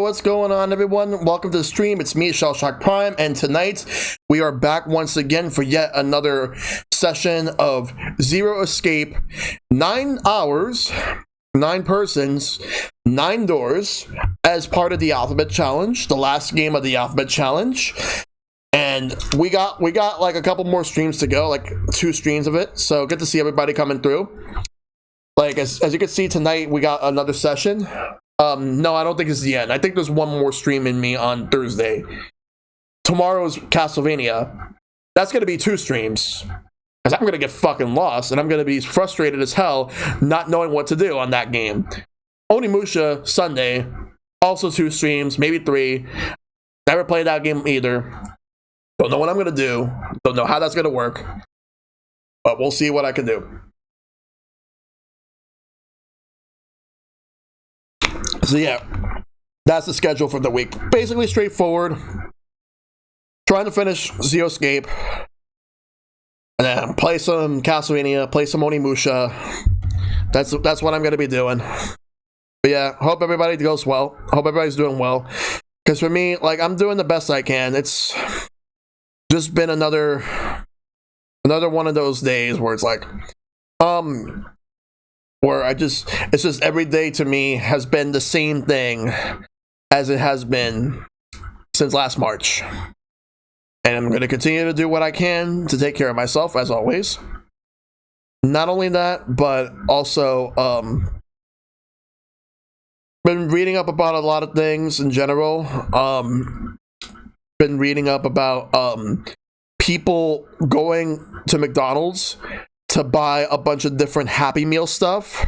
what's going on, everyone? Welcome to the stream. It's me, ShellshockPrime, and tonight we are back once again for yet another session of Zero Escape. 9 hours, 9 persons, 9 doors, as part of the Alphabet Challenge, the last game of the Alphabet Challenge. And we got like a couple more streams to go, like 2 streams of it. So good to see everybody coming through. Like as you can see tonight, we got another session. No, I don't think it's the end. I think there's one more stream in me on Thursday. Tomorrow's Castlevania. That's going to be 2 streams. Because I'm going to get fucking lost, and I'm going to be frustrated as hell not knowing what to do on that game. Onimusha, Sunday. Also 2 streams, maybe 3. Never played that game either. Don't know what I'm going to do. Don't know how that's going to work. But we'll see what I can do. So yeah, that's the schedule for the week. Basically straightforward. Trying to finish Zero Escape. And then play some Castlevania, play some Onimusha. That's what I'm going to be doing. But yeah, hope everybody goes well. Hope everybody's doing well. Because for me, like, I'm doing the best I can. It's just been another one of those days where it's like, where it's just every day to me has been the same thing as it has been since last March. And I'm going to continue to do what I can to take care of myself, as always. Not only that, but also been reading up about a lot of things in general. Been reading up about people going to McDonald's to buy a bunch of different Happy Meal stuff.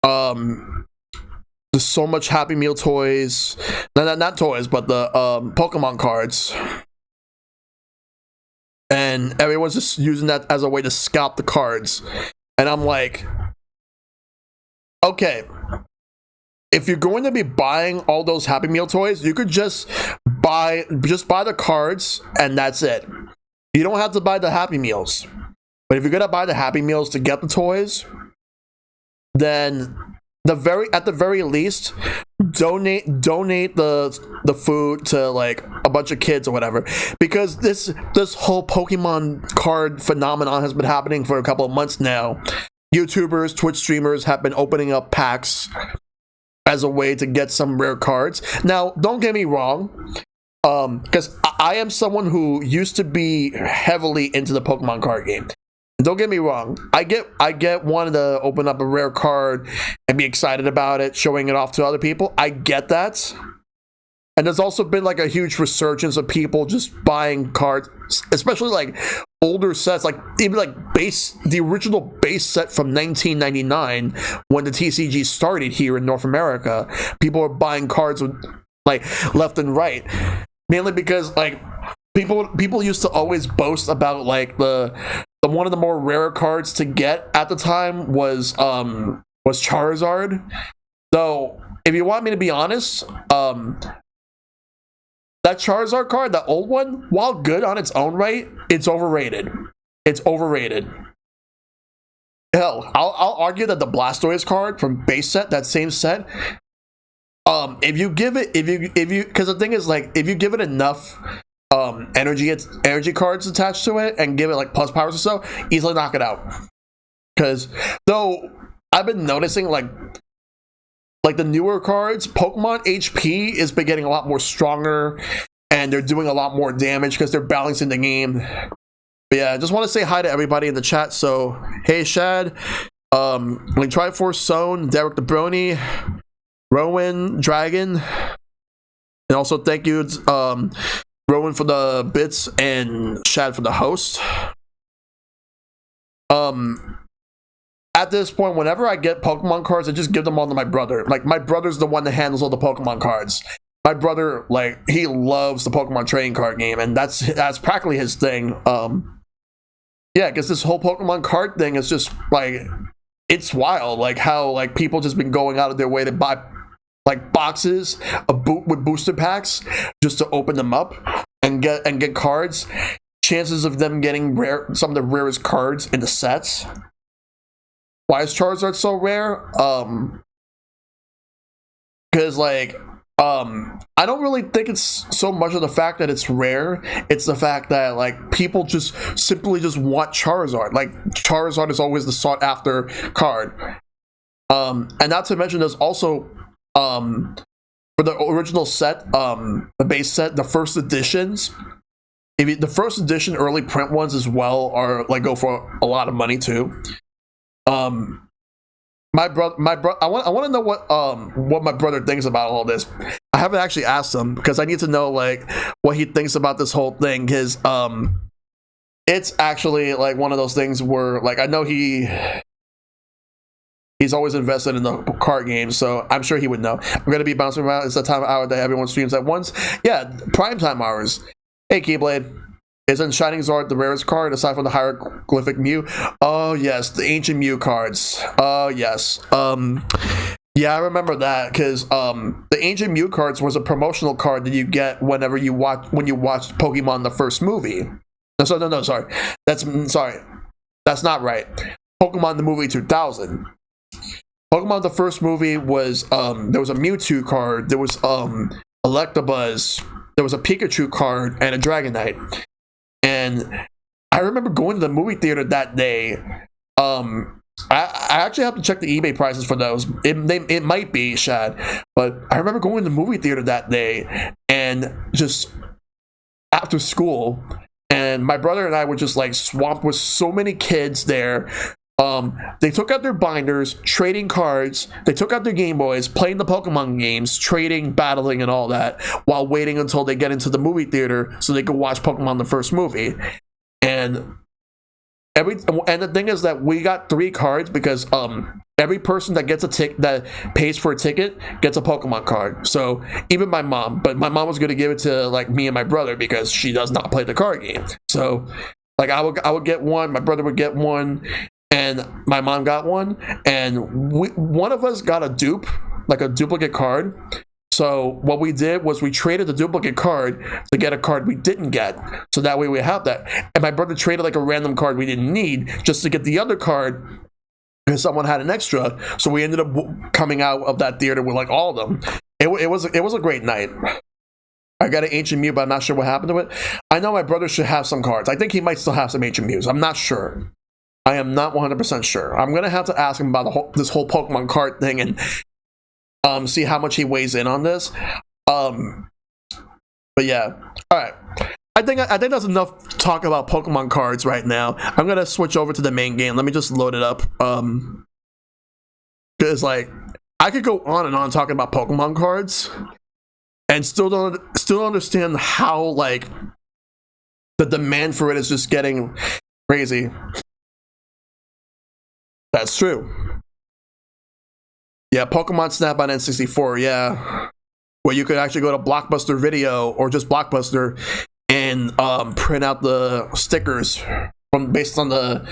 There's so much Happy Meal toys. Not toys, but the Pokemon cards. And everyone's just using that as a way to scalp the cards. And I'm like, okay, if you're going to be buying all those Happy Meal toys, you could just buy the cards and that's it. You don't have to buy the Happy Meals. But if you're gonna buy the Happy Meals to get the toys, then at the very least, donate the food to like a bunch of kids or whatever. Because this whole Pokemon card phenomenon has been happening for a couple of months now. YouTubers, Twitch streamers have been opening up packs as a way to get some rare cards. Now, don't get me wrong. Because I am someone who used to be heavily into the Pokemon card game. Don't get me wrong. I get wanting to open up a rare card and be excited about it, showing it off to other people. I get that. And there's also been like a huge resurgence of people just buying cards, especially like older sets, like even like the original base set from 1999 when the TCG started here in North America. People are buying cards with like left and right. Mainly because like people used to always boast about like the one of the more rare cards to get at the time was Charizard. So if you want me to be honest, that Charizard card, that old one, while good on its own right, it's overrated. It's overrated. Hell, I'll argue that the Blastoise card from base set, that same set, if you because the thing is, like, if you give it enough energy cards attached to it and give it like plus powers or so, easily knock it out. Because though I've been noticing like the newer cards, Pokemon HP is been getting a lot more stronger and they're doing a lot more damage because they're balancing the game. But yeah, I just want to say hi to everybody in the chat. So hey Shad, like Triforce, Sown, Derek the Brony, Rowan, Dragon, and also thank you Rowan for the bits and Shad for the host. At this point, whenever I get Pokemon cards, I just give them all to my brother. Like, my brother's the one that handles all the Pokemon cards. My brother, like, he loves the Pokemon trading card game, and that's practically his thing. Yeah, because this whole Pokemon card thing is just, like, it's wild. Like, how, like, people just been going out of their way to buy, like, boxes with booster packs just to open them up and get cards. Chances of them getting some of the rarest cards in the sets. Why is Charizard so rare? Because like I don't really think it's so much of the fact that it's rare. It's the fact that like people just simply just want Charizard. Like Charizard is always the sought after card. And not to mention there's also for the original set, the base set, the first editions. The first edition early print ones as well are like go for a lot of money too. My brother, I want to know what my brother thinks about all this. I haven't actually asked him because I need to know like what he thinks about this whole thing. Because it's actually like one of those things where like I know he's always invested in the card games, so I'm sure he would know. I'm gonna be bouncing around. It's the time of hour that everyone streams at once. Yeah, prime time hours. Hey, Keyblade. Isn't Shining Zord the rarest card aside from the hieroglyphic Mew? Oh yes, the ancient Mew cards. Oh yes. Yeah, I remember that because the ancient Mew cards was a promotional card that you get whenever you watch Pokemon the first movie. No, sorry. That's not right. Pokemon the movie 2000. Pokemon the first movie was there was a Mewtwo card, there was Electabuzz, there was a Pikachu card, and a Dragonite. And I remember going to the movie theater that day. I actually have to check the eBay prices for those. It might be Shad, but I remember going to the movie theater that day and just after school, and my brother and I were just like swamped with so many kids there. They took out their binders, trading cards. They took out their Game Boys, playing the Pokemon games, trading, battling, and all that, while waiting until they get into the movie theater so they could watch Pokemon the first movie. And the thing is that we got 3 cards because every person that gets that pays for a ticket gets a Pokemon card. So even my mom, but my mom was going to give it to like me and my brother because she does not play the card game. So like I would get one, my brother would get one. And my mom got one, and one of us got a dupe, like a duplicate card. So what we did was we traded the duplicate card to get a card we didn't get. So that way we have that. And my brother traded like a random card we didn't need just to get the other card because someone had an extra. So we ended up coming out of that theater with like all of them. It was a great night. I got an Ancient Mew, but I'm not sure what happened to it. I know my brother should have some cards. I think he might still have some Ancient Mews. I'm not sure. I am not 100% sure. I'm going to have to ask him about this whole Pokemon card thing and see how much he weighs in on this. But yeah. All right. I think that's enough talk about Pokemon cards right now. I'm going to switch over to the main game. Let me just load it up. Because like I could go on and on talking about Pokemon cards and still don't understand how like the demand for it is just getting crazy. That's true. Yeah, Pokemon Snap on N64, yeah. Where you could actually go to Blockbuster Video or just Blockbuster and print out the stickers based on the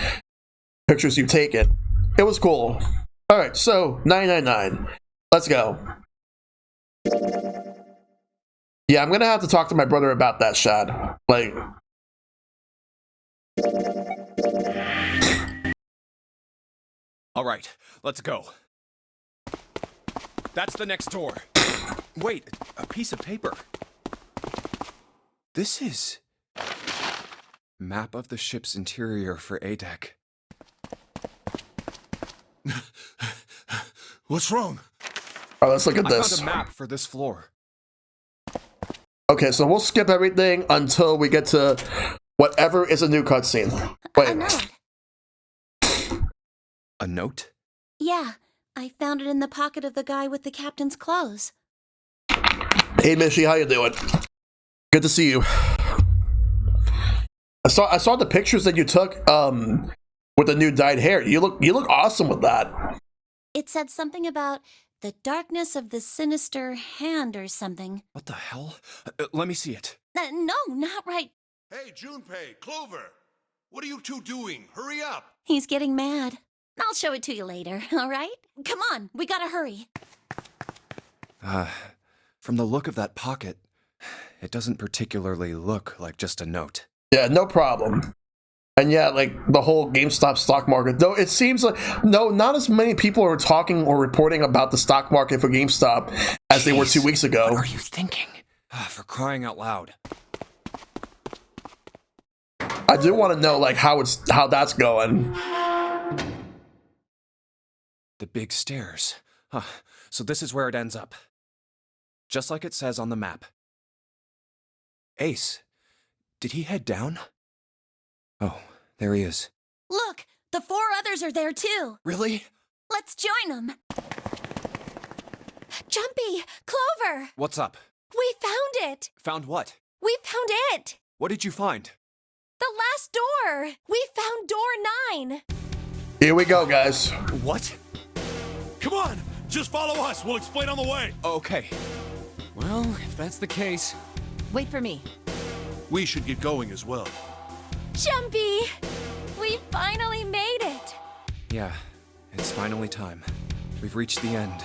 pictures you've taken. It was cool. Alright, so 999. Let's go. Yeah, I'm gonna have to talk to my brother about that, Shad. Like all right, let's go. That's the next door. Wait, a piece of paper. This is map of the ship's interior for A-Deck. What's wrong? Alright, let's look at I this. found a map for this floor. Okay, so we'll skip everything until we get to whatever is a new cutscene. Wait. A note. A note? Yeah, I found it in the pocket of the guy with the captain's clothes. Hey, Mishy, how you doing? Good to see you. I saw the pictures that you took with the new dyed hair. You look awesome with that. It said something about the darkness of the sinister hand or something. What the hell? Let me see it. No, not right. Hey, Junpei, Clover! What are you two doing? Hurry up! He's getting mad. I'll show it to you later, all right? Come on, we gotta hurry. From the look of that pocket, it doesn't particularly look like just a note. Yeah, no problem. And yeah, like the whole GameStop stock market. Though it seems like not as many people are talking or reporting about the stock market for GameStop as they were 2 weeks ago. What are you thinking? For crying out loud. I do want to know like how that's going. The big stairs. Huh. So this is where it ends up. Just like it says on the map. Ace, did he head down? Oh, there he is. Look, the 4 others are there too. Really? Let's join them. Junpei, Clover, What's up? we found it. Found what? We found it. What did you find? The last door. We found door 9. Here we go, guys. What? Come on, just follow us. We'll explain on the way. Okay. Well, if that's the case. Wait for me. We should get going as well. Junpei, we finally made it. Yeah, it's finally time. We've reached the end.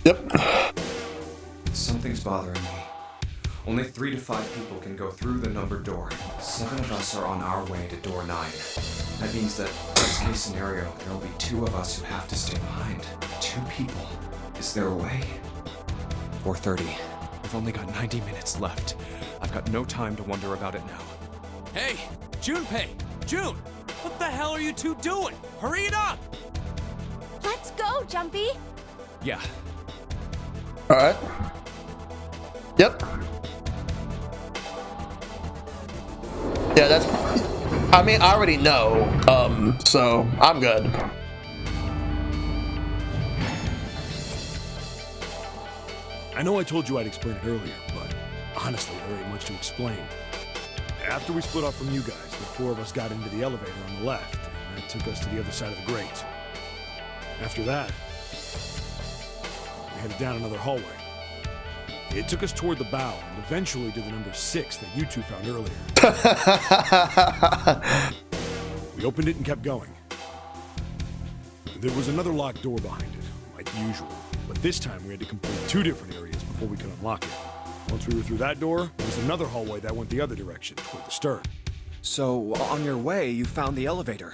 Yep. Something's bothering me. Only 3 to 5 people can go through the numbered door. 7 of us are on our way to door 9. That means that, worst case scenario, there will be 2 of us who have to stay behind. 2 people. Is there a way? 4:30. We've only got 90 minutes left. I've got no time to wonder about it now. Hey, Junpei! June! What the hell are you two doing? Hurry it up! Let's go, Junpei. Yeah. All right. Yep. Yeah, that's. I mean, I already know. So I'm good. I know I told you I'd explain it earlier, but honestly, there ain't much to explain. After we split off from you guys, the 4 of us got into the elevator on the left, and that took us to the other side of the grate. After that, we headed down another hallway. It took us toward the bow, and eventually to the number 6 that you two found earlier. We opened it and kept going. There was another locked door behind it, like usual, but this time we had to complete 2 different areas before we could unlock it. Once we were through that door, there was another hallway that went the other direction, toward the stern. So, on your way, you found the elevator.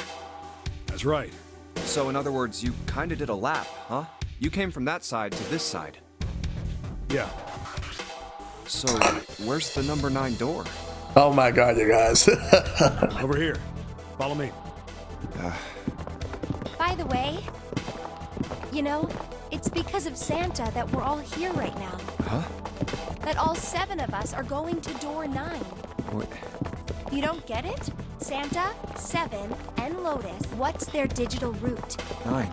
That's right. So, in other words, you kinda did a lap, huh? You came from that side to this side. Yeah. So, where's the number 9 door? Oh my god, you guys. Over here. Follow me. By the way, you know, it's because of Santa that we're all here right now. Huh? That all 7 of us are going to door 9. What? You don't get it? Santa, 7, and Lotus. What's their digital route? 9.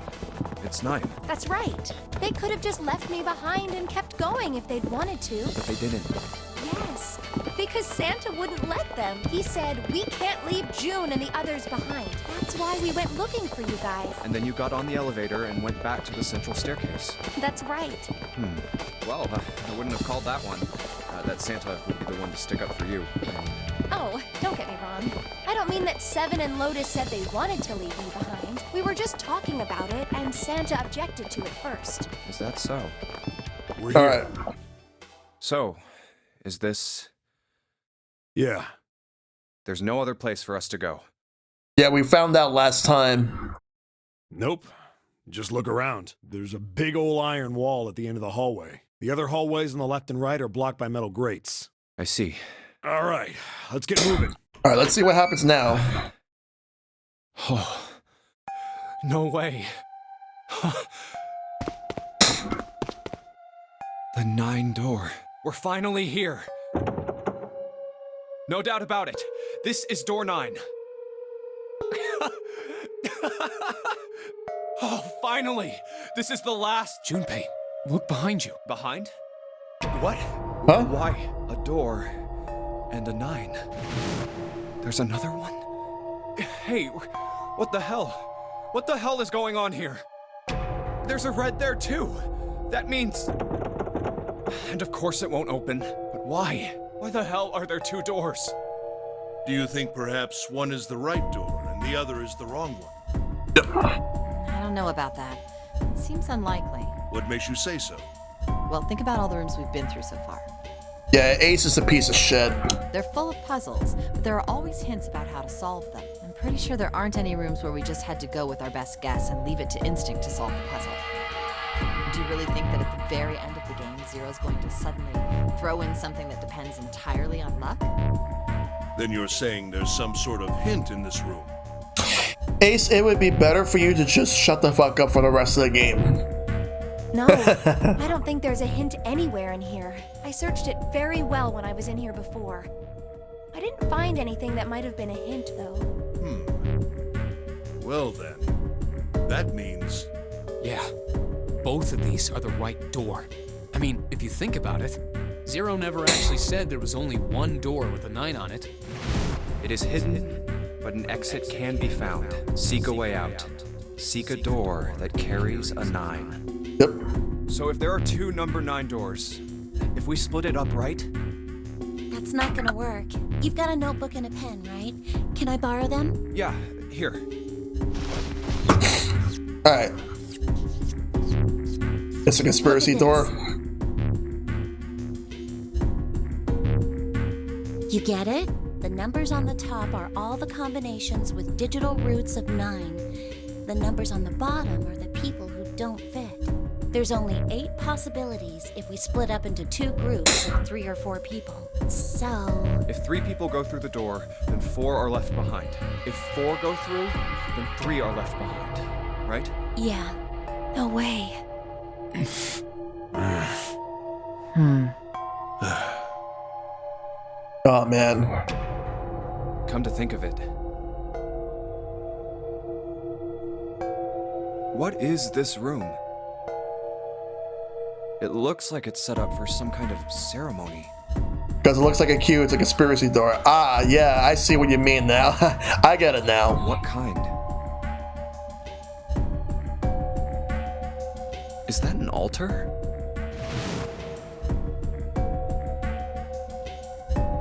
It's 9. That's right. They could have just left me behind and kept going if they'd wanted to. But they didn't. Yes, because Santa wouldn't let them. He said, we can't leave June and the others behind. That's why we went looking for you guys. And then you got on the elevator and went back to the central staircase. That's right. Well, I wouldn't have called that one. That Santa would be the one to stick up for you. Oh, don't get me wrong. I don't mean that 7 and Lotus said they wanted to leave me behind. We were just talking about it, and Santa objected to it first. Is that so? We're here. All right. So, is this... Yeah. There's no other place for us to go. Yeah, we found out last time. Nope. Just look around. There's a big old iron wall at the end of the hallway. The other hallways on the left and right are blocked by metal grates. I see. All right, let's get moving. All right, let's see what happens now. Oh, no way. The 9 door. We're finally here. No doubt about it. This is door 9. Oh, finally! This is the last. Junpei, look behind you. Behind? What? Huh? Why? A door and a 9. There's another one? Hey, what the hell? What the hell is going on here? There's a red there too. That means... And of course it won't open. But why? Why the hell are there 2 doors? Do you think perhaps one is the right door and the other is the wrong one? I don't know about that. It seems unlikely. What makes you say so? Well, think about all the rooms we've been through so far. Yeah, Ace is a piece of shit. They're full of puzzles, but there are always hints about how to solve them. I'm pretty sure there aren't any rooms where we just had to go with our best guess and leave it to instinct to solve the puzzle. Do you really think that at the very end of the game, Zero's going to suddenly throw in something that depends entirely on luck? Then you're saying there's some sort of hint in this room. Ace, it would be better for you to just shut the fuck up for the rest of the game. No, I don't think there's a hint anywhere in here. I searched it very well when I was in here before. I didn't find anything that might have been a hint, though. Well then, that means... Yeah, both of these are the right door. I mean, if you think about it, Zero never actually said there was only one door with a 9 on it. It is hidden, but an exit can be found. Seek a way out. Seek a door that carries a 9. Yep. So if there are 2 number 9 doors, if we split it up right, That's not gonna work. You've got a notebook and a pen, right? Can I borrow them? yeah, here. Alright. It's a conspiracy Look at door. this. You get it? The numbers on the top are all the combinations with digital roots of 9. The numbers on the bottom are the people who don't fit. There's only 8 possibilities if we split up into 2 groups of 3 or 4 people. So... If 3 people go through the door, then 4 are left behind. If 4 go through, then 3 are left behind. Right? yeah. No way. Oh man. Come to think of it. What is this room? It looks like it's set up for some kind of ceremony. Because it looks like a queue, it's a conspiracy door. Ah, yeah, I see what you mean now. I get it now. What kind? Is that an altar?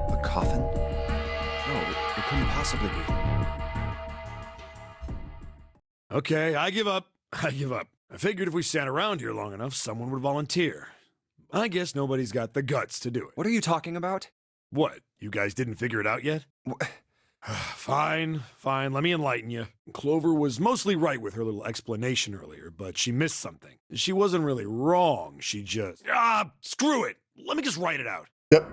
A coffin? No, it couldn't possibly be. Okay, I give up. I give up. I figured if we sat around here long enough, someone would volunteer. I guess nobody's got the guts to do it. What are you talking about? What? You guys didn't figure it out yet? Fine, fine. Let me enlighten you. Clover was mostly right with her little explanation earlier, but she missed something. She wasn't really wrong. She just... screw it. Let me just write it out. Yep.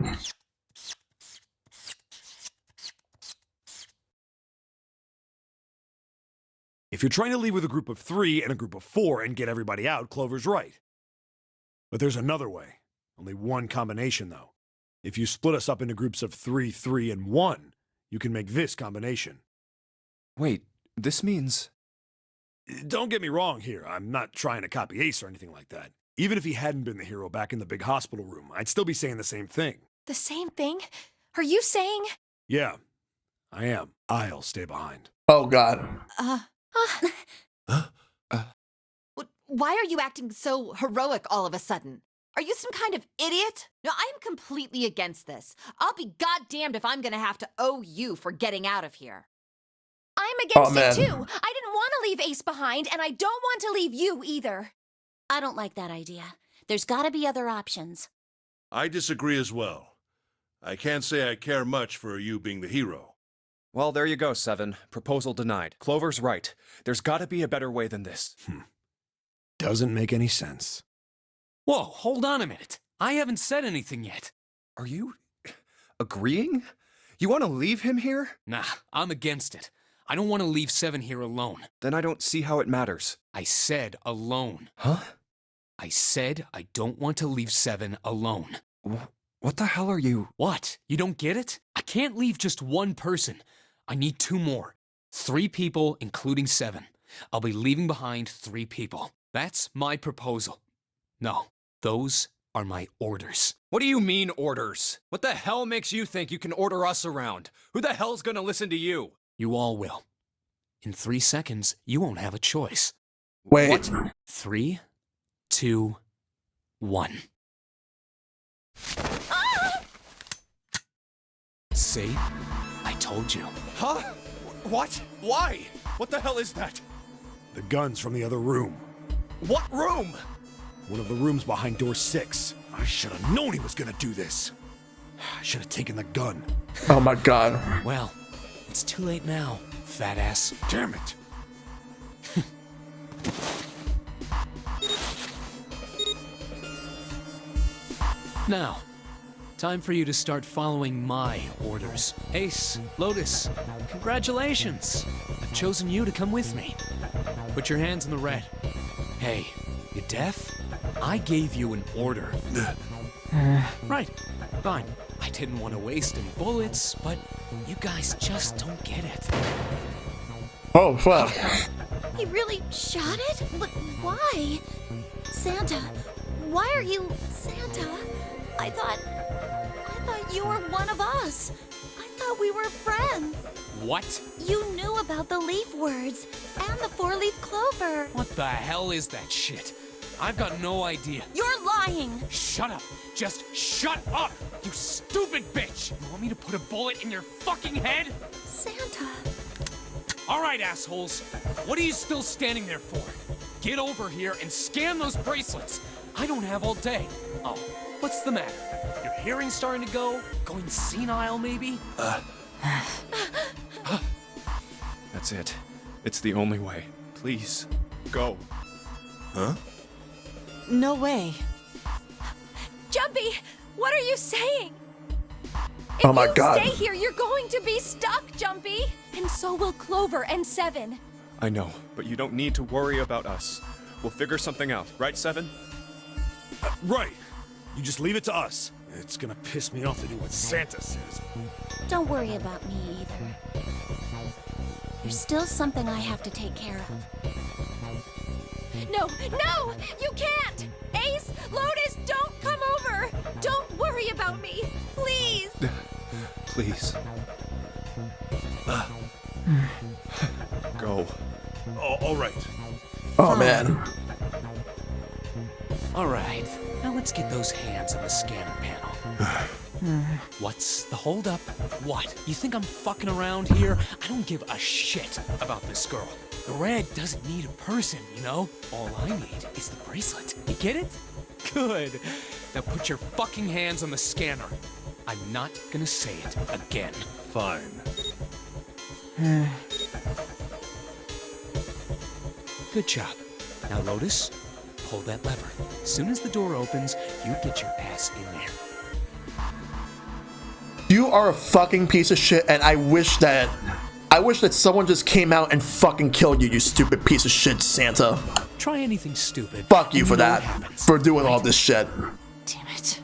If you're trying to leave with a group of 3 and a group of 4 and get everybody out, Clover's right. But there's another way. Only one combination, though. If you split us up into groups of 3, 3, and 1, you can make this combination. Wait, this means... Don't get me wrong here. I'm not trying to copy Ace or anything like that. Even if he hadn't been the hero back in the big hospital room, I'd still be saying the same thing. The same thing? Are you saying? Yeah, I am. I'll stay behind. Oh god. Why are you acting so heroic all of a sudden? Are you some kind of idiot? No, I'm completely against this. I'll be goddamned if I'm gonna have to owe you for getting out of here. I'm against man. it too. I didn't want to leave Ace behind, and I don't want to leave you either. I don't like that idea. There's gotta be other options. I disagree as well. I can't say I care much for you being the hero. Well, there you go, 7. Proposal denied. Clover's right. There's gotta be a better way than this. Doesn't make any sense. Whoa, hold on a minute. I haven't said anything yet. Are you... agreeing? You want to leave him here? Nah, I'm against it. I don't want to leave 7 here alone. Then I don't see how it matters. I said alone. Huh? I said I don't want to leave 7 alone. What the hell are you... What? You don't get it? I can't leave just one person. I need 2 more. 3 people, including 7. I'll be leaving behind 3 people. That's my proposal. No, those are my orders. What do you mean, orders? What the hell makes you think you can order us around? Who the hell's gonna listen to you? You all will. In 3 seconds, you won't have a choice. Wait. What? 3, 2, 1. See? I told you. Huh? What? Why? What the hell is that? The gun's from the other room. What room? One of the rooms behind door 6. I should have known he was gonna do this. I should have taken the gun. Oh my god. Well, it's too late now, fat ass. Damn it. Now, time for you to start following my orders. Ace, Lotus, congratulations. I've chosen you to come with me. Put your hands in the red. Hey, you deaf? I gave you an order. Right, fine. I didn't want to waste any bullets, but you guys just don't get it. Oh fuck. He really shot it? But why? Santa, why are you Santa? I thought you were one of us. I thought we were friends. What? You knew about the leaf words and the four-leaf clover. What the hell is that shit? I've got no idea. You're lying. Shut up! Just shut up! You stupid bitch! You want me to put a bullet in your fucking head? Santa. Alright, assholes. What are you still standing there for? Get over here and scan those bracelets. I don't have all day. Oh, what's the matter? Your hearing's starting to go? Going senile, maybe? That's it. It's the only way. Please, go. Huh? No way. Jumpy, what are you saying? Oh my If you god. stay here, you're going to be stuck, Jumpy. And so will Clover and Seven. I know, but you don't need to worry about us. We'll figure something out, right, Seven? Right. You just leave it to us. It's gonna piss me off to do what Santa says. Don't worry about me either. There's still something I have to take care of. No, no, you can't. Ace, Lotus, don't come over. Don't worry about me, please. Please. Go. Oh, all right. Oh man. Alright, now let's get those hands on the scanner panel. What's the holdup? What? You think I'm fucking around here? I don't give a shit about this girl. The red doesn't need a person, you know? All I need is the bracelet. You get it? Good. Now put your fucking hands on the scanner. I'm not gonna say it again. Fine. Good job. Now, Lotus, pull that lever. As soon as the door opens, you get your ass in there. You are a fucking piece of shit, and I wish that someone just came out and fucking killed you, you stupid piece of shit, Santa. Try anything stupid. Fuck you and for know that. what happens. For doing all this shit. Damn it.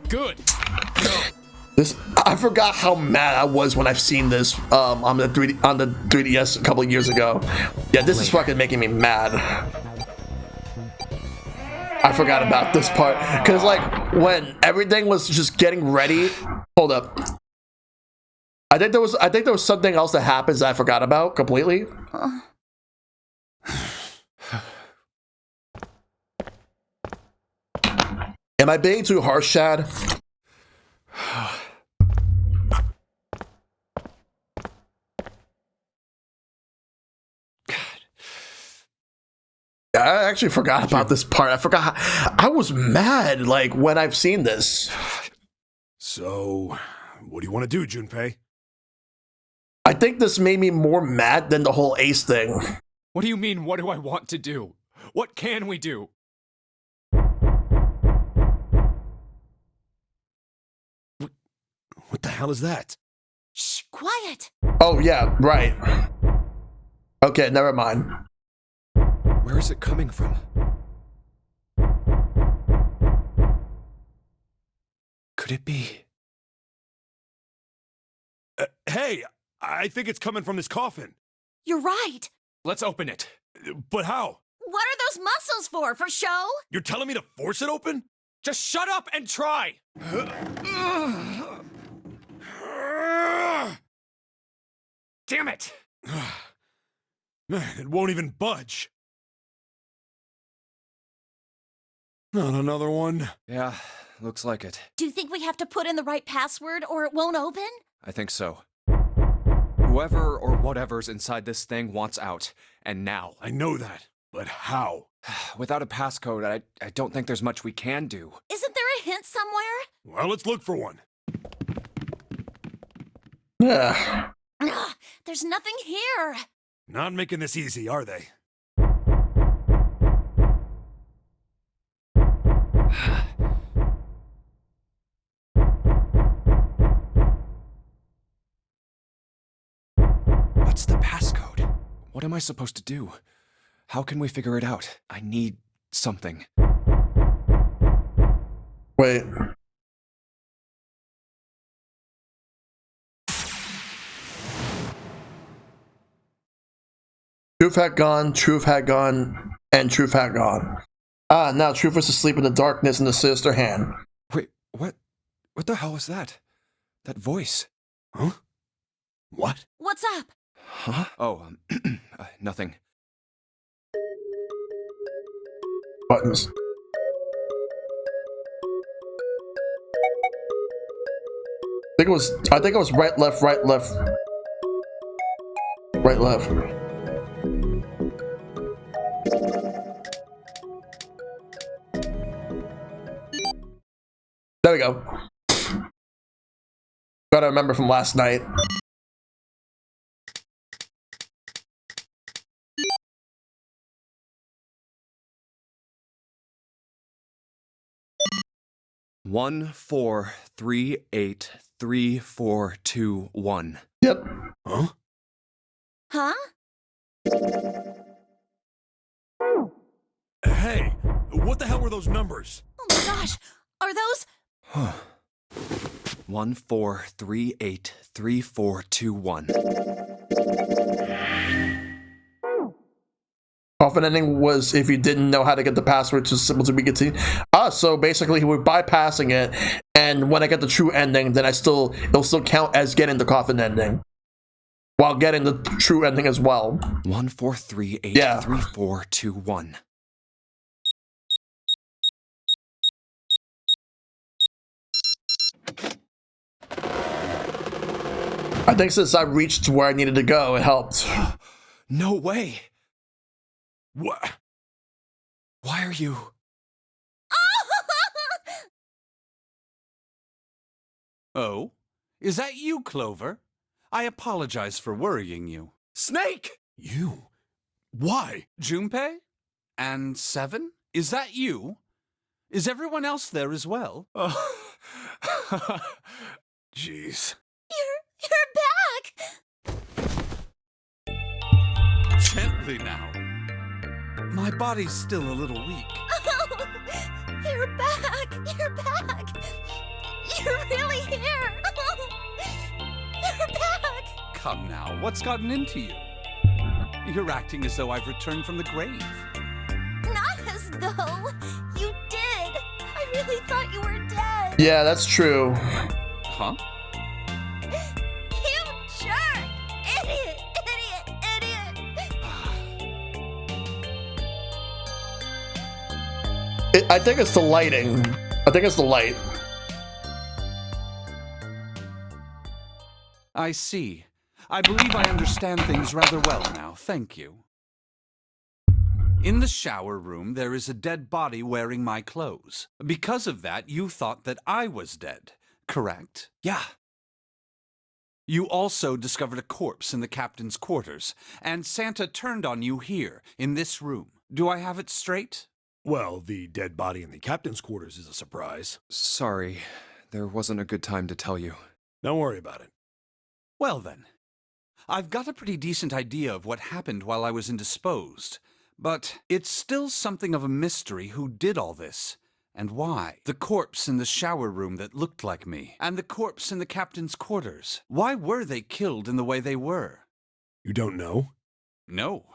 Good. This, I forgot how mad I was when I've seen this on the 3DS a couple of years ago. Yeah, this is fucking making me mad. I forgot about this part because, like, when everything was just getting ready. Hold up. I think there was something else that happens that I forgot about completely. Am I being too harsh, Chad? I actually forgot about this part. I forgot. I was mad, like, when I've seen this. So, what do you want to do, Junpei? I think this made me more mad than the whole Ace thing. What do you mean, what do I want to do? What can we do? What the hell is that? Shh, quiet. Oh, yeah, right. Okay, never mind. Where is it coming from? Could it be? Hey, I think it's coming from this coffin. You're right. Let's open it. But how? What are those muscles for? For show? You're telling me to force it open? Just shut up and try. Damn it. Man, it won't even budge. Not another one. Yeah, looks like it. Do you think we have to put in the right password or it won't open? I think so. Who Whoever or whatever's inside this thing wants out. And now. I know that, but how? Without a passcode, I don't think there's much we can do. Isn't there a hint somewhere? Well, let's look for one. Yeah. Ugh, there's nothing here. Not making this easy, are they? What's the passcode? What am I supposed to do? How can we figure it out? I need something. Wait. Truth had gone, Truth had gone, and Truth had gone. Ah, now Truth was asleep in the darkness in the sinister hand. Wait, what? What the hell was that? That voice? Huh? What? What's up? Huh? Oh, nothing. Buttons. I think it was right, left, right, left. Right, left. There we go. Gotta remember from last night. One, 4, 3, 8, 3, 4, 2, 1. Yep. Huh? Huh? Hey, what the hell were those numbers? Oh my gosh, are those? 1, 4, 3, 8, 3, 4, 2, 1. Coffin ending was if you didn't know how to get the password to simple to be continued. So basically we're bypassing it, and when I get the true ending, then it'll still count as getting the coffin ending. While getting the true ending as well. 1, 4, 3, 8, Yeah. 3, 4, 2, 1. I think since I reached where I needed to go, it helped. No way! What? Why are you... Oh? Is that you, Clover? I apologize for worrying you. Snake! You? Why? Junpei? And 7? Is that you? Is everyone else there as well? Jeez. You're back! Gently now. My body's still a little weak. Oh, you're back! You're back! You're really here! You're back! Come now, what's gotten into you? You're acting as though I've returned from the grave. Not as though you did! I really thought you were dead! Yeah, that's true. Huh? You jerk! Idiot! Idiot! Idiot! I think it's the lighting. I think it's the light. I see. I believe I understand things rather well now, thank you. In the shower room, there is a dead body wearing my clothes. Because of that, you thought that I was dead, correct? Yeah. You also discovered a corpse in the captain's quarters, and Santa turned on you here, in this room. Do I have it straight? Well, the dead body in the captain's quarters is a surprise. Sorry, there wasn't a good time to tell you. Don't worry about it. Well then, I've got a pretty decent idea of what happened while I was indisposed, but it's still something of a mystery who did all this, and why. The corpse in the shower room that looked like me, and the corpse in the captain's quarters. Why were they killed in the way they were? You don't know? No.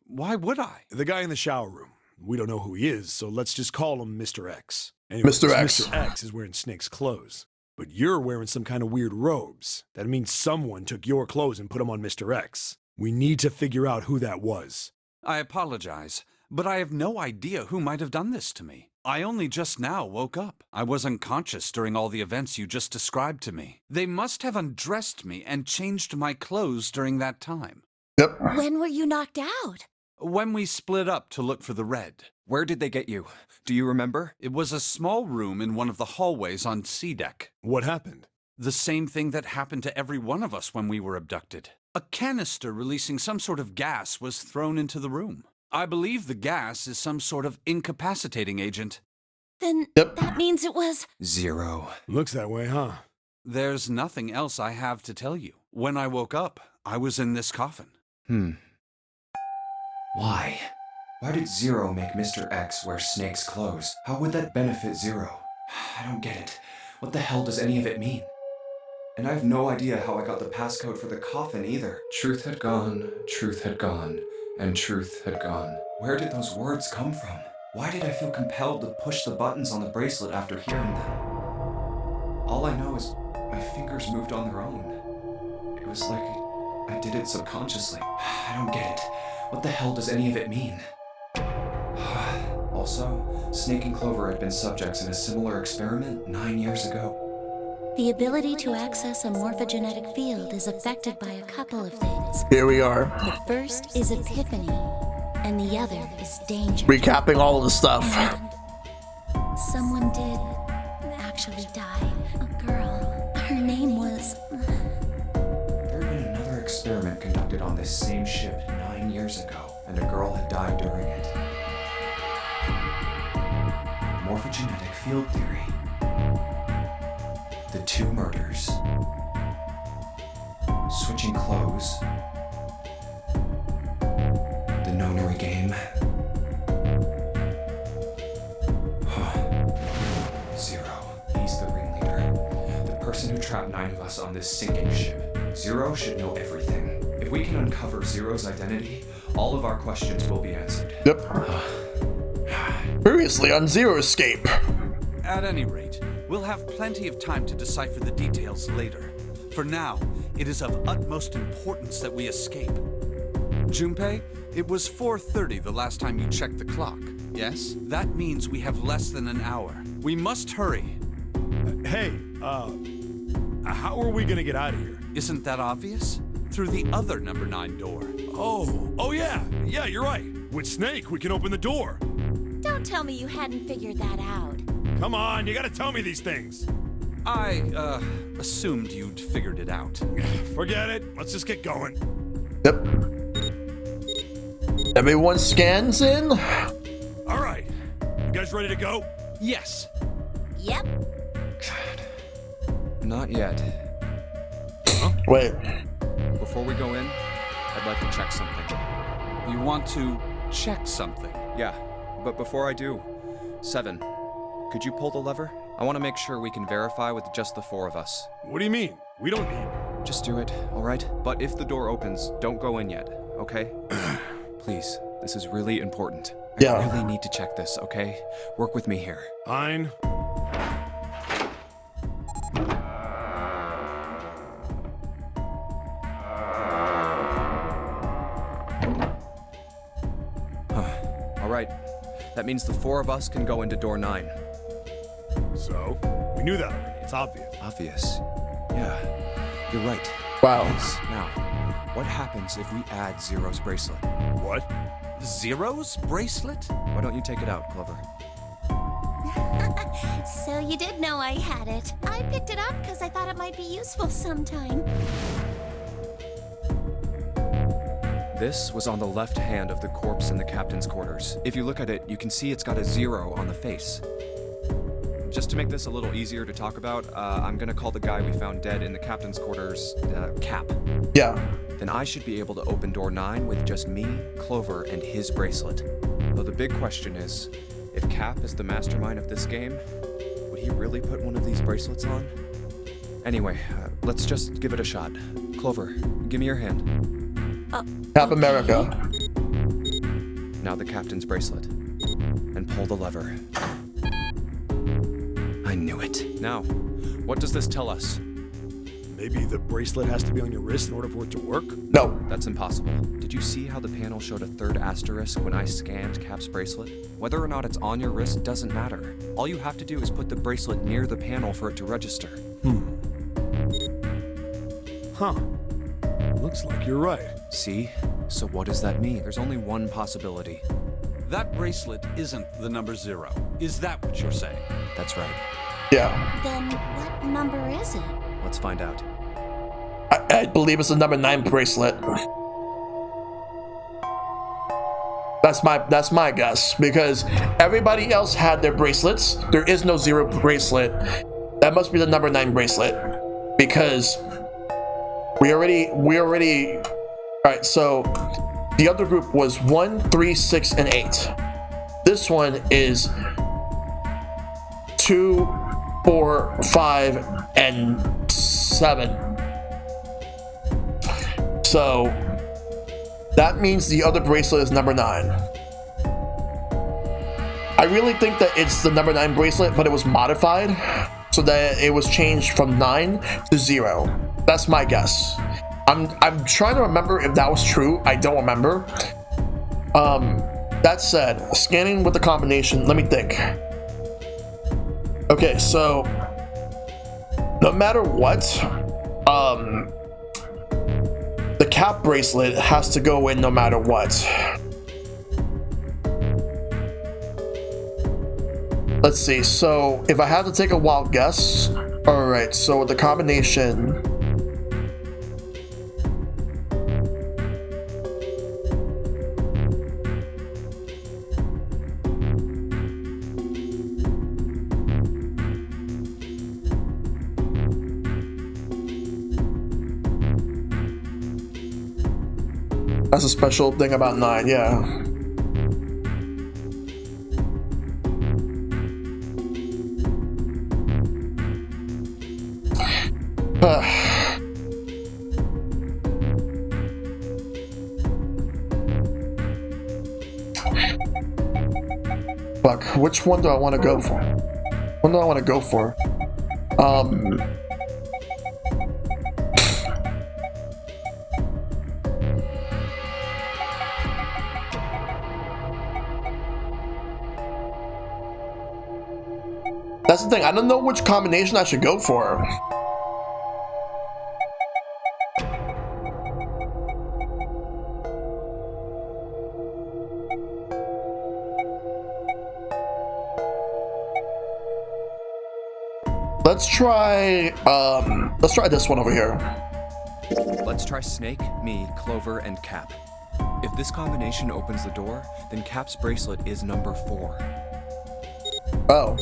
Why would I? The guy in the shower room. We don't know who he is, so let's just call him Mr. X. Anyways, Mr. X. Mr. X is wearing Snake's clothes. But you're wearing some kind of weird robes. That means someone took your clothes and put them on Mr. X. We need to figure out who that was. I apologize, but I have no idea who might have done this to me. I only just now woke up. I was unconscious during all the events you just described to me. They must have undressed me and changed my clothes during that time. Yep. When were you knocked out? When we split up to look for the red. Where did they get you? Do you remember? It was a small room in one of the hallways on C deck. What happened? The same thing that happened to every one of us when we were abducted. A canister releasing some sort of gas was thrown into the room. I believe the gas is some sort of incapacitating agent. Then Yep. that means it was... 0. Looks that way, huh? There's nothing else I have to tell you. When I woke up, I was in this coffin. Why? Why did 0 make Mr. X wear Snake's clothes? How would that benefit 0? I don't get it. What the hell does any of it mean? And I have no idea how I got the passcode for the coffin either. Truth had gone, and truth had gone. Where did those words come from? Why did I feel compelled to push the buttons on the bracelet after hearing them? All I know is my fingers moved on their own. It was like I did it subconsciously. I don't get it. What the hell does any of it mean? Also, Snake and Clover had been subjects in a similar experiment 9 years ago. The ability to access a morphogenetic field is affected by a couple of things. Here we are, The first is epiphany, and the other is danger. recapping all of the stuff. Someone did actually die. A girl. Her name was... There had been another experiment conducted on this same ship 9 years ago, and a girl had died during it. Morphogenetic field theory. The 2 murders. Switching clothes. The nonary game. 0. He's the ringleader. The person who trapped 9 of us on this sinking ship. 0 should know everything. If we can uncover 0's identity, all of our questions will be answered. Yep. Previously on Zero Escape. At any rate, we'll have plenty of time to decipher the details later. For now, it is of utmost importance that we escape. Junpei, it was 4:30 the last time you checked the clock, yes? That means we have less than an hour. We must hurry. Hey, how are we gonna get out of here? Isn't that obvious? Through the other number 9 door. Oh yeah, you're right. With Snake, we can open the door. Don't tell me you hadn't figured that out. Come on, you gotta tell me these things. I, assumed you'd figured it out. Forget it, let's just get going. Yep. Everyone scans in. All right, you guys ready to go? Yes. Yep. Not yet. Wait. Before we go in, I'd like to check something. You want to check something? Yeah, but before I do, 7, could you pull the lever? I want to make sure we can verify with just the 4 of us. What do you mean? We don't need... Just do it, alright? But if the door opens, don't go in yet, okay? Please, this is really important. I Yeah. really need to check this, okay? Work with me here. Fine. Alright, that means the 4 of us can go into door 9. So, we knew that already. It's obvious. Obvious. Yeah, you're right. Wow. Yes. Now, what happens if we add 0's bracelet? What? 0's bracelet? Why don't you take it out, Clover? So you did know I had it. I picked it up because I thought it might be useful sometime. This was on the left hand of the corpse in the captain's quarters. If you look at it, you can see it's got a 0 on the face. Just to make this a little easier to talk about, I'm gonna call the guy we found dead in the captain's quarters, Cap. Yeah. Then I should be able to open door 9 with just me, Clover, and his bracelet. Though the big question is, if Cap is the mastermind of this game, would he really put one of these bracelets on? Anyway, let's just give it a shot. Clover, give me your hand. Cap America. Now the captain's bracelet. And pull the lever. I knew it. Now, what does this tell us? Maybe the bracelet has to be on your wrist in order for it to work? No. That's impossible. Did you see how the panel showed a third asterisk when I scanned Cap's bracelet? Whether or not it's on your wrist doesn't matter. All you have to do is put the bracelet near the panel for it to register. Huh. Looks like you're right. See? So what does that mean? There's only one possibility. That bracelet isn't the number 0. Is that what you're saying? That's right. Yeah. Then what number is it? Let's find out. I believe it's the number 9 bracelet. That's my guess, because everybody else had their bracelets. There is no 0 bracelet. That must be the number 9 bracelet, because we already. All right, so the other group was 1, 3, 6, and 8. This one is 2, 4, 5, and 7. So that means the other bracelet is number 9. I really think that it's the number 9 bracelet, but it was modified so that it was changed from 9 to 0. That's my guess. I'm trying to remember if that was true. I don't remember. That said, scanning with the combination, let me think. Okay, so no matter what, the Cap bracelet has to go in no matter what. Let's see, so if I had to take a wild guess, alright, so with the combination, that's a special thing about 9, yeah. Fuck, which one do I want to go for? What do I want to go for? That's the thing, I don't know which combination I should go for. Let's try this one over here. Let's try Snake, me, Clover, and Cap. If this combination opens the door, then Cap's bracelet is number 4. Oh.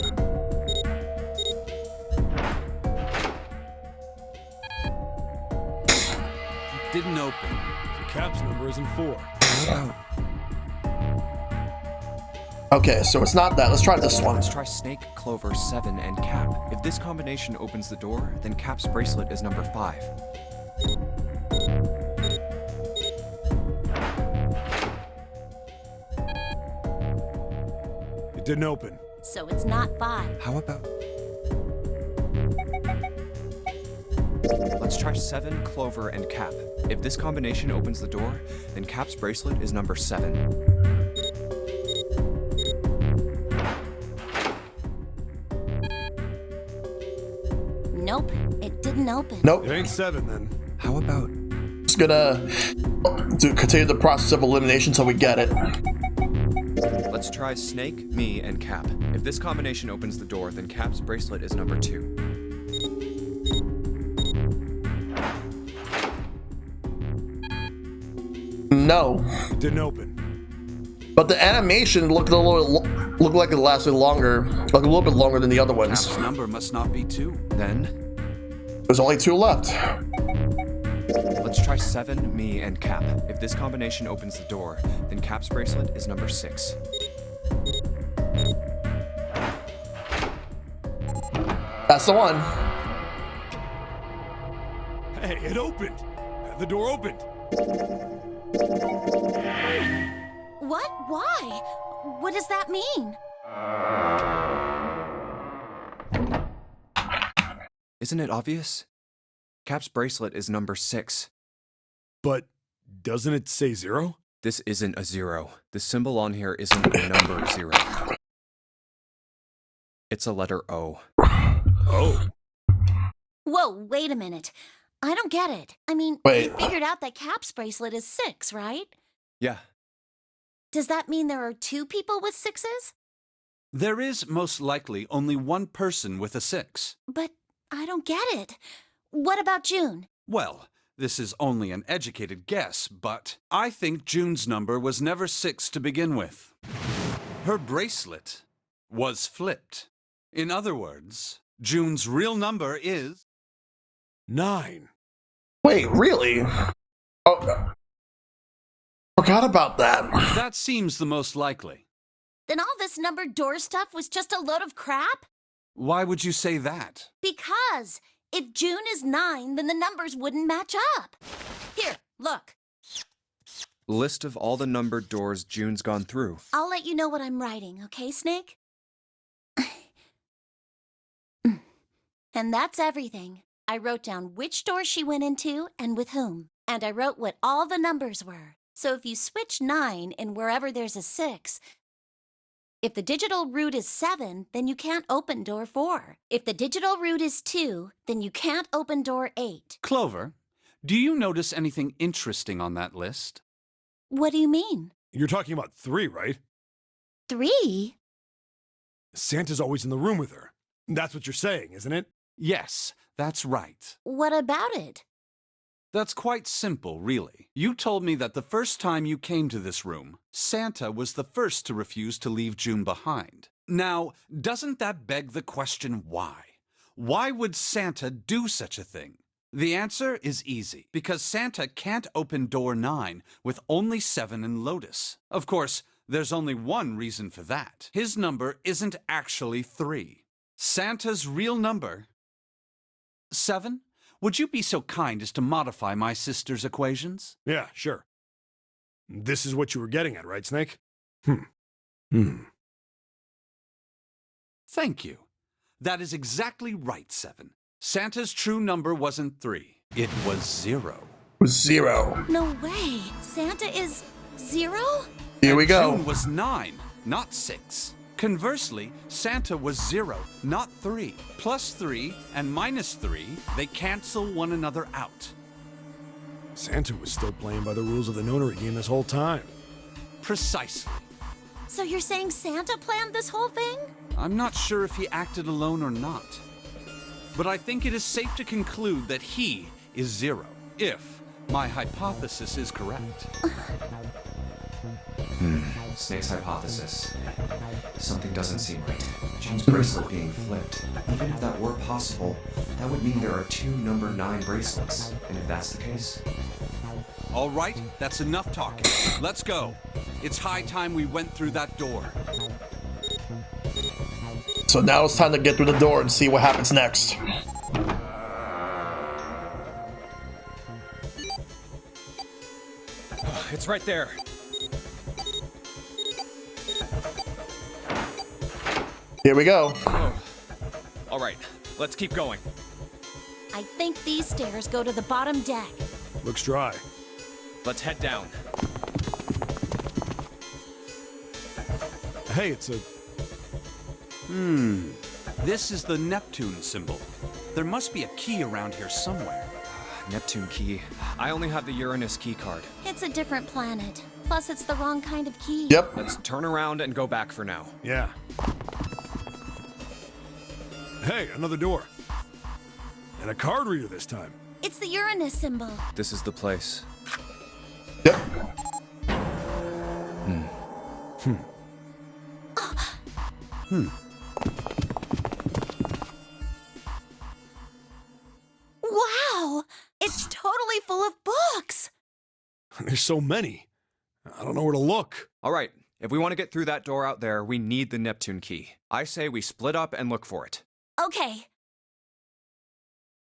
Didn't open. The Cap's number isn't 4. Okay, so it's not that. Let's try this one. Let's try Snake, Clover, 7, and Cap. If this combination opens the door, then Cap's bracelet is number 5. It didn't open. So it's not 5. How about... Let's try 7, Clover, and Cap. If this combination opens the door, then Cap's bracelet is number 7. Nope, it didn't open. Nope. It ain't 7 then. How about... Just gonna continue the process of elimination until we get it. Let's try Snake, me, and Cap. If this combination opens the door, then Cap's bracelet is number 2. No. It didn't open. But the animation looked like it lasted longer, like a little bit longer than the other ones. Cap's number must not be 2. Then, There's only 2 left. let's try 7, me, and Cap. If this combination opens the door, then Cap's bracelet is number 6. That's the one. Hey, it opened. The door opened. What? Why? What does that mean? Isn't it obvious? Cap's bracelet is number 6. But doesn't it say 0? This isn't a 0. The symbol on here isn't the number 0. It's a letter O. Oh. Whoa, wait a minute. I don't get it. I mean, Wait. you figured out that Cap's bracelet is 6, right? Yeah. Does that mean there are 2 people with 6s? There is most likely only one person with a 6. But I don't get it. What about June? Well, this is only an educated guess, but I think June's number was never 6 to begin with. Her bracelet was flipped. In other words, June's real number is 9. Wait, really? Oh, forgot about that. That seems the most likely. Then all this numbered door stuff was just a load of crap? Why would you say that? Because if June is 9, then the numbers wouldn't match up. Here, look. List of all the numbered doors June's gone through. I'll let you know what I'm writing, okay, Snake? And that's everything. I wrote down which door she went into and with whom. And I wrote what all the numbers were. So if you switch 9 in wherever there's a 6, if the digital root is 7, then you can't open door 4. If the digital root is 2, then you can't open door 8. Clover, do you notice anything interesting on that list? What do you mean? You're talking about 3, right? 3? Santa's always in the room with her. That's what you're saying, isn't it? Yes, that's right. What about it? That's quite simple, really. You told me that the first time you came to this room, Santa was the first to refuse to leave June behind. Now, doesn't that beg the question why? Why would Santa do such a thing? The answer is easy, because Santa can't open door 9 with only 7 and Lotus. Of course, there's only one reason for that. His number isn't actually 3. Santa's real number... 7? Would you be so kind as to modify my sister's equations? Yeah, sure. This is what you were getting at, right, Snake? Thank you. That is exactly right, 7. Santa's true number wasn't 3. It was 0. 0. No way. Santa is 0? Here we go. June was 9, not 6. Conversely, Santa was 0, not 3. Plus 3 and minus 3, they cancel one another out. Santa was still playing by the rules of the notary game this whole time. Precisely. So you're saying Santa planned this whole thing? I'm not sure if he acted alone or not. But I think it is safe to conclude that he is 0, if my hypothesis is correct. Snake's hypothesis. Something doesn't seem right. June's bracelet being flipped. Even if that were possible, that would mean there are 2 number 9 bracelets. And if that's the case... All right, that's enough talking. Let's go. It's high time we went through that door. So now it's time to get through the door and see what happens next. It's right there. Here we go. All right, let's keep going. I think these stairs go to the bottom deck. Looks dry. Let's head down. Hey, it's a... This is the Neptune symbol. There must be a key around here somewhere. Neptune key. I only have the Uranus key card. It's a different planet. Plus, it's the wrong kind of key. Yep. Let's turn around and go back for now. Yeah. Hey, another door. And a card reader this time. It's the Uranus symbol. This is the place. Yep. Wow! It's totally full of books! There's so many. I don't know where to look. All right, if we want to get through that door out there, we need the Neptune key. I say we split up and look for it. Okay.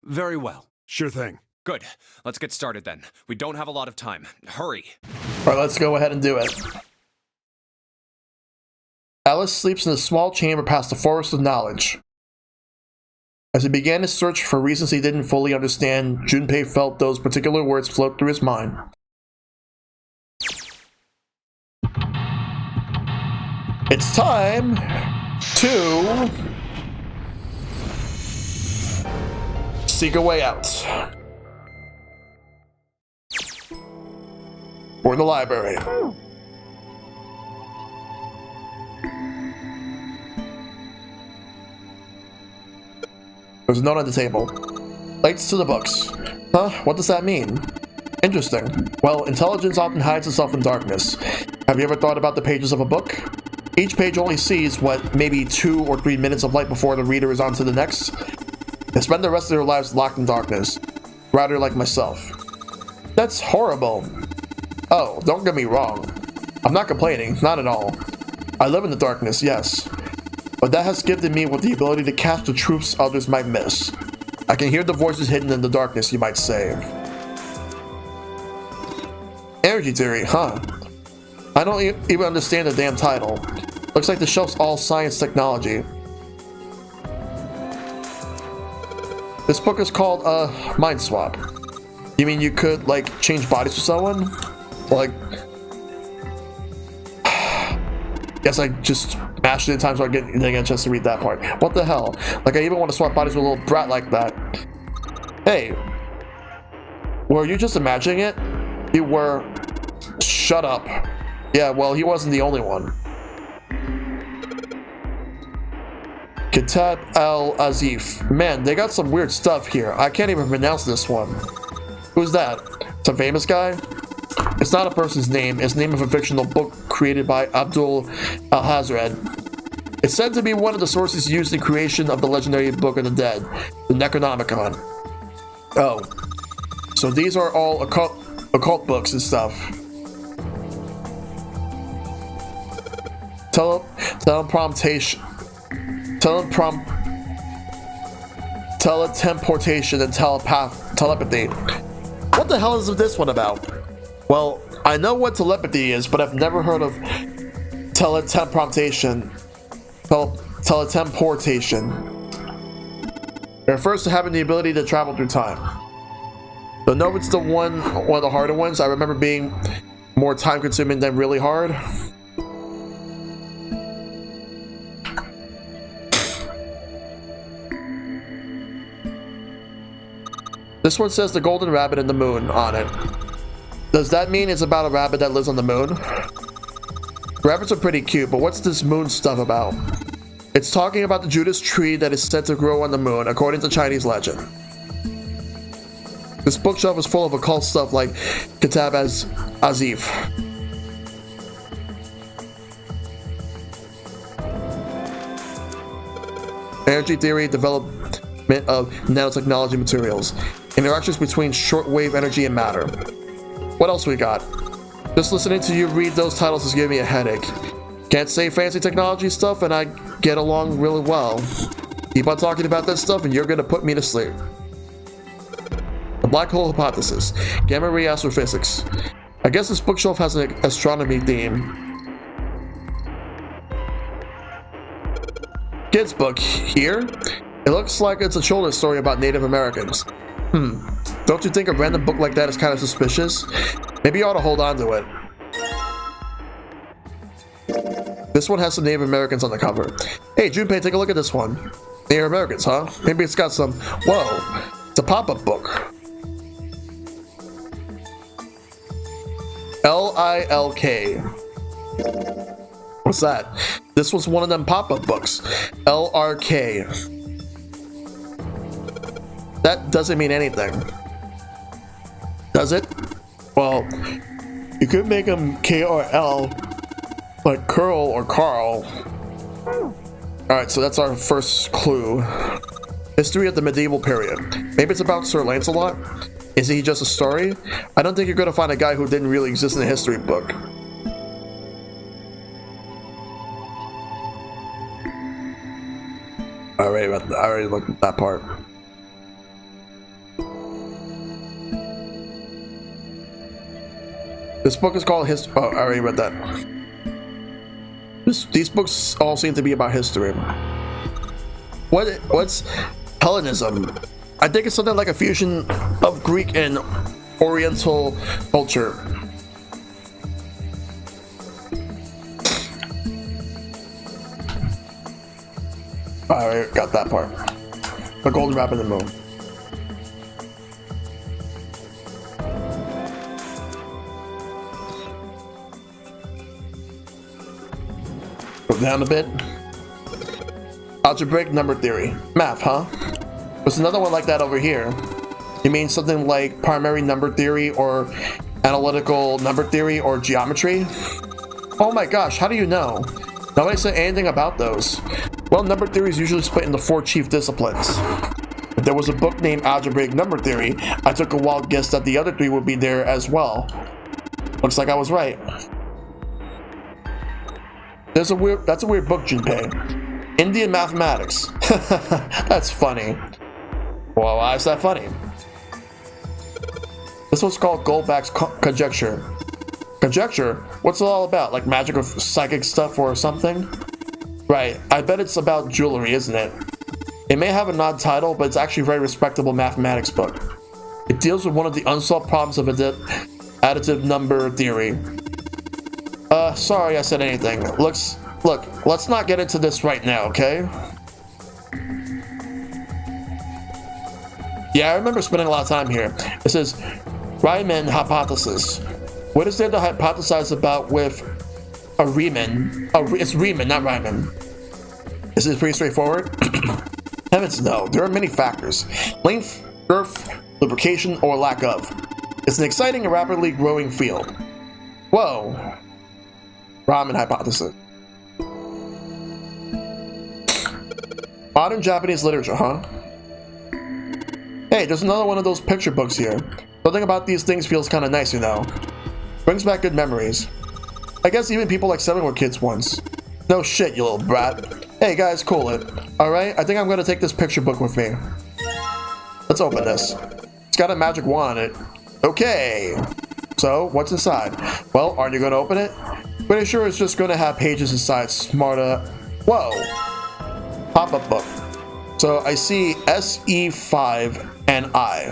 Very well. Sure thing. Good. Let's get started then. We don't have a lot of time. Hurry. All right, let's go ahead and do it. Alice sleeps in a small chamber past the Forest of Knowledge. As he began his search for reasons he didn't fully understand, Junpei felt those particular words float through his mind. It's time to seek a way out. We're in the library. There's a note on the table. Lights to the books. Huh? What does that mean? Interesting. Well, intelligence often hides itself in darkness. Have you ever thought about the pages of a book? Each page only sees, maybe 2 or 3 minutes of light before the reader is on to the next? They spend the rest of their lives locked in darkness. Rather like myself. That's horrible. Oh, don't get me wrong. I'm not complaining, not at all. I live in the darkness, yes. But that has gifted me with the ability to catch the truths others might miss. I can hear the voices hidden in the darkness, you might say. Energy theory, huh? I don't even understand the damn title. Looks like the shelf's all science technology. This book is called, Mind Swap. You mean you could, like, change bodies with someone? Or, like... Guess I just mashed it in time so I didn't get a chance to read that part. What the hell? Like, I even want to swap bodies with a little brat like that. Hey. Were you just imagining it? You were... Shut up. Yeah, well, he wasn't the only one. Kitab al-Azif. Man, they got some weird stuff here. I can't even pronounce this one. Who's that? Some famous guy? It's not a person's name. It's the name of a fictional book created by Abdul al-Hazred. It's said to be one of the sources used in creation of the legendary Book of the Dead, the Necronomicon. Oh. So these are all occult books and stuff. Teleportation and telepathy. What the hell is this one about? Well, I know what telepathy is, but I've never heard of teleportation. It refers to having the ability to travel through time. Though no, it's one of the harder ones. I remember being more time consuming than really hard. This one says the golden rabbit and the moon on it. Does that mean it's about a rabbit that lives on the moon? Rabbits are pretty cute, but what's this moon stuff about? It's talking about the Judas tree that is said to grow on the moon, according to Chinese legend. This bookshelf is full of occult stuff like Kitab Azif. Energy theory, development of nanotechnology materials. Interactions between shortwave energy and matter. What else we got? Just listening to you read those titles is giving me a headache. Can't say fancy technology stuff and I get along really well. Keep on talking about that stuff and you're gonna put me to sleep. The black hole hypothesis. Gamma ray astrophysics. I guess this bookshelf has an astronomy theme. Kids book here? It looks like it's a children's story about Native Americans. Don't you think a random book like that is kind of suspicious? Maybe you ought to hold on to it. This one has some Native Americans on the cover. Hey, Junpei, take a look at this one. Native Americans, huh? Maybe it's got some... Whoa, it's a pop-up book. L-I-L-K. What's that? This was one of them pop-up books. L-R-K. That doesn't mean anything. Does it? Well, you could make them K-R-L, like curl or Carl. Alright, so that's our first clue. History of the medieval period. Maybe it's about Sir Lancelot? Is he just a story? I don't think you're gonna find a guy who didn't really exist in a history book. I already looked at that part. This book is called History. Oh, I already read that. These books all seem to be about history. What's Hellenism. I think it's something like a fusion of Greek and Oriental culture. Alright, got that part. The golden wrap in the moon. Go down a bit. Algebraic number theory. Math, huh? There's another one like that over here. You mean something like primary number theory or analytical number theory or geometry? Oh my gosh, how do you know? Nobody said anything about those. Well, number theory is usually split into 4 chief disciplines. If there was a book named Algebraic Number Theory, I took a wild guess that the other 3 would be there as well. Looks like I was right. That's a weird book, Junpei. Indian mathematics. That's funny. Well, why is that funny? This one's called Goldbach's conjecture. Conjecture? What's it all about? Like magic or psychic stuff or something? Right, I bet it's about jewelry, isn't it? It may have an odd title, but it's actually a very respectable mathematics book. It deals with one of the unsolved problems of additive number theory. Sorry I said anything. Look, let's not get into this right now, okay? Yeah, I remember spending a lot of time here. It says, Riemann hypothesis. What is there to hypothesize about with a Riemann? Oh, it's Riemann, not Riemann. Is this pretty straightforward? Heavens no, there are many factors. Length, girth, lubrication, or lack of. It's an exciting and rapidly growing field. Whoa. Ramen hypothesis. Modern Japanese literature, huh? Hey, there's another one of those picture books here. Something about these things feels kind of nice, you know. Brings back good memories. I guess even people like 7 were kids once. No shit, you little brat. Hey guys, cool it. Alright, I think I'm gonna take this picture book with me. Let's open this. It's got a magic wand on it. Okay. So, what's inside? Well, aren't you gonna open it? Pretty sure it's just gonna have pages inside. Smarta. Whoa. Pop-up book. So I see SE5 and I.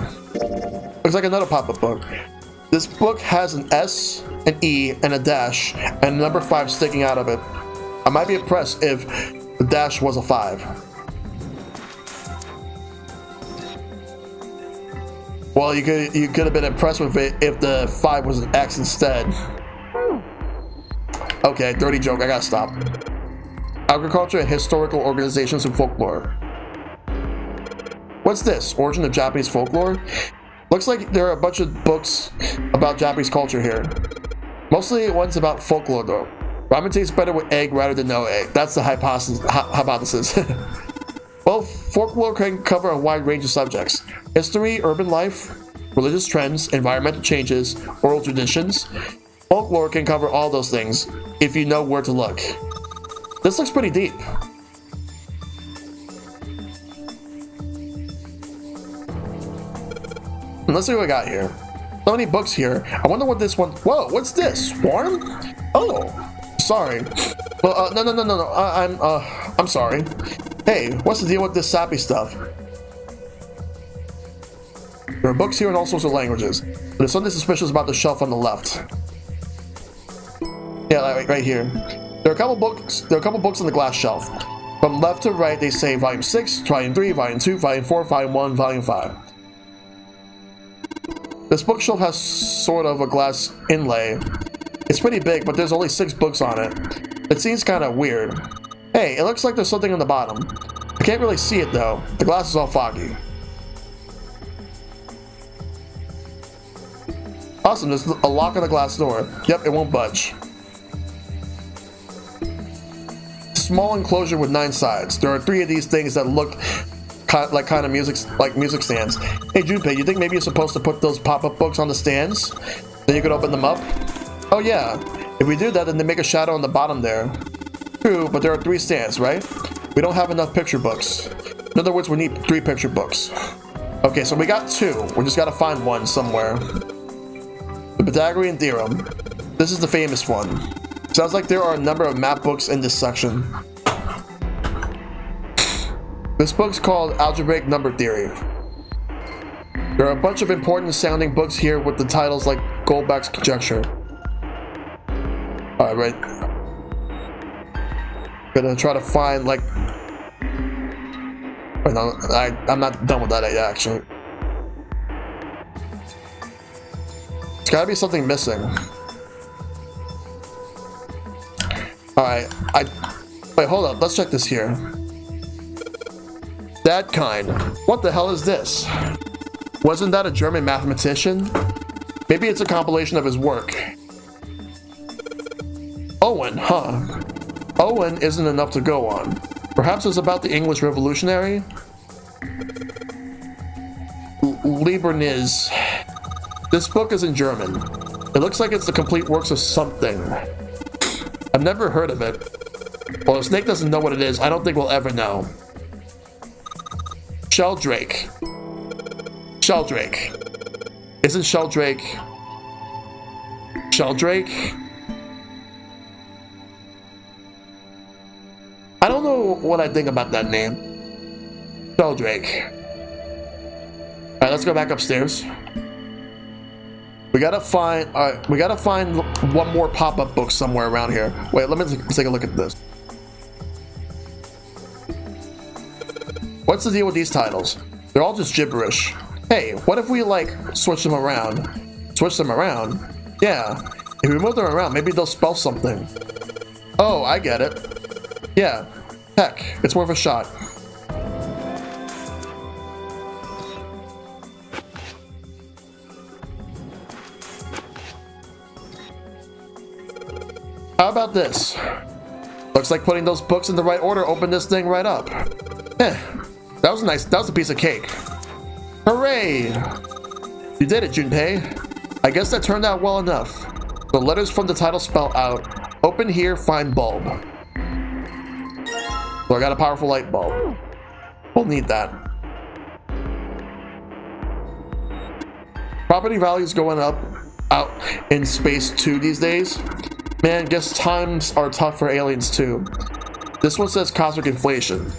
Looks like another pop-up book. This book has an S, an E, and a dash, and number 5 sticking out of it. I might be impressed if the dash was a 5. Well, you could have been impressed with it if the 5 was an X instead. Okay, dirty joke, I gotta stop. Agriculture and historical organizations and folklore. What's this? Origin of Japanese folklore? Looks like there are a bunch of books about Japanese culture here. Mostly ones about folklore though. Ramen tastes better with egg rather than no egg. That's the hypothesis. Well, folklore can cover a wide range of subjects. History, urban life, religious trends, environmental changes, oral traditions. Folklore can cover all those things if you know where to look. This looks pretty deep. Let's see what we got here. So many books here. I wonder what this one. Whoa, what's this? Swarm? Oh, sorry. Well, no. I'm sorry. Hey, what's the deal with this sappy stuff? There are books here in all sorts of languages. But there's something suspicious about the shelf on the left. Yeah, like right here. There are a couple books on the glass shelf. From left to right, they say Volume 6, Volume 3, Volume 2, Volume 4, Volume 1, Volume 5. This bookshelf has sort of a glass inlay. It's pretty big, but there's only 6 books on it. It seems kind of weird. Hey, it looks like there's something on the bottom. I can't really see it though. The glass is all foggy. Awesome, there's a lock on the glass door. Yep, it won't budge. Small enclosure with 9 sides. There are 3 of these things that look like music stands. Hey Junpei, you think maybe you're supposed to put those pop-up books on the stands? Then you could open them up? Oh yeah, if we do that, then they make a shadow on the bottom there. True, but there are 3 stands, right? We don't have enough picture books. In other words, we need 3 picture books. Okay, so we got 2. We just gotta find one somewhere. The Pythagorean theorem. This is the famous one. Sounds like there are a number of map books in this section. This book's called Algebraic Number Theory. There are a bunch of important sounding books here with the titles like Goldbach's Conjecture. Alright. Gonna try to find like... Wait, no, I'm not done with that yet, actually. There's gotta be something missing. Alright, wait, hold up, let's check this here. That kind. What the hell is this? Wasn't that a German mathematician? Maybe it's a compilation of his work. Owen, huh? Owen isn't enough to go on. Perhaps it's about the English Revolutionary? Leibniz. This book is in German. It looks like it's the complete works of something. I've never heard of it. Well, if Snake doesn't know what it is, I don't think we'll ever know. Sheldrake. Sheldrake. Isn't Sheldrake... Sheldrake? I don't know what I think about that name. Sheldrake. Alright, let's go back upstairs. We gotta find one more pop-up book somewhere around here. Wait, let me take a look at this. What's the deal with these titles? They're all just gibberish. Hey, what if we like switch them around? Switch them around? Yeah. If we move them around, maybe they'll spell something. Oh, I get it. Yeah. Heck, it's worth a shot. How about this? Looks like putting those books in the right order opened this thing right up. That was nice. That was a piece of cake. Hooray! You did it, Junpei. I guess that turned out well enough. The letters from the title spell out. Open here, find bulb. So I got a powerful light bulb. We'll need that. Property values going up out in space too these days. Man, guess times are tough for aliens too. This one says cosmic inflation.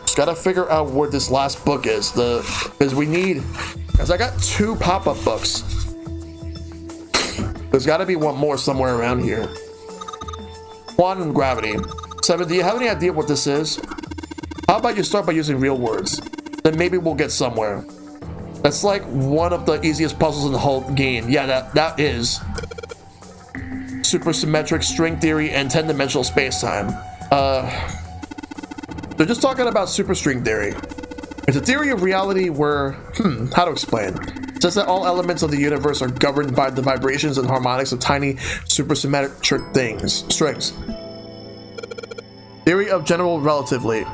Just gotta figure out where this last book is. Because I got 2 pop-up books. There's gotta be one more somewhere around here. Quantum gravity. 7, do you have any idea what this is? How about you start by using real words? Then maybe we'll get somewhere. That's like one of the easiest puzzles in the whole game. Yeah, that is. Supersymmetric string theory and 10-dimensional space-time. They're just talking about superstring theory. It's a theory of reality where, how to explain? It says that all elements of the universe are governed by the vibrations and harmonics of tiny supersymmetric strings. Theory of general relativity.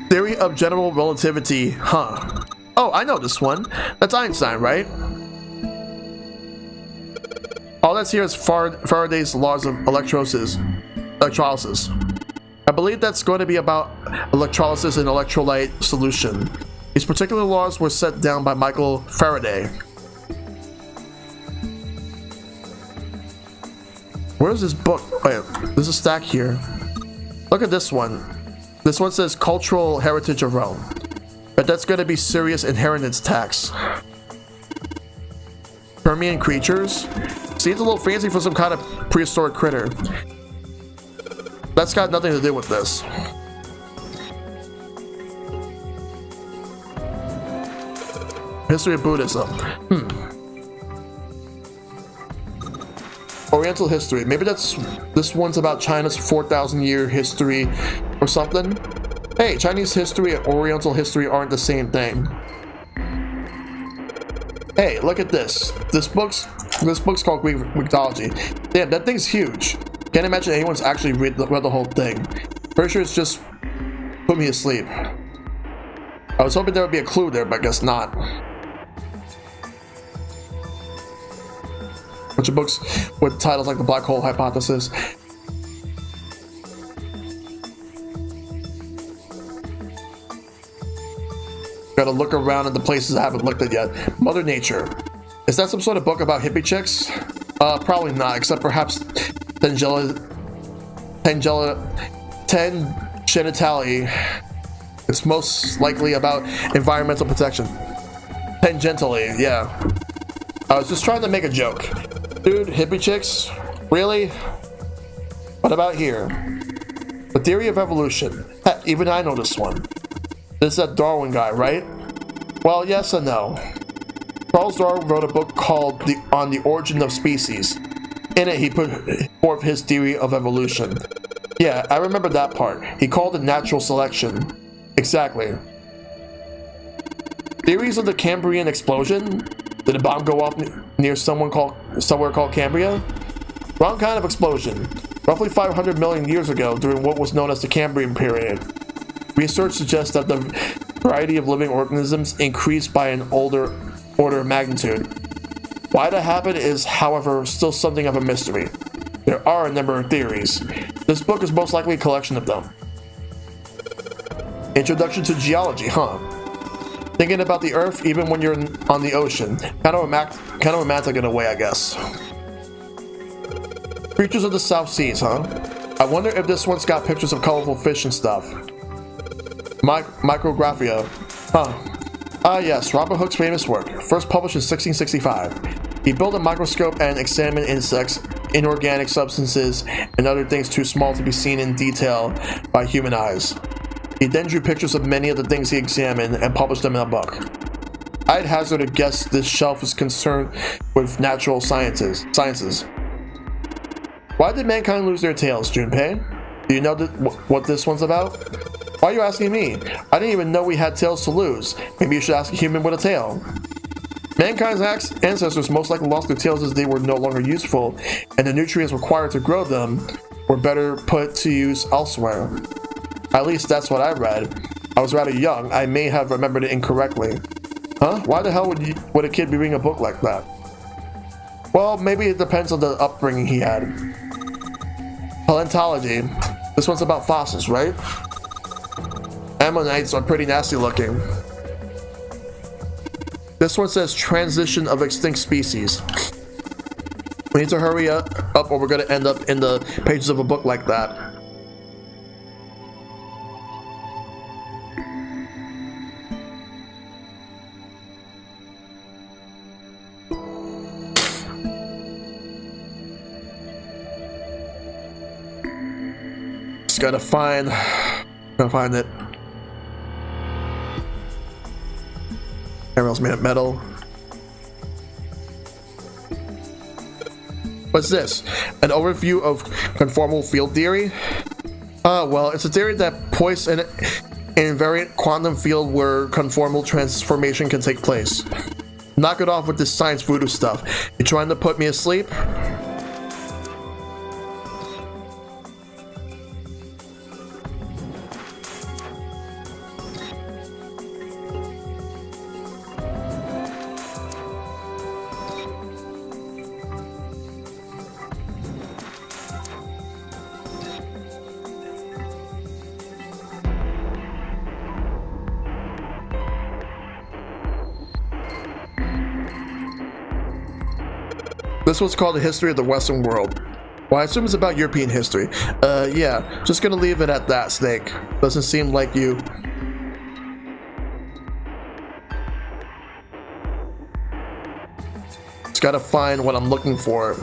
Theory of general relativity, huh? Oh, I know this one. That's Einstein, right? All that's here is Faraday's laws of electrolysis. I believe that's going to be about electrolysis in electrolyte solution. These particular laws were set down by Michael Faraday. Where's this book? Wait, there's a stack here. Look at this one. This one says Cultural Heritage of Rome. But that's going to be serious inheritance tax. Permian creatures? Seems a little fancy for some kind of prehistoric critter. That's got nothing to do with this. History of Buddhism. Oriental history. Maybe this one's about China's 4,000-year history or something. Hey, Chinese history and Oriental history aren't the same thing. Hey, look at this. This book's called Greek mythology. Damn, that thing's huge. Can't imagine anyone's actually read the whole thing. Pretty sure it's just put me to sleep. I was hoping there would be a clue there, but I guess not. Bunch of books with titles like The Black Hole Hypothesis. Gotta look around at the places I haven't looked at yet. Mother Nature. Is that some sort of book about hippie chicks? Probably not, except perhaps Tangela genitalia. It's most likely about environmental protection. Tangentially, yeah. I was just trying to make a joke. Dude, hippie chicks? Really? What about here? The theory of evolution. Heck, even I know this one. This is that Darwin guy, right? Well, yes and no. Charles Darwin wrote a book called On the Origin of Species. In it, he put forth his theory of evolution. Yeah, I remember that part. He called it natural selection. Exactly. Theories of the Cambrian explosion? Did a bomb go off near somewhere called Cambria? Wrong kind of explosion. Roughly 500 million years ago, during what was known as the Cambrian period. Research suggests that the variety of living organisms increased by an order of magnitude. Why that happened is, however, still something of a mystery. There are a number of theories. This book is most likely a collection of them. Introduction to geology, huh? Thinking about the Earth even when you're on the ocean. Kind of romantic in a way, I guess. Creatures of the South Seas, huh? I wonder if this one's got pictures of colorful fish and stuff. Micrographia. Huh. Ah yes, Robert Hooke's famous work. First published in 1665. He built a microscope and examined insects, inorganic substances, and other things too small to be seen in detail by human eyes. He then drew pictures of many of the things he examined and published them in a book. I'd hazard a guess this shelf is concerned with natural sciences. Why did mankind lose their tails, Junpei? Do you know what this one's about? Why are you asking me? I didn't even know we had tails to lose. Maybe you should ask a human with a tail. Mankind's ancestors most likely lost their tails as they were no longer useful, and the nutrients required to grow them were better put to use elsewhere. At least that's what I read. I was rather young. I may have remembered it incorrectly. Huh? Why the hell would a kid be reading a book like that? Well, maybe it depends on the upbringing he had. Paleontology. This one's about fossils, right? Ammonites are pretty nasty looking. This one says transition of extinct species. We need to hurry up or we're going to end up in the pages of a book like that. Just gotta find it. Everyone's made of metal. What's this? An overview of conformal field theory? Well, it's a theory that points in an invariant quantum field where conformal transformation can take place. Knock it off with this science voodoo stuff. You trying to put me asleep? This one's called The History of the Western World. Well, I assume it's about European history. Yeah, just gonna leave it at that, Snake. Doesn't seem like you. Just gotta find what I'm looking for.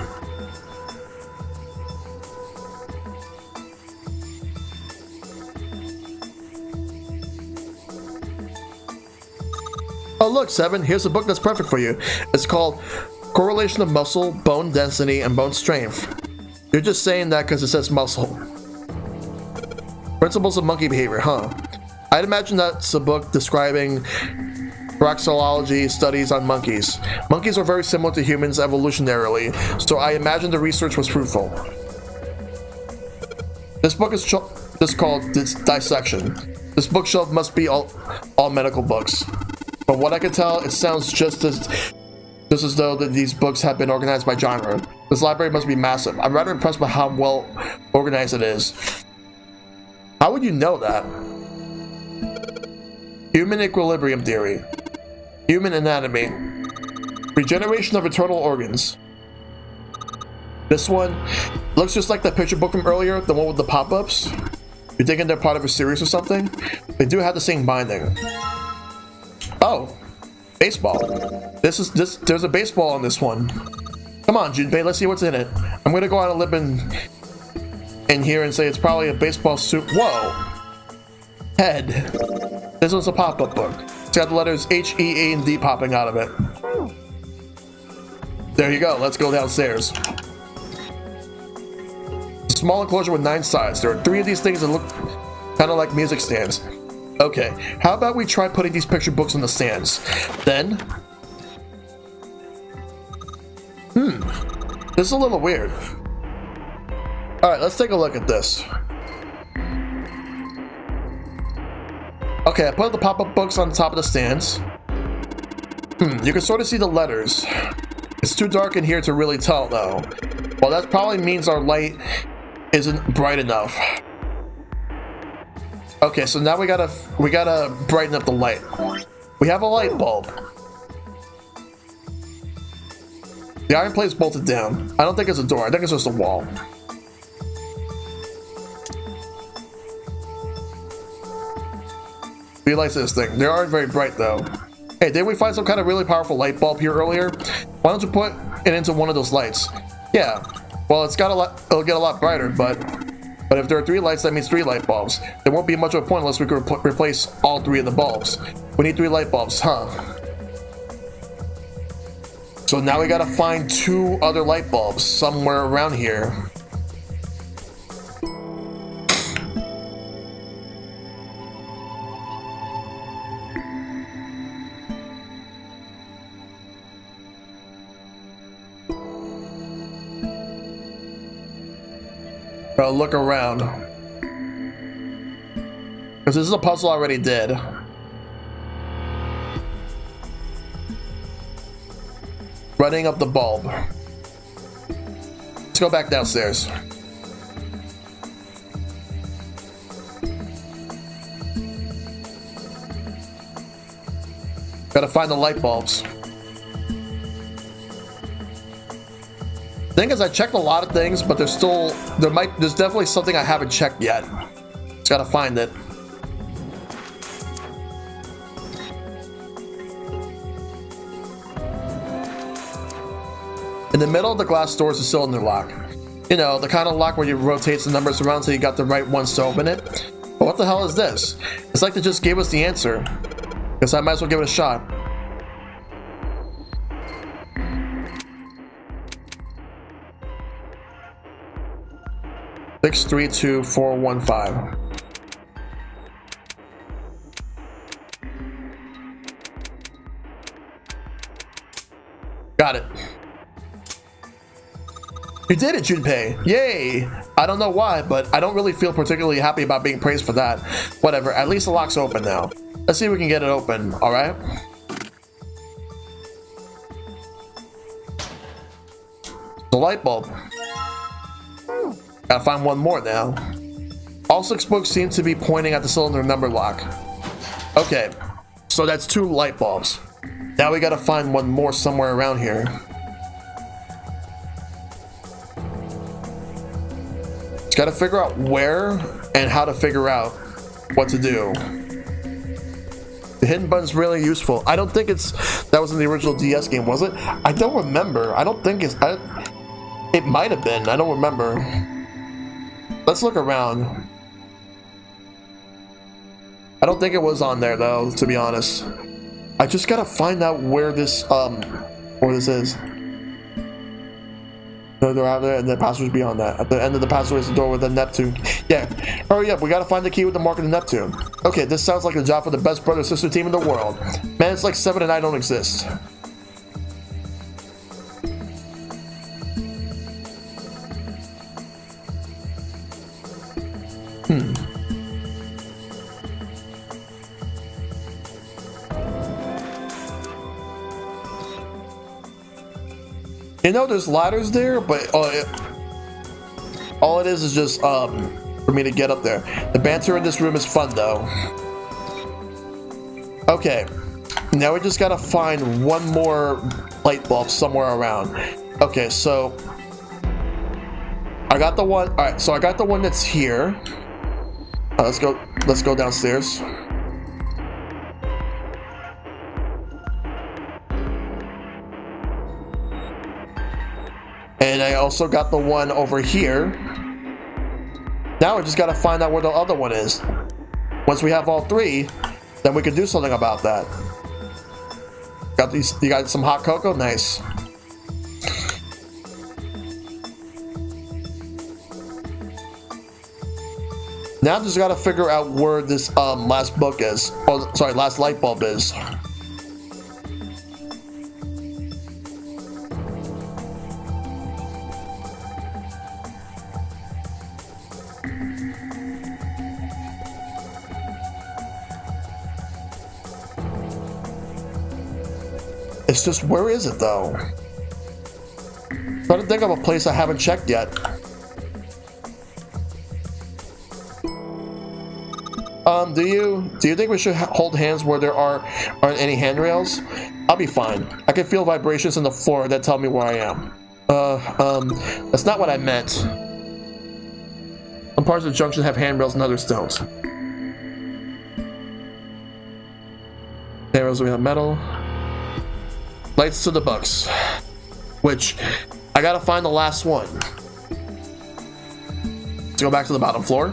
Oh look, Seven, here's a book that's perfect for you. It's called Correlation of Muscle, Bone Density, and Bone Strength. You're just saying that because it says muscle. Principles of Monkey Behavior, huh? I'd imagine that's a book describing praxeology studies on monkeys. Monkeys are very similar to humans evolutionarily, so I imagine the research was fruitful. This book is just called Dissection. This bookshelf must be all medical books. From what I can tell, it sounds just as though that these books have been organized by genre. This library must be massive. I'm rather impressed by how well organized it is. How would you know that? Human equilibrium theory. Human anatomy. Regeneration of internal organs. This one looks just like that picture book from earlier, the one with the pop-ups. You thinking they're part of a series or something? They do have the same binding. Oh, baseball. There's a baseball on this one. Come on, Junpei, let's see what's in it. I'm gonna go out on a limb in here and say it's probably a baseball suit. Whoa. Head. This one's a pop-up book. It's got the letters H, E, A, and D popping out of it. There you go, let's go downstairs. Small enclosure with 9 sides. There are 3 of these things that look kind of like music stands. Okay, how about we try putting these picture books on the stands? Then... this is a little weird. Alright, let's take a look at this. Okay, I put the pop-up books on the top of the stands. You can sort of see the letters. It's too dark in here to really tell, though. Well, that probably means our light isn't bright enough. Okay, so now we gotta brighten up the light. We have a light bulb. The iron plate is bolted down. I don't think it's a door. I think it's just a wall. We like this thing. They aren't very bright though. Hey, didn't we find some kind of really powerful light bulb here earlier? Why don't you put it into one of those lights? Yeah. Well, it'll get a lot brighter, but if there are 3 lights, that means 3 light bulbs. There won't be much of a point unless we can replace all 3 of the bulbs. We need 3 light bulbs, huh? So now we gotta find 2 other light bulbs somewhere around here. I'll look around. Because this is a puzzle I already did. Running up the bulb. Let's go back downstairs. Gotta find the light bulbs. Thing is, I checked a lot of things, but there's definitely something I haven't checked yet. Just gotta find it. In the middle of the glass door is a cylinder lock. You know, the kind of lock where you rotate the numbers around so you got the right ones to open it. But what the hell is this? It's like they just gave us the answer. Guess I might as well give it a shot. Six, 3, 2, 4, 1, 5. Got it. You did it, Junpei! Yay! I don't know why, but I don't really feel particularly happy about being praised for that. Whatever, at least the lock's open now. Let's see if we can get it open, alright? The light bulb. Gotta find one more now. All 6 books seem to be pointing at the cylinder number lock. Okay, so that's 2 light bulbs. Now we gotta find one more somewhere around here. Just gotta figure out where and how to figure out what to do. The hidden button's really useful. I don't think that was in the original DS game, was it? I don't remember. I don't think it might have been. I don't remember. Let's look around. I don't think it was on there though, to be honest. I just gotta find out where this is. The door out there and the password's beyond that. At the end of the password is the door with the Neptune. Yeah, hurry up, we gotta find the key with the mark of the Neptune. Okay, this sounds like a job for the best brother-sister team in the world. Man, it's like 7 and I don't exist. You know, there's ladders there, but all it is just for me to get up there. The banter in this room is fun, though. Okay, now we just gotta find one more light bulb somewhere around. Okay, so I got the one. All right, so I got the one that's here. Let's go downstairs. And I also got the one over here. Now we just gotta find out where the other one is. Once we have all three, then we can do something about that. Got these. You got some hot cocoa? Nice. Now I just gotta figure out where this last book is. Oh, sorry, last light bulb is. It's just, where is it though? Trying to think of a place I haven't checked yet. Do you think we should hold hands where there aren't any handrails? I'll be fine. I can feel vibrations in the floor that tell me where I am. That's not what I meant. Some parts of the junction have handrails and others don't. Handrails, we have metal. Lights to the books. Which, I gotta find the last one. Let's go back to the bottom floor.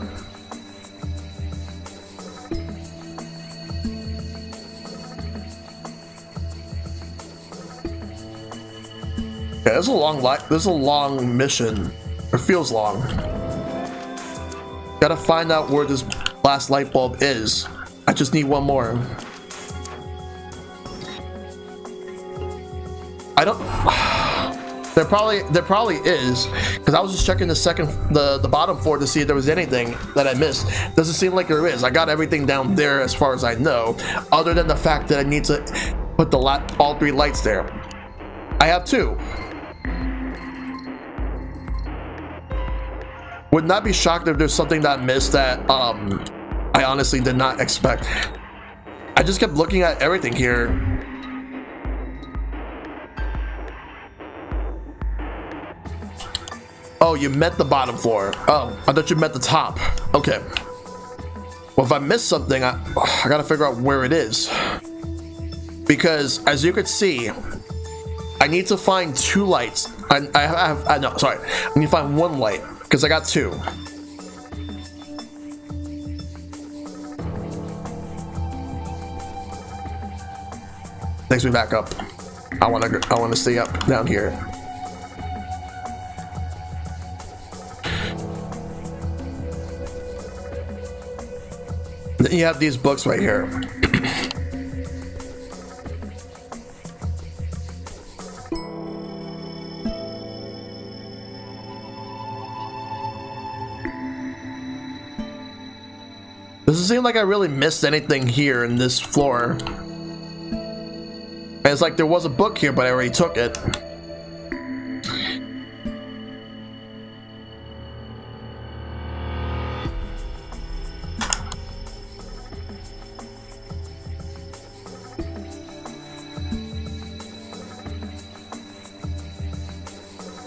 Yeah, this is a long mission. It feels long. Gotta find out where this last light bulb is. I just need one more. I don't. There probably is, because I was just checking the bottom floor to see if there was anything that I missed. Doesn't seem like there is. I got everything down there as far as I know, other than the fact that I need to put all three lights there. I have two. Would not be shocked if there's something that I missed that I honestly did not expect. I just kept looking at everything here. Oh, you meant the bottom floor. Oh, I thought you meant the top. Okay. Well, if I missed something, I gotta figure out where it is. Because, as you could see, I need to find two lights. I need to find one light, because I got two. Takes me back up. I wanna stay up down here. Then you have these books right here. Doesn't seem like I really missed anything here in this floor. And it's like there was a book here, but I already took it.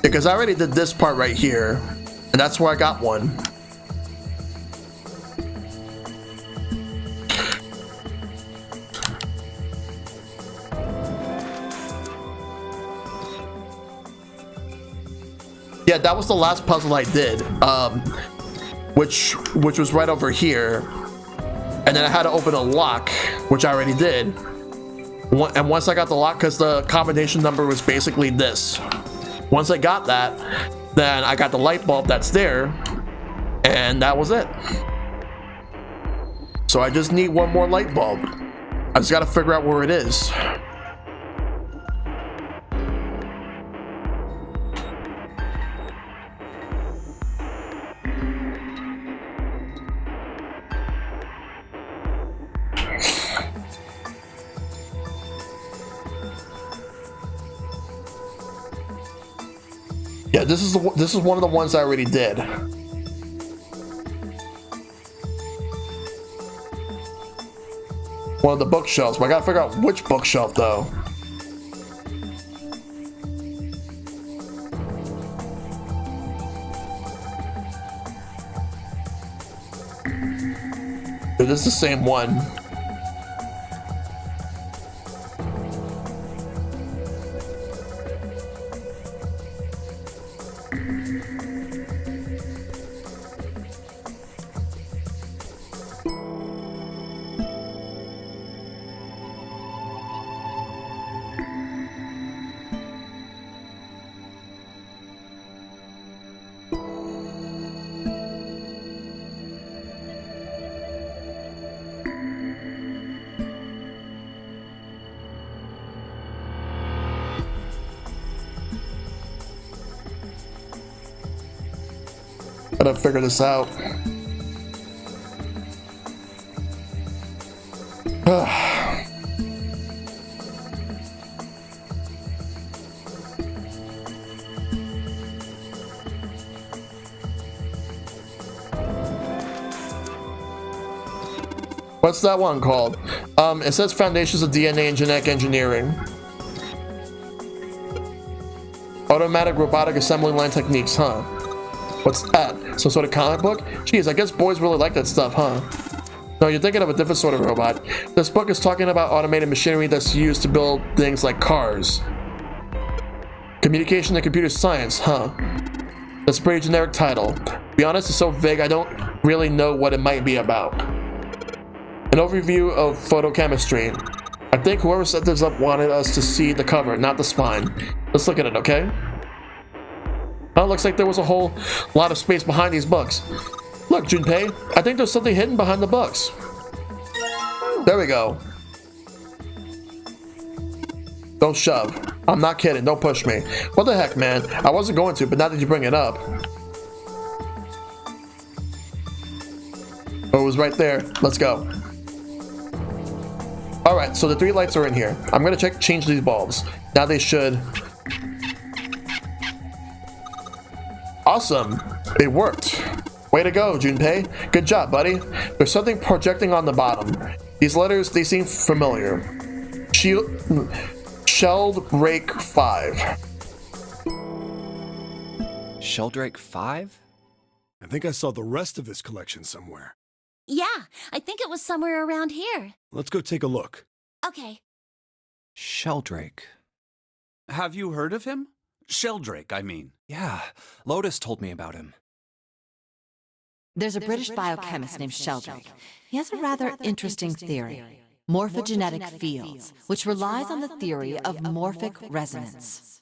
Because I already did this part right here, and that's where I got one. Yeah, that was the last puzzle I did, which was right over here, and then I had to open a lock, which I already did. And once I got the lock, because the combination number was basically this. Once I got that, then I got the light bulb that's there, and that was it. So I just need one more light bulb. I just got to figure out where it is. Yeah, this is one of the ones I already did. One of the bookshelves, but I gotta figure out which bookshelf though. this is the same one. Gotta figure this out. What's that one called? It says Foundations of DNA and Genetic Engineering. Automatic robotic assembly line techniques, huh? What's that? Some sort of comic book? Jeez, I guess boys really like that stuff, huh? No, you're thinking of a different sort of robot. This book is talking about automated machinery that's used to build things like cars. Communication and computer science, huh? That's a pretty generic title. To be honest, it's so vague I don't really know what it might be about. An overview of photochemistry. I think whoever set this up wanted us to see the cover, not the spine. Let's look at it, okay? Oh, looks like there was a whole lot of space behind these books. Look, Junpei, I think there's something hidden behind the books. There we go. Don't shove. I'm not kidding, don't push me. What the heck, man? I wasn't going to, but now that you bring it up. Oh, it was right there. Let's go. Alright, so the 3 lights are in here. I'm gonna change these bulbs. Now they should... Awesome! It worked. Way to go, Junpei. Good job, buddy. There's something projecting on the bottom. These letters, they seem familiar. Sheldrake 5. Sheldrake 5? I think I saw the rest of this collection somewhere. Yeah, I think it was somewhere around here. Let's go take a look. Okay. Sheldrake. Have you heard of him? Sheldrake, I mean. Yeah, Lotus told me about him. There's a British biochemist named Sheldrake. He has a rather interesting theory. Morphogenetic fields, which relies on the theory of morphic resonance.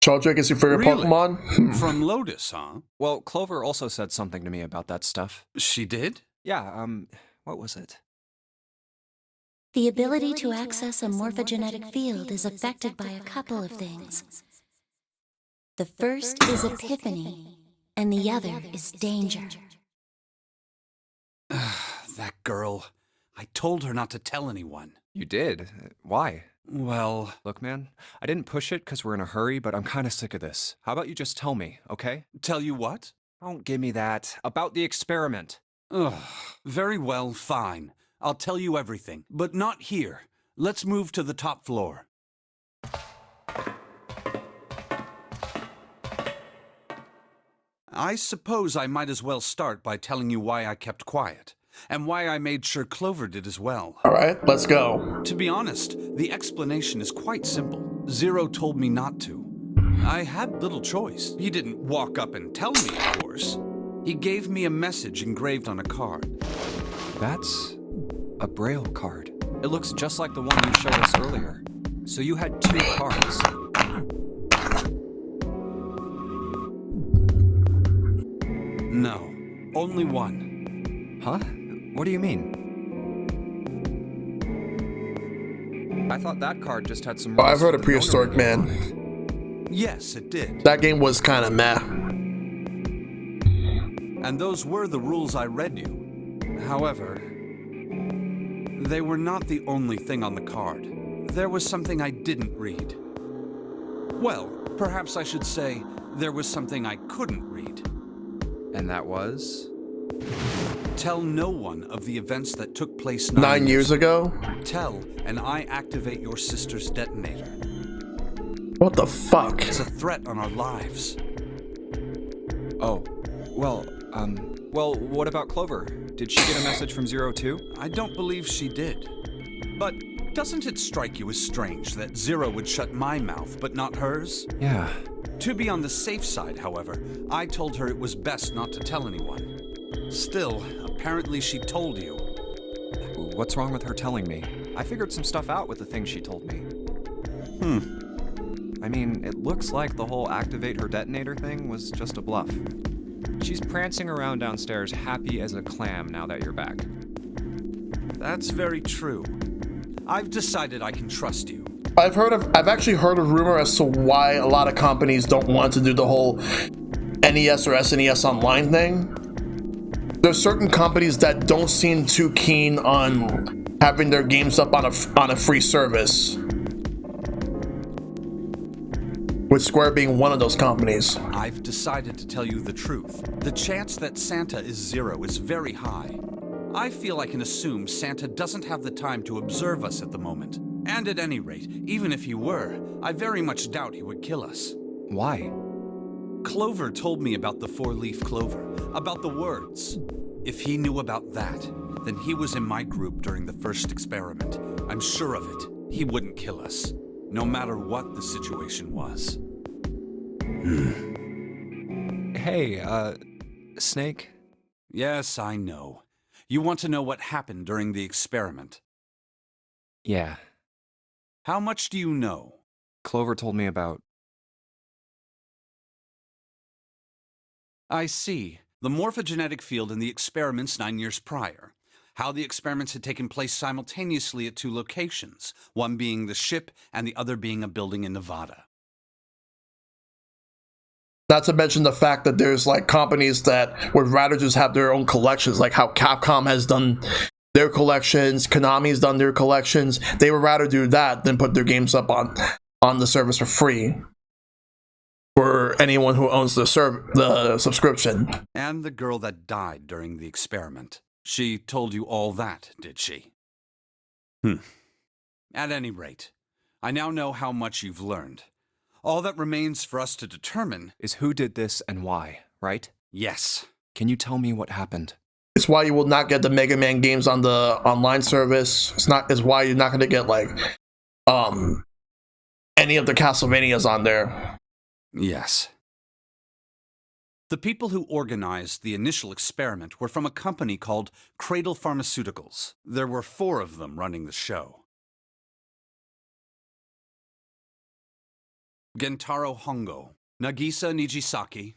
Sheldrake is your favorite Really? Pokemon? From Lotus, huh? Well, Clover also said something to me about that stuff. She did? Yeah, what was it? The ability to access a morphogenetic field is affected by a couple of things. The first is epiphany, and the other is danger. That girl. I told her not to tell anyone. You did? Why? Well... Look, man, I didn't push it because we're in a hurry, but I'm kind of sick of this. How about you just tell me, okay? Tell you what? Don't give me that. About the experiment. Ugh. Very well, fine. I'll tell you everything, but not here. Let's move to the top floor. I suppose I might as well start by telling you why I kept quiet, and why I made sure Clover did as well. Alright, let's go. To be honest, the explanation is quite simple. Zero told me not to. I had little choice. He didn't walk up and tell me, of course. He gave me a message engraved on a card. That's a Braille card. It looks just like the one you showed us earlier. So you had 2 cards. No, only one. Huh? What do you mean? I thought that card just had some... Oh, I've heard of rules for the Prehistoric donor Man. on it. Yes, it did. That game was kind of meh. And those were the rules I read you. However, they were not the only thing on the card. There was something I didn't read. Well, perhaps I should say there was something I couldn't read. And that was? Tell no one of the events that took place 9 years ago? Tell, and I activate your sister's detonator. What the fuck? It's a threat on our lives. Oh, well, Well, what about Clover? Did she get a message from Zero too? I don't believe she did. But doesn't it strike you as strange that Zero would shut my mouth, but not hers? Yeah. To be on the safe side, however, I told her it was best not to tell anyone. Still, apparently she told you. What's wrong with her telling me? I figured some stuff out with the things she told me. I mean, it looks like the whole activate her detonator thing was just a bluff. She's prancing around downstairs happy as a clam now that you're back. That's very true. I've decided I can trust you. I've actually heard a rumor as to why a lot of companies don't want to do the whole NES or SNES Online thing. There's certain companies that don't seem too keen on having their games up on a free service, with Square being one of those companies. I've decided to tell you the truth. The chance that Santa is Zero is very high. I feel I can assume Santa doesn't have the time to observe us at the moment. And at any rate, even if he were, I very much doubt he would kill us. Why? Clover told me about the four-leaf clover, about the words. If he knew about that, then he was in my group during the first experiment. I'm sure of it. He wouldn't kill us, no matter what the situation was. Hey, Snake? Yes, I know. You want to know what happened during the experiment. Yeah. How much do you know? Clover told me about... I see. The morphogenetic field in the experiments 9 years prior. How the experiments had taken place simultaneously at 2 locations, one being the ship and the other being a building in Nevada. Not to mention the fact that there's like companies that would rather just have their own collections, like how Capcom has done their collections, Konami's done their collections. They would rather do that than put their games up on the service for free for anyone who owns the subscription. And the girl that died during the experiment. She told you all that, did she? At any rate, I now know how much you've learned. All that remains for us to determine is who did this and why, right? Yes. Can you tell me what happened? It's why you will not get the Mega Man games on the online service. It's why you're not going to get like any of the Castlevanias on there. Yes. The people who organized the initial experiment were from a company called Cradle Pharmaceuticals. There were 4 of them running the show. Gentaro Hongo, Nagisa Nijisaki,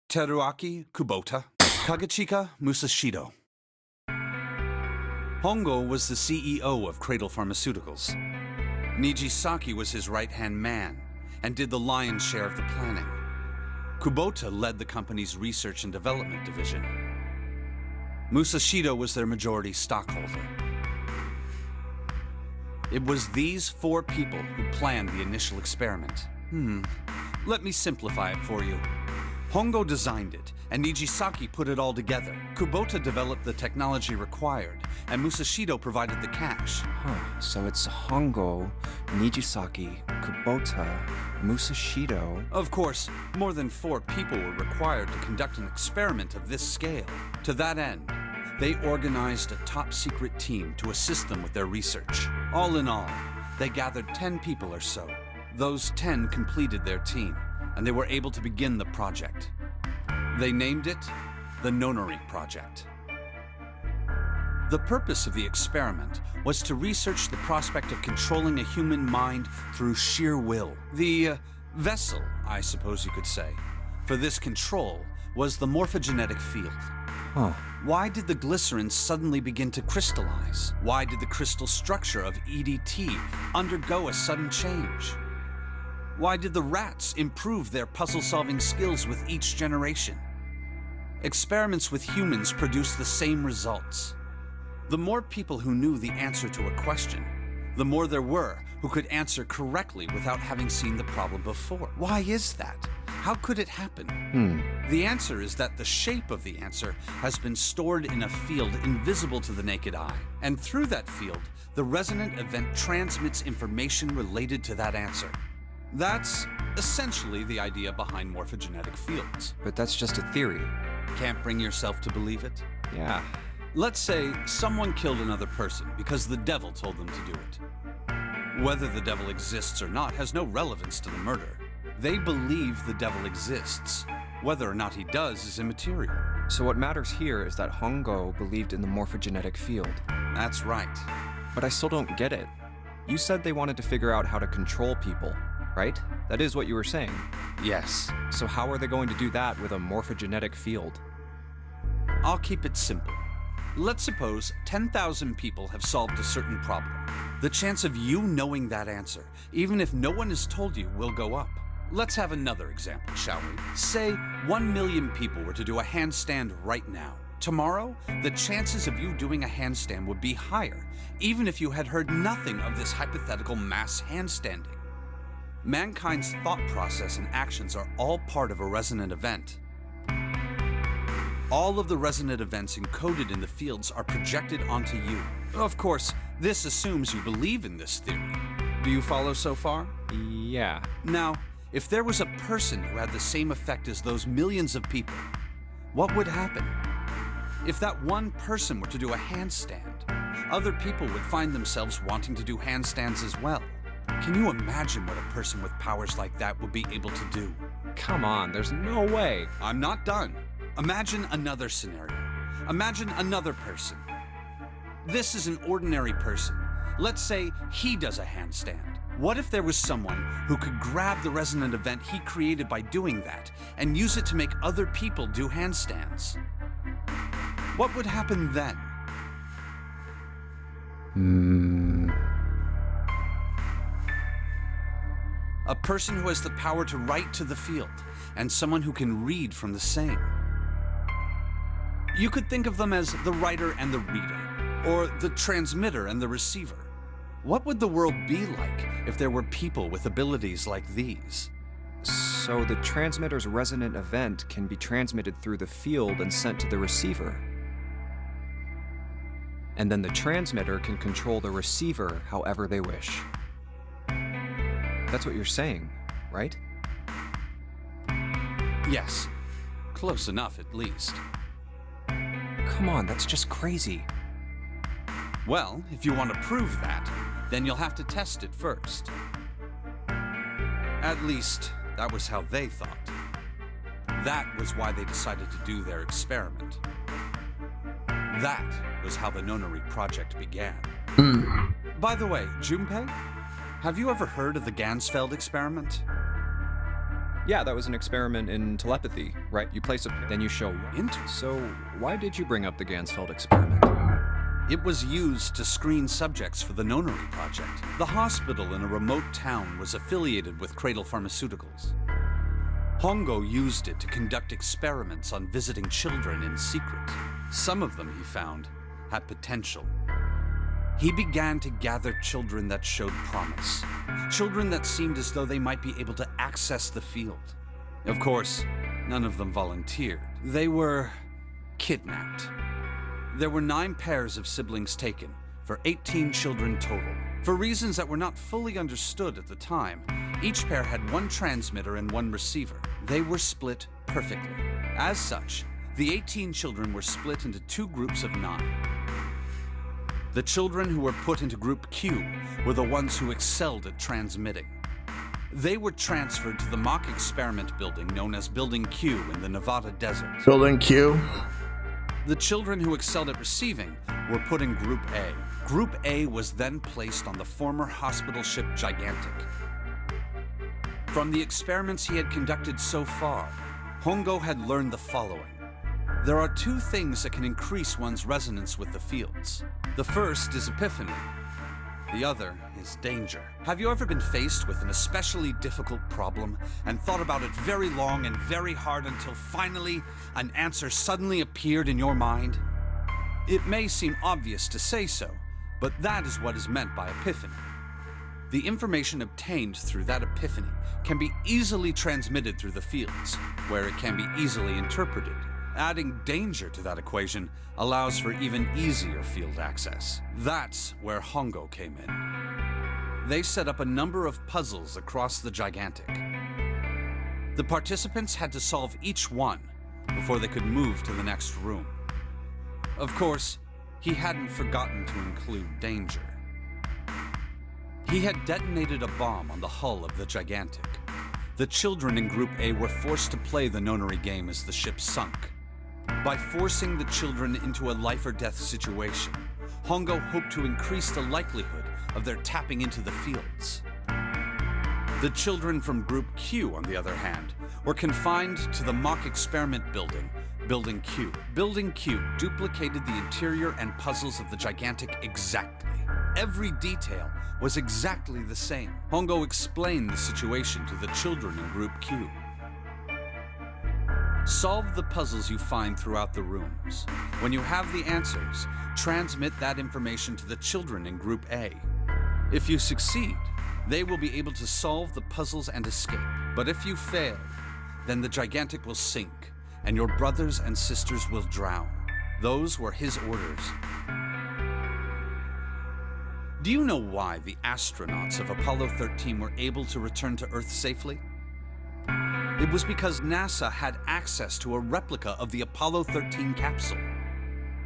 Teruaki Kubota, Kagechika Musashido. Hongo was the CEO of Cradle Pharmaceuticals. Nijisaki was his right-hand man and did the lion's share of the planning. Kubota led the company's research and development division. Musashido was their majority stockholder. It was these 4 people who planned the initial experiment. Let me simplify it for you. Hongo designed it, and Nijisaki put it all together. Kubota developed the technology required, and Musashido provided the cash. So it's Hongo, Nijisaki, Kubota, Musashido... Of course, more than 4 people were required to conduct an experiment of this scale. To that end, they organized a top-secret team to assist them with their research. All in all, they gathered 10 people or so. Those 10 completed their team, and they were able to begin the project. They named it the Nonori Project. The purpose of the experiment was to research the prospect of controlling a human mind through sheer will. The vessel, I suppose you could say, for this control was the morphogenetic field. Why did the glycerin suddenly begin to crystallize? Why did the crystal structure of EDT undergo a sudden change? Why did the rats improve their puzzle-solving skills with each generation? Experiments with humans produced the same results. The more people who knew the answer to a question, the more there were who could answer correctly without having seen the problem before. Why is that? How could it happen? The answer is that the shape of the answer has been stored in a field invisible to the naked eye. And through that field, the resonant event transmits information related to that answer. That's essentially the idea behind morphogenetic fields. But that's just a theory. Can't bring yourself to believe it? Yeah. Let's say someone killed another person because the devil told them to do it. Whether the devil exists or not has no relevance to the murder. They believe the devil exists. Whether or not he does is immaterial. So what matters here is that Hongo believed in the morphogenetic field. That's right. But I still don't get it. You said they wanted to figure out how to control people, right? That is what you were saying. Yes. So how are they going to do that with a morphogenetic field? I'll keep it simple. Let's suppose 10,000 people have solved a certain problem. The chance of you knowing that answer, even if no one has told you, will go up. Let's have another example, shall we? Say 1 million people were to do a handstand right now. Tomorrow, the chances of you doing a handstand would be higher, even if you had heard nothing of this hypothetical mass handstanding. Mankind's thought process and actions are all part of a resonant event. All of the resonant events encoded in the fields are projected onto you. Of course, this assumes you believe in this theory. Do you follow so far? Yeah. Now, if there was a person who had the same effect as those millions of people, what would happen? If that one person were to do a handstand, other people would find themselves wanting to do handstands as well. Can you imagine what a person with powers like that would be able to do? Come on, there's no way. I'm not done. Imagine another scenario. Imagine another person. This is an ordinary person. Let's say he does a handstand. What if there was someone who could grab the resonant event he created by doing that and use it to make other people do handstands? What would happen then? A person who has the power to write to the field, and someone who can read from the same. You could think of them as the writer and the reader, or the transmitter and the receiver. What would the world be like if there were people with abilities like these? So the transmitter's resonant event can be transmitted through the field and sent to the receiver. And then the transmitter can control the receiver however they wish. That's what you're saying, right? Yes. Close enough, at least. Come on, that's just crazy. Well, if you want to prove that, then you'll have to test it first. At least, that was how they thought. That was why they decided to do their experiment. That was how the Nonary project began. By the way, Junpei, have you ever heard of the Gansfeld experiment? Yeah, that was an experiment in telepathy, right? You place a pair, then you show into. So why did you bring up the Gansfeld experiment? It was used to screen subjects for the Nonary project. The hospital in a remote town was affiliated with Cradle Pharmaceuticals. Hongo used it to conduct experiments on visiting children in secret. Some of them, he found, had potential. He began to gather children that showed promise. Children that seemed as though they might be able to access the field. Of course, none of them volunteered. They were kidnapped. There were 9 pairs of siblings taken, for 18 children total. For reasons that were not fully understood at the time, each pair had 1 transmitter and 1 receiver. They were split perfectly. As such, the 18 children were split into 2 groups of 9. The children who were put into Group Q were the ones who excelled at transmitting. They were transferred to the mock experiment building known as Building Q in the Nevada desert. Building Q. The children who excelled at receiving were put in Group A. Group A was then placed on the former hospital ship Gigantic. From the experiments he had conducted so far, Hongo had learned the following. There are 2 things that can increase one's resonance with the fields. The first is epiphany. The other is danger. Have you ever been faced with an especially difficult problem and thought about it very long and very hard until finally an answer suddenly appeared in your mind? It may seem obvious to say so, but that is what is meant by epiphany. The information obtained through that epiphany can be easily transmitted through the fields, where it can be easily interpreted. Adding danger to that equation allows for even easier field access. That's where Hongo came in. They set up a number of puzzles across the Gigantic. The participants had to solve each one, before they could move to the next room. Of course, he hadn't forgotten to include danger. He had detonated a bomb on the hull of the Gigantic. The children in Group A were forced to play the nonary game as the ship sunk. By forcing the children into a life-or-death situation, Hongo hoped to increase the likelihood of their tapping into the fields. The children from Group Q, on the other hand, were confined to the mock experiment building, Building Q. Building Q duplicated the interior and puzzles of the Gigantic exactly. Every detail was exactly the same. Hongo explained the situation to the children in Group Q. Solve the puzzles you find throughout the rooms. When you have the answers, transmit that information to the children in Group A. If you succeed, they will be able to solve the puzzles and escape. But if you fail, then the Gigantic will sink, and your brothers and sisters will drown. Those were his orders. Do you know why the astronauts of Apollo 13 were able to return to Earth safely? It was because NASA had access to a replica of the Apollo 13 capsule.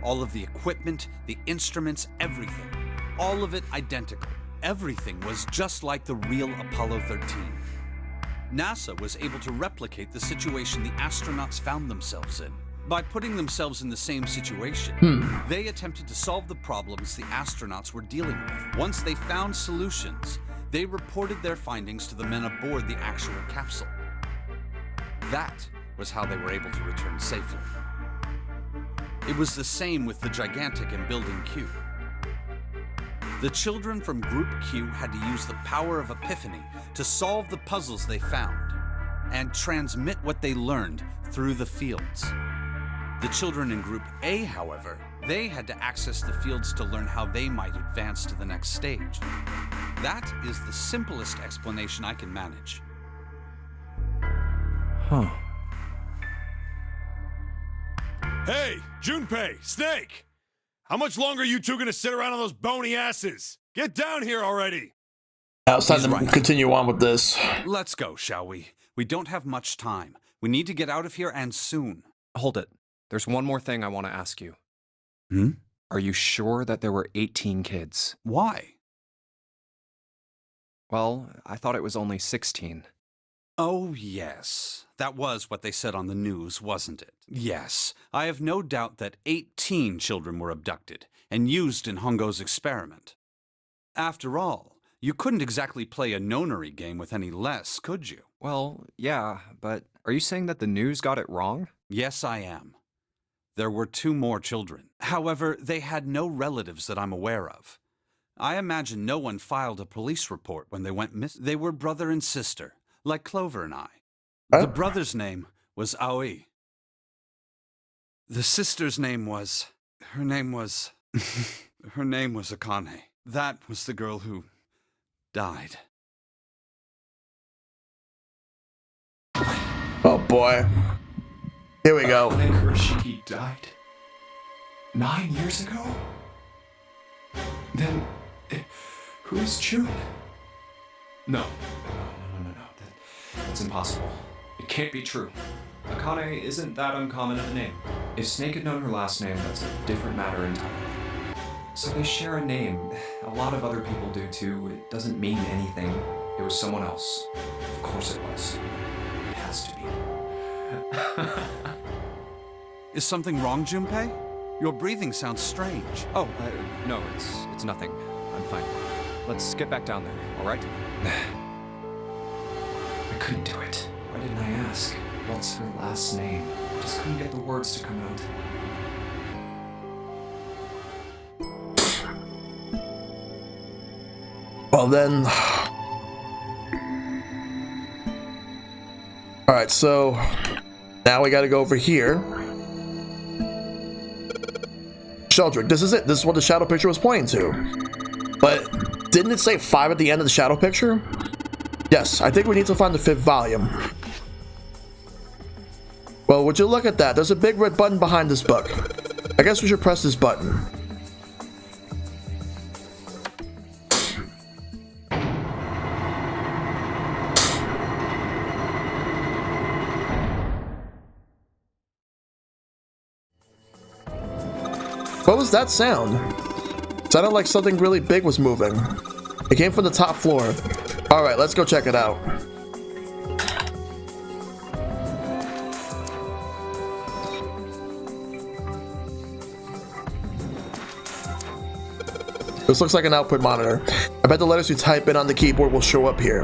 All of the equipment, the instruments, everything. All of it identical. Everything was just like the real Apollo 13. NASA was able to replicate the situation the astronauts found themselves in. By putting themselves in the same situation, they attempted to solve the problems the astronauts were dealing with. Once they found solutions, they reported their findings to the men aboard the actual capsule. That was how they were able to return safely. It was the same with the Gigantic in Building Q. The children from Group Q had to use the power of epiphany to solve the puzzles they found and transmit what they learned through the fields. The children in Group A, however, they had to access the fields to learn how they might advance to the next stage. That is the simplest explanation I can manage. Huh. Hey, Junpei, Snake! How much longer are you two gonna sit around on those bony asses? Get down here already! Now it's time He's to right. continue on with this. Let's go, shall we? We don't have much time. We need to get out of here, and soon. Hold it. There's one more thing I want to ask you. Hmm? Are you sure that there were 18 kids? Why? Well, I thought it was only 16. Oh, yes. That was what they said on the news, wasn't it? Yes. I have no doubt that 18 children were abducted and used in Hongo's experiment. After all, you couldn't exactly play a nonary game with any less, could you? Well, yeah, but are you saying that the news got it wrong? Yes, I am. There were 2 more children. However, they had no relatives that I'm aware of. I imagine no one filed a police report when they went missing. They were brother and sister, like Clover and I. The brother's name was Aoi. The sister's name was... Her name was Akane. That was the girl who died. Oh boy. Here we go. Akane Kurashiki died 9 years ago? Then, who's June? No. That's impossible. It can't be true. Akane isn't that uncommon of a name. If Snake had known her last name, that's a different matter entirely. So they share a name. A lot of other people do too. It doesn't mean anything. It was someone else. Of course it was. It has to be. Is something wrong, Junpei? Your breathing sounds strange. Oh, no, it's nothing. I'm fine. Let's get back down there, all right? I couldn't do it. Why didn't I ask? What's her last name? I just couldn't get the words to come out. Well then... Alright, so... Now we gotta go over here. Sheldrick, this is it. This is what the shadow picture was pointing to. But didn't it say 5 at the end of the shadow picture? Yes, I think we need to find the 5th volume. Well, would you look at that? There's a big red button behind this book. I guess we should press this button. was that sound? It sounded like something really big was moving. It came from the top floor. Alright, let's go check it out. This looks like an output monitor. I bet the letters you type in on the keyboard will show up here.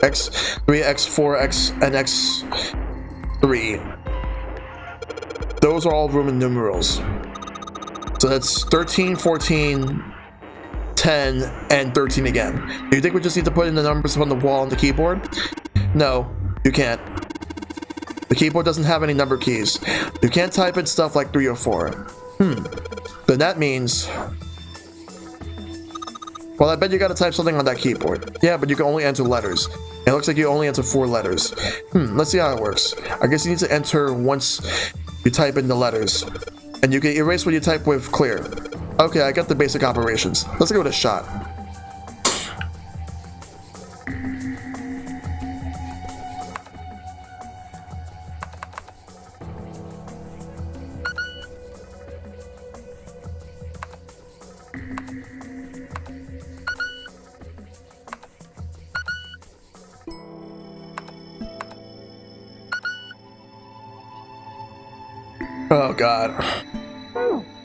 X3, X4, X, and X3. Those are all Roman numerals. So that's 13, 14, 10, and 13 again. Do you think we just need to put in the numbers on the wall on the keyboard? No, you can't. The keyboard doesn't have any number keys. You can't type in stuff like 3 or 4. Then that means... Well, I bet you gotta type something on that keyboard. Yeah, but you can only enter letters. It looks like you only enter 4 letters. Let's see how it works. I guess you need to enter once you type in the letters. And you can erase what you type with clear. Okay, I got the basic operations. Let's give it a shot. Oh god.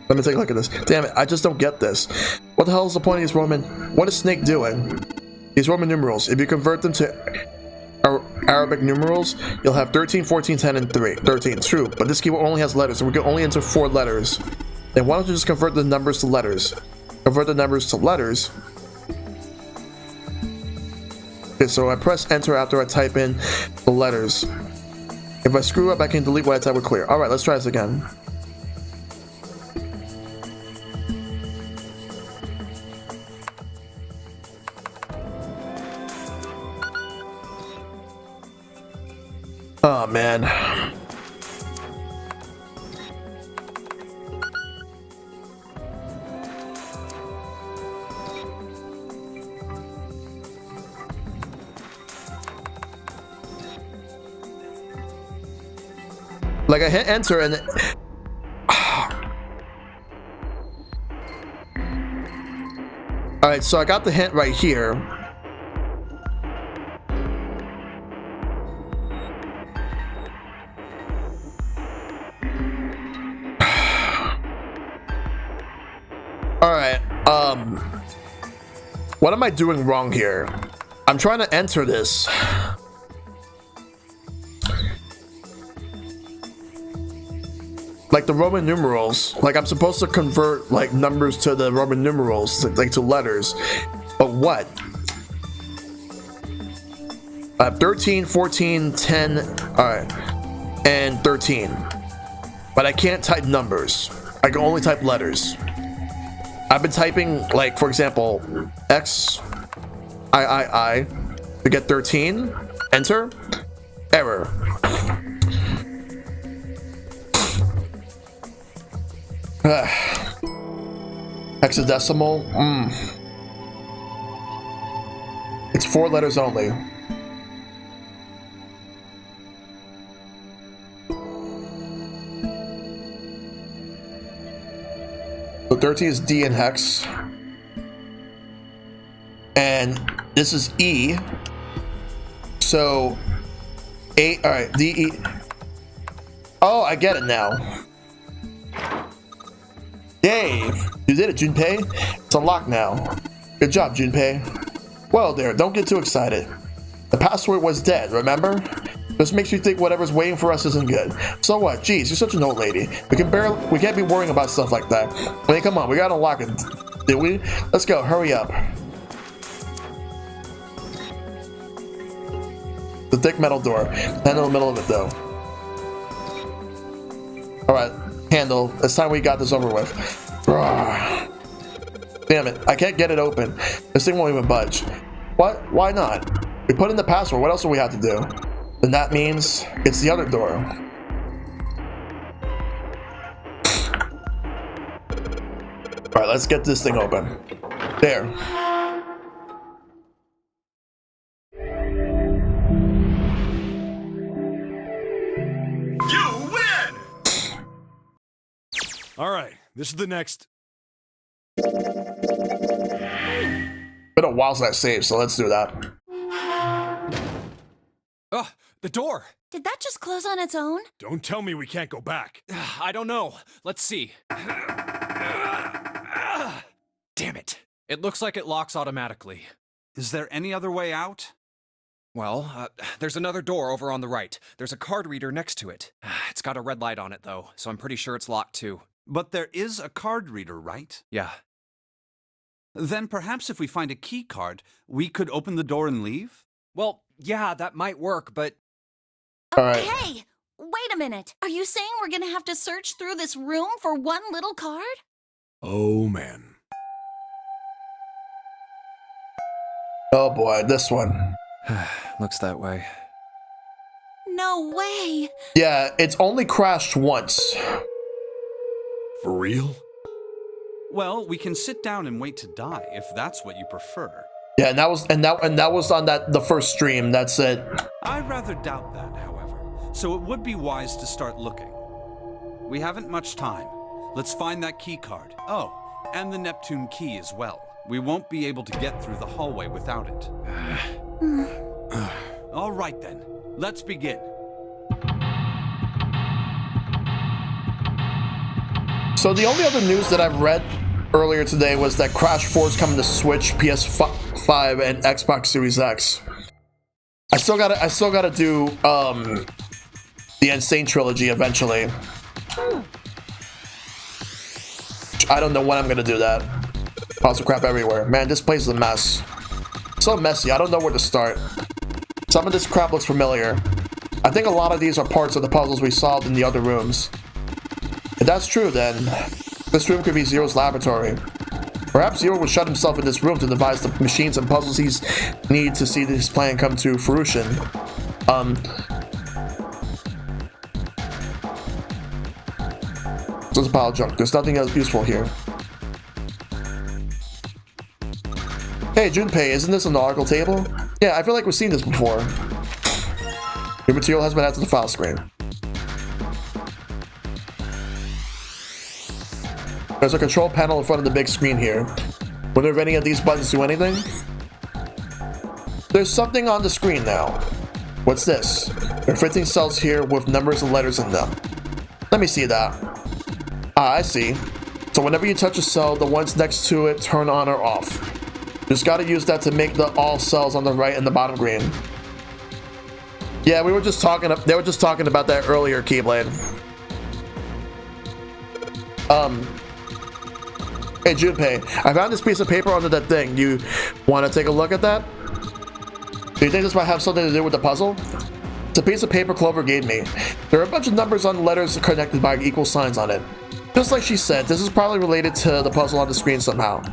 Let me take a look at this. Damn it, I just don't get this. What the hell is the point of these Roman... What is Snake doing? These Roman numerals, if you convert them to Arabic numerals, you'll have 13, 14, 10, and 3. 13, true, but this keyboard only has letters, so we can only enter 4 letters. Then why don't you just convert the numbers to letters? Convert the numbers to letters. Okay, so I press enter after I type in the letters. If I screw up, I can delete what I type with clear. Alright, let's try this again. Oh, man. Like, I hit enter and... Alright, so I got the hint right here. Alright, what am I doing wrong here? I'm trying to enter this. Like the Roman numerals, like I'm supposed to convert like numbers to the Roman numerals, like to letters, but what? 13, 14, 10, alright, and 13. But I can't type numbers. I can only type letters. I've been typing, like, for example, X, I, to get 13, enter, error. Hexadecimal, It's 4 letters only. So 13 is D in hex. And this is E. So 8, alright, D, E. Oh, I get it now. Yay! You did it, Junpei. It's unlocked now. Good job, Junpei. Well there, don't get too excited. The password was dead, remember? This makes you think whatever's waiting for us isn't good. So what? Jeez, you're such an old lady. We can't be worrying about stuff like that. I mean, come on, we gotta unlock it. Did we? Let's go, hurry up. The thick metal door. Handle in the middle of it though. Alright, handle. It's time we got this over with. Damn it, I can't get it open. This thing won't even budge. What? Why not? We put in the password, what else do we have to do? Then that means it's the other door. Alright, let's get this thing open. There. All right, this is the next. Been a while since I saved, so let's do that. Ugh, the door! Did that just close on its own? Don't tell me we can't go back. I don't know. Let's see. Damn it. It looks like it locks automatically. Is there any other way out? Well, there's another door over on the right. There's a card reader next to it. It's got a red light on it, though, so I'm pretty sure it's locked, too. But there is a card reader, right? Yeah. Then perhaps if we find a key card, we could open the door and leave? Well, yeah, that might work, but... All right. Hey, wait a minute. Are you saying we're gonna have to search through this room for one little card? Oh, man. Oh boy, this one. Looks that way. No way. Yeah, it's only crashed once. For real? Well, we can sit down and wait to die, if that's what you prefer. Yeah, and that was on the first stream. That's it. I'd rather doubt that, however, so it would be wise to start looking. We haven't much time. Let's find that key card. Oh, and the Neptune key as well. We won't be able to get through the hallway without it. All right then, let's begin. So the only other news that I've read earlier today was that Crash 4 is coming to Switch, PS5, and Xbox Series X. I still gotta do the Insane trilogy eventually. I don't know when I'm gonna do that. Piles of crap everywhere. Man, this place is a mess. So messy, I don't know where to start. Some of this crap looks familiar. I think a lot of these are parts of the puzzles we solved in the other rooms. If that's true, then this room could be Zero's laboratory. Perhaps Zero would shut himself in this room to devise the machines and puzzles he's need to see his plan come to fruition. There's a pile of junk. There's nothing else useful here. Hey, Junpei, isn't this an nautical table? Yeah, I feel like we've seen this before. Your material has been added to the file screen. There's a control panel in front of the big screen here. Wonder if any of these buttons do anything? There's something on the screen now. What's this? There are 15 cells here with numbers and letters in them. Let me see that. Ah, I see. So whenever you touch a cell, the ones next to it turn on or off. Just gotta use that to make the all cells on the right and the bottom green. Yeah, they were just talking about that earlier, Keyblade. Hey Junpei, I found this piece of paper under that thing. You want to take a look at that? Do you think this might have something to do with the puzzle? It's a piece of paper Clover gave me. There are a bunch of numbers on letters connected by equal signs on it. Just like she said, this is probably related to the puzzle on the screen somehow.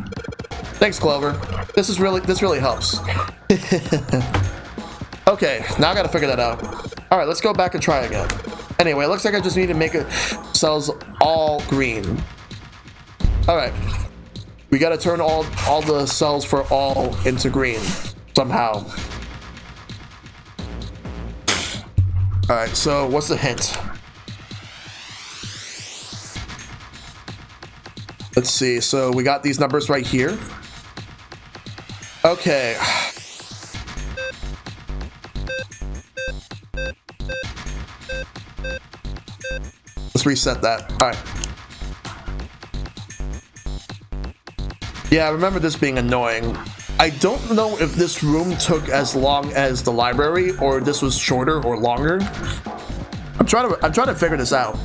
Thanks, Clover. This really helps. Okay, now I gotta figure that out. All right, let's go back and try again. Anyway, it looks like I just need to make it cells all green. All right, we gotta turn all the cells for all into green somehow. All right, so what's the hint? Let's see. So we got these numbers right here. Okay. Let's reset that. All right. Yeah, I remember this being annoying. I don't know if this room took as long as the library or this was shorter or longer. I'm trying to figure this out.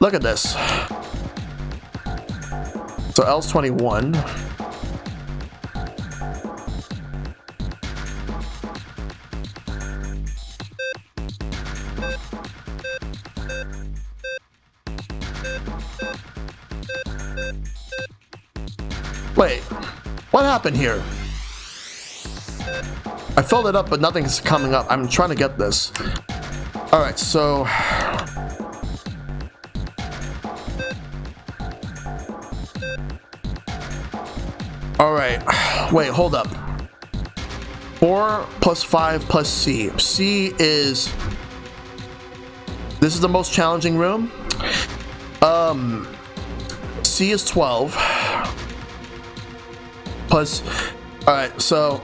Look at this. So L's 21. Wait, what happened here? I filled it up, but nothing's coming up. I'm trying to get this. All right, so all right, wait, hold up. 4 plus 5 plus C. C is, this is the most challenging room. C is 12. Plus, alright, so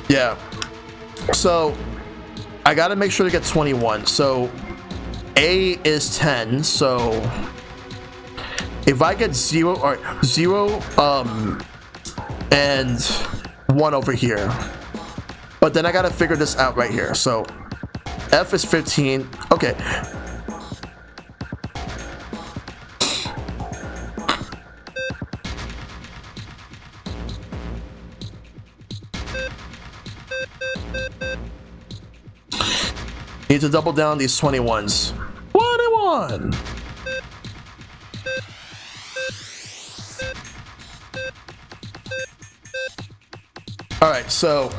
yeah. So I gotta make sure to get 21. So A is 10, so if I get 0 or 0 and 1 over here. But then I gotta figure this out right here. So F is 15. Okay. Need to double down these 21s. 21! Alright, so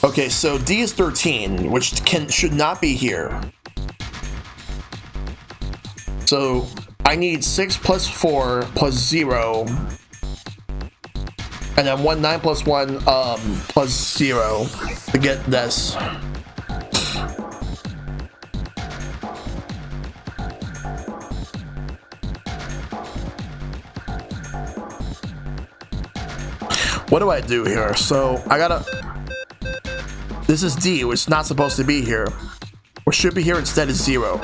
okay, so D is 13, which should not be here. So I need 6 plus 4 plus 0. And then 9 plus 1 plus 0 to get this. What do I do here? So I gotta. This is D, which is not supposed to be here. What should be here instead is 0.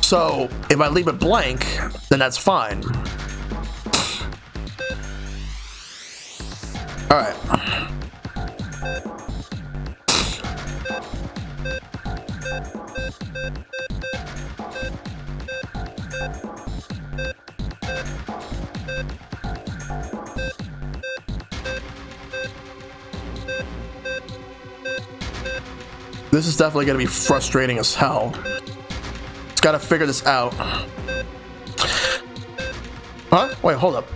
So if I leave it blank, then that's fine. Alright. This is definitely going to be frustrating as hell. Just got to figure this out. Huh? Wait, hold up.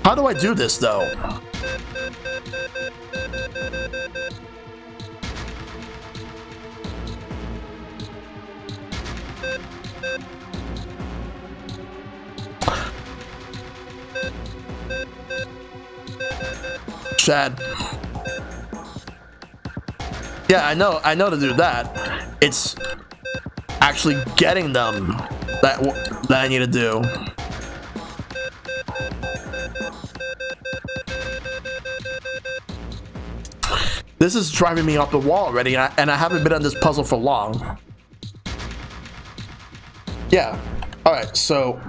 How do I do this, though? Chad. Yeah, I know to do that. It's actually getting them that I need to do. This is driving me up the wall already, and I haven't been on this puzzle for long. Yeah. All right, so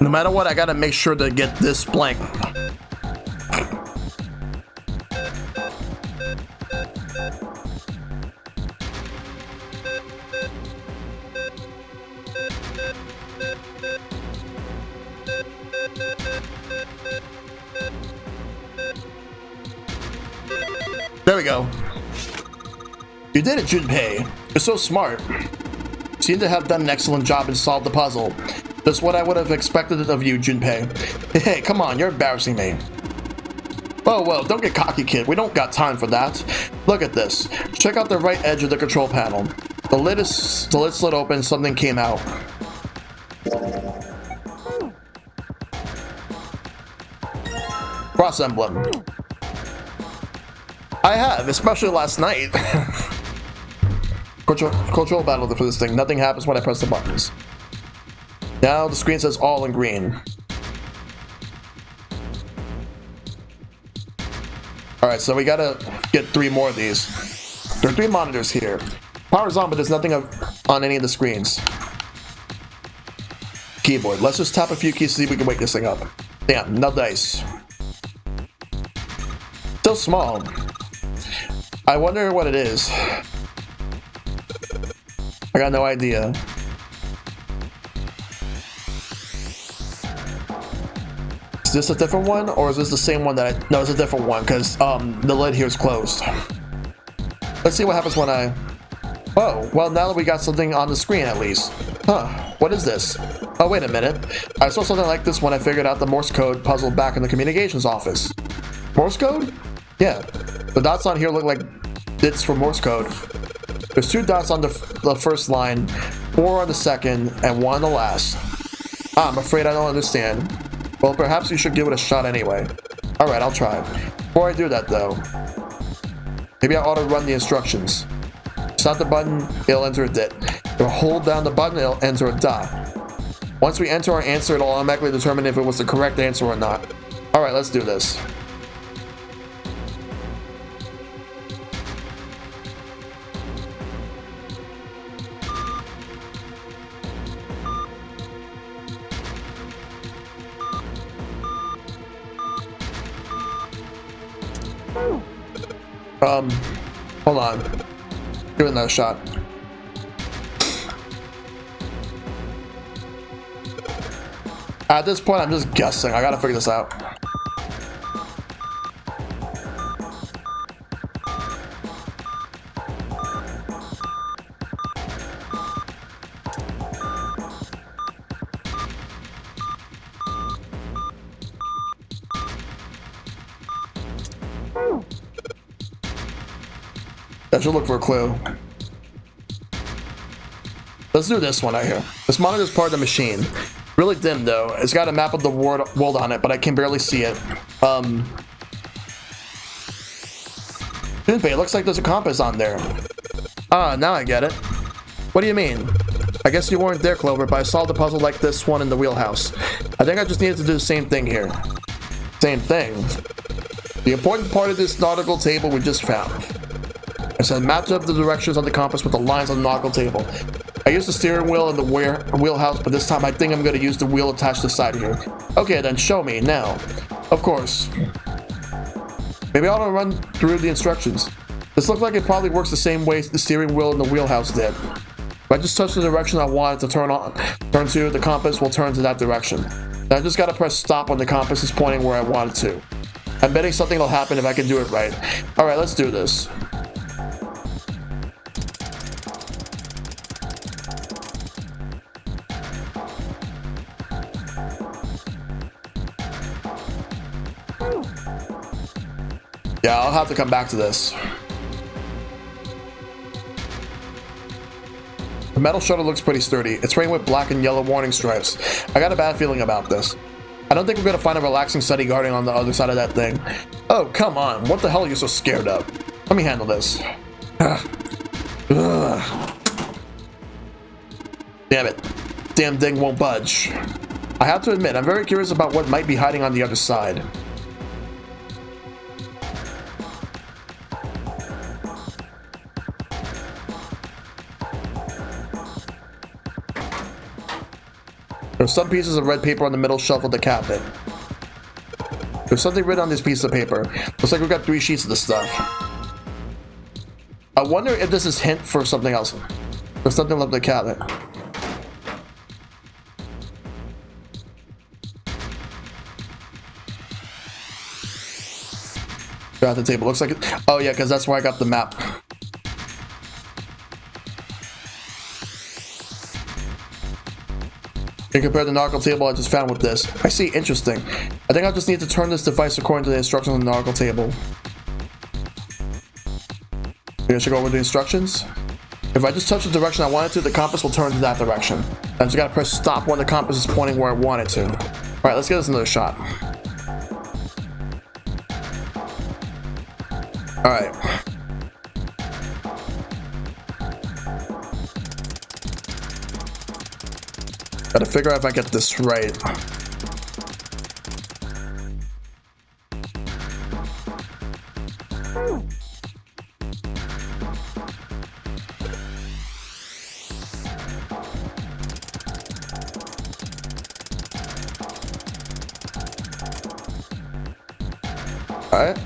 no matter what, I gotta make sure to get this blank. There we go. You did it, Junpei. You're so smart. You seem to have done an excellent job and solved the puzzle. That's what I would have expected of you, Junpei. Hey, come on, you're embarrassing me. Oh, well, don't get cocky, kid. We don't got time for that. Look at this. Check out the right edge of the control panel. The lid slid open, something came out. Cross emblem. I have, especially last night. Control battle for this thing. Nothing happens when I press the buttons. Now the screen says all in green. Alright, so we gotta get 3 more of these. There are 3 monitors here. Power's on, but there's nothing on any of the screens. Keyboard. Let's just tap a few keys to see if we can wake this thing up. Damn, no dice. Still small. I wonder what it is. I got no idea. Is this a different one, or is this the same one that I... No, it's a different one, because the lid here is closed. Let's see what happens when I... Oh, well, now that we got something on the screen, at least. Huh, what is this? Oh, wait a minute. I saw something like this when I figured out the Morse code puzzle back in the communications office. Morse code? Yeah. The dots on here look like bits for Morse code. There's 2 dots on the first line, 4 on the second, and 1 on the last. I'm afraid I don't understand. Well, perhaps you should give it a shot anyway. Alright, I'll try. Before I do that, though, maybe I ought to run the instructions. Stop the button, it'll enter a dit. If I hold down the button, it'll enter a dot. Once we enter our answer, it'll automatically determine if it was the correct answer or not. Alright, let's do this. Hold on. Give it another shot. At this point, I'm just guessing. I gotta figure this out. I should look for a clue. Let's do this one right here. This monitor is part of the machine. Really dim though. It's got a map of the world on it, but I can barely see it. Junpei, it looks like there's a compass on there. Ah, now I get it. What do you mean? I guess you weren't there, Clover, but I solved a puzzle like this one in the wheelhouse. I think I just needed to do the same thing here. Same thing. The important part of this nautical table we just found. I said match up the directions on the compass with the lines on the nautical table. I used the steering wheel in the wheelhouse, but this time I think I'm going to use the wheel attached to the side here. Okay, then show me, now. Of course. Maybe I ought to run through the instructions. This looks like it probably works the same way the steering wheel in the wheelhouse did. If I just touch the direction I want it to turn to, the compass will turn to that direction. Then I just got to press stop when the compass is pointing where I want it to. I'm betting something will happen if I can do it right. Alright, let's do this. Yeah, I'll have to come back to this. The metal shutter looks pretty sturdy. It's framed with black and yellow warning stripes. I got a bad feeling about this. I don't think we're gonna find a relaxing study guarding on the other side of that thing. Oh, come on. What the hell are you so scared of? Let me handle this. Damn it. Damn thing won't budge. I have to admit, I'm very curious about what might be hiding on the other side. There's some pieces of red paper on the middle shelf of the cabinet. There's something written on this piece of paper. Looks like we've got 3 sheets of this stuff. I wonder if this is a hint for something else. There's something left in the cabinet. Got the table. Looks like it. Oh yeah, because that's where I got the map. You compare the nautical table I just found with this. I see, interesting. I think I'll just need to turn this device according to the instructions on the nautical table. Maybe I should go over the instructions? If I just touch the direction I want it to, the compass will turn to that direction. I just gotta press stop when the compass is pointing where I want it to. Alright, let's give this another shot. Alright. Gotta figure out if I get this right. Alright.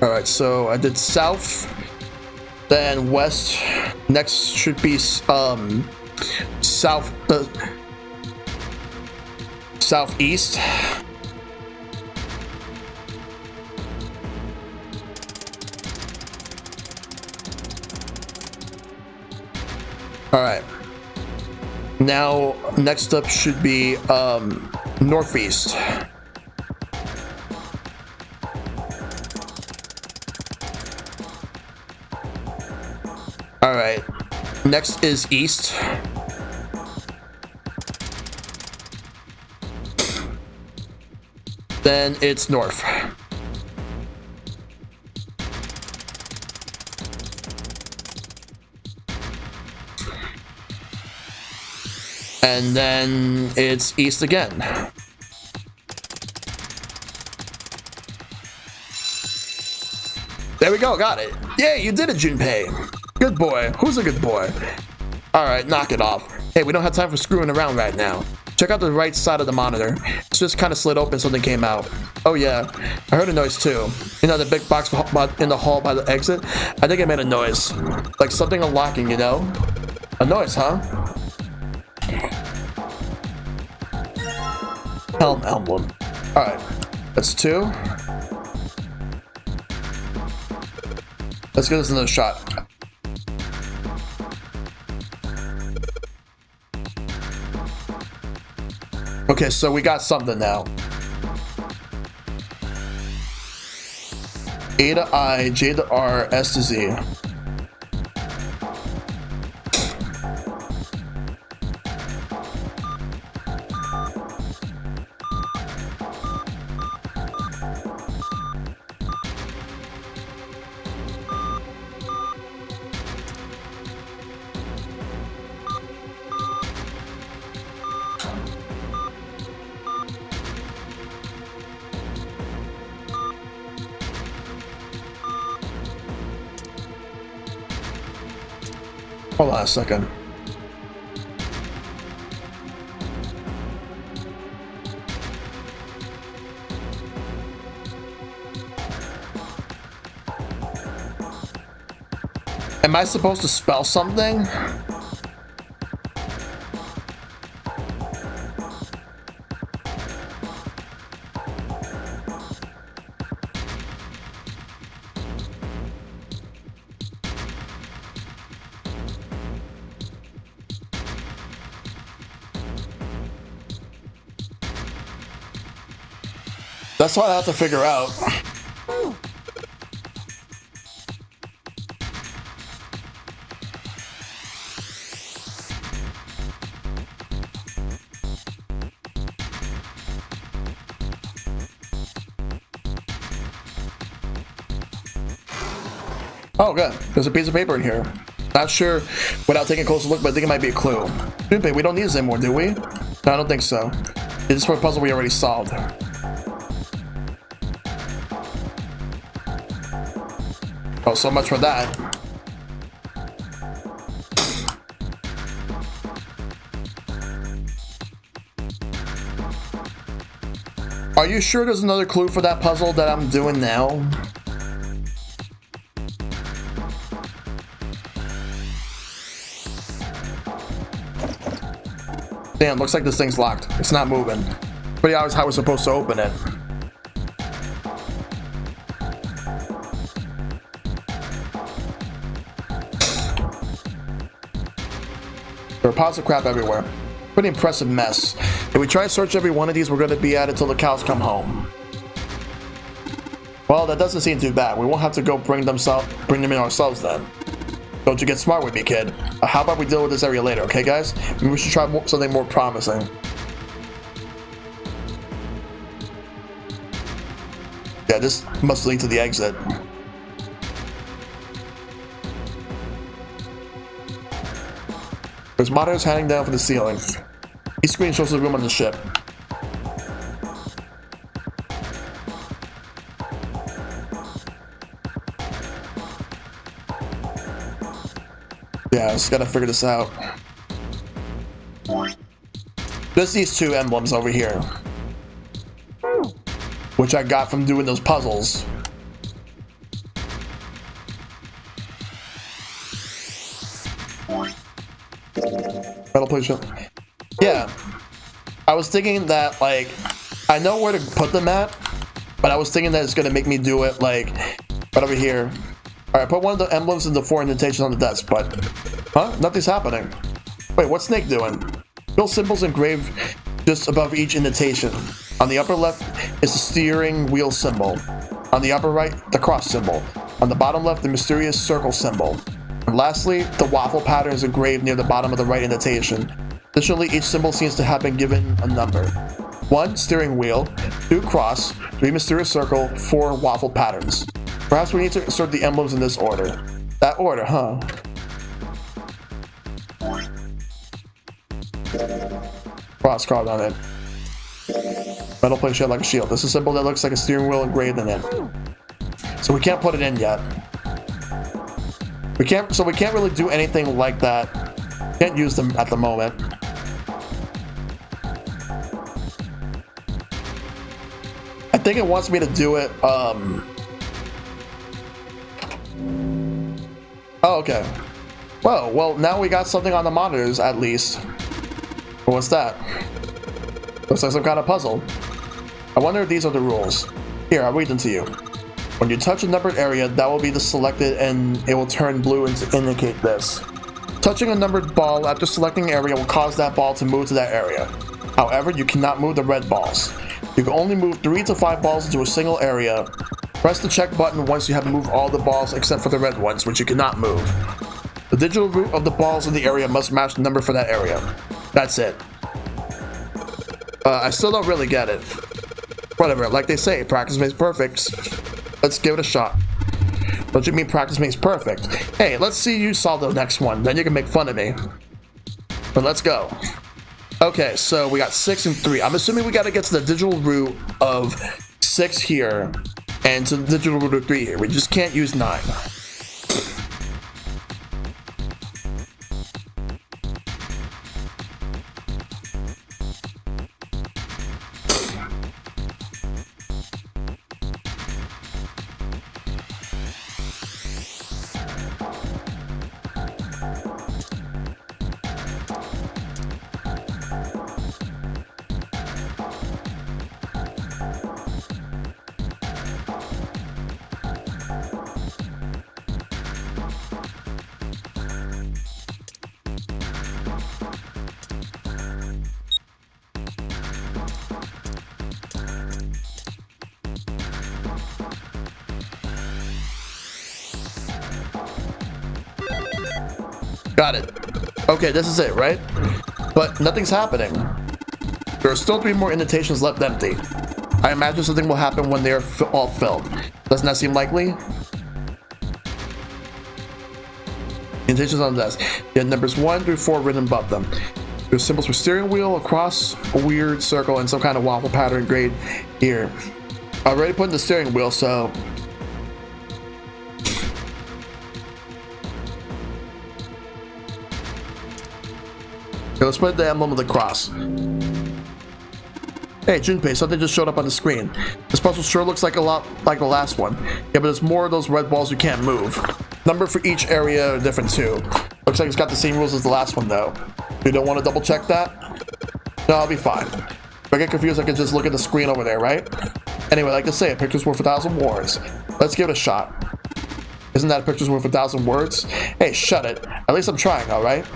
Alright, so I did south, then west. Next should be south, southeast. Alright. Now, next up should be northeast. Alright. Next is east. Then it's north. And then it's east again. There we go, got it. Yay, you did it, Junpei. Good boy. Who's a good boy? Alright, knock it off. Hey, we don't have time for screwing around right now. Check out the right side of the monitor. It's just kind of slid open, something came out. Oh yeah, I heard a noise too. You know the big box in the hall by the exit? I think it made a noise. Like something unlocking, you know? A noise, huh? Helm emblem. Alright, that's 2. Let's give this another shot. Okay, so we got something now. A to I, J to R, S to Z. Hold on a second. Am I supposed to spell something? That's what I have to figure out. Oh, good. There's a piece of paper in here. Not sure without taking a closer look, but I think it might be a clue. Junpei, we don't need this anymore, do we? No, I don't think so. This is for a puzzle we already solved. Oh, so much for that. Are you sure there's another clue for that puzzle that I'm doing now? Damn, looks like this thing's locked. It's not moving. Pretty obvious how we're supposed to open it. There are piles of crap everywhere. Pretty impressive mess. If we try to search every one of these, we're going to be at it till the cows come home. Well, that doesn't seem too bad. We won't have to go bring them in ourselves then. Don't you get smart with me, kid. How about we deal with this area later, okay, guys? Maybe we should try something more promising. Yeah, this must lead to the exit. There's monitors hanging down from the ceiling. Each screen shows the room on the ship. guys. Gotta figure this out. Just these two emblems over here, which I got from doing those puzzles. Metal plate shell. Yeah. I was thinking that, like, I know where to put them at, but I was thinking that it's gonna make me do it, like, right over here. Alright, put one of the emblems in the 4 indentations on the desk, but... Huh? Nothing's happening. Wait, what's Snake doing? Fill symbols engraved just above each indentation. On the upper left is the steering wheel symbol. On the upper right, the cross symbol. On the bottom left, the mysterious circle symbol. And lastly, the waffle pattern is engraved near the bottom of the right indentation. Additionally, each symbol seems to have been given a number. 1, steering wheel, 2, cross, 3, mysterious circle, 4, waffle patterns. Perhaps we need to insert the emblems in this order. That order, huh? Cross carved on it. Metal plate shaped like a shield. This is a symbol that looks like a steering wheel engraved in it. So we can't put it in yet. We can't really do anything like that. Can't use them at the moment. I think it wants me to do it, Oh, okay. Whoa, well, now we got something on the monitors, at least. Well, what's that? Looks like some kind of puzzle. I wonder if these are the rules. Here, I'll read them to you. When you touch a numbered area, that will be the selected and it will turn blue and to indicate this. Touching a numbered ball after selecting an area will cause that ball to move to that area. However, you cannot move the red balls. You can only move 3 to 5 balls into a single area. Press the check button once you have moved all the balls except for the red ones, which you cannot move. The digital root of the balls in the area must match the number for that area. That's it. I still don't really get it. Whatever, like they say, practice makes perfect. Let's give it a shot. Don't you mean practice makes perfect? Hey, let's see you solve the next one, then you can make fun of me. But let's go. Okay, so we got 6 and 3. I'm assuming we gotta get to the digital root of 6 here, and to the digital root of 3 here. We just can't use 9. Got it. Okay, this is it, right? But nothing's happening. There are still 3 more indentations left empty. I imagine something will happen when they are all filled. Doesn't that seem likely? Indentations on the desk. You have numbers 1 through 4 written above them. There's symbols for steering wheel, a cross, a weird circle, and some kind of waffle pattern engraved here. I already put in the steering wheel, so... Okay, let's put the emblem of the cross. Hey, Junpei, something just showed up on the screen. This puzzle sure looks like a lot like the last one. Yeah, but there's more of those red balls you can't move. Number for each area are different too. Looks like it's got the same rules as the last one though. You don't want to double check that? No, I'll be fine. If I get confused, I can just look at the screen over there, right? Anyway, like I say, a picture's worth 1,000 words. Let's give it a shot. Isn't that a picture's worth 1,000 words? Hey, shut it. At least I'm trying, alright?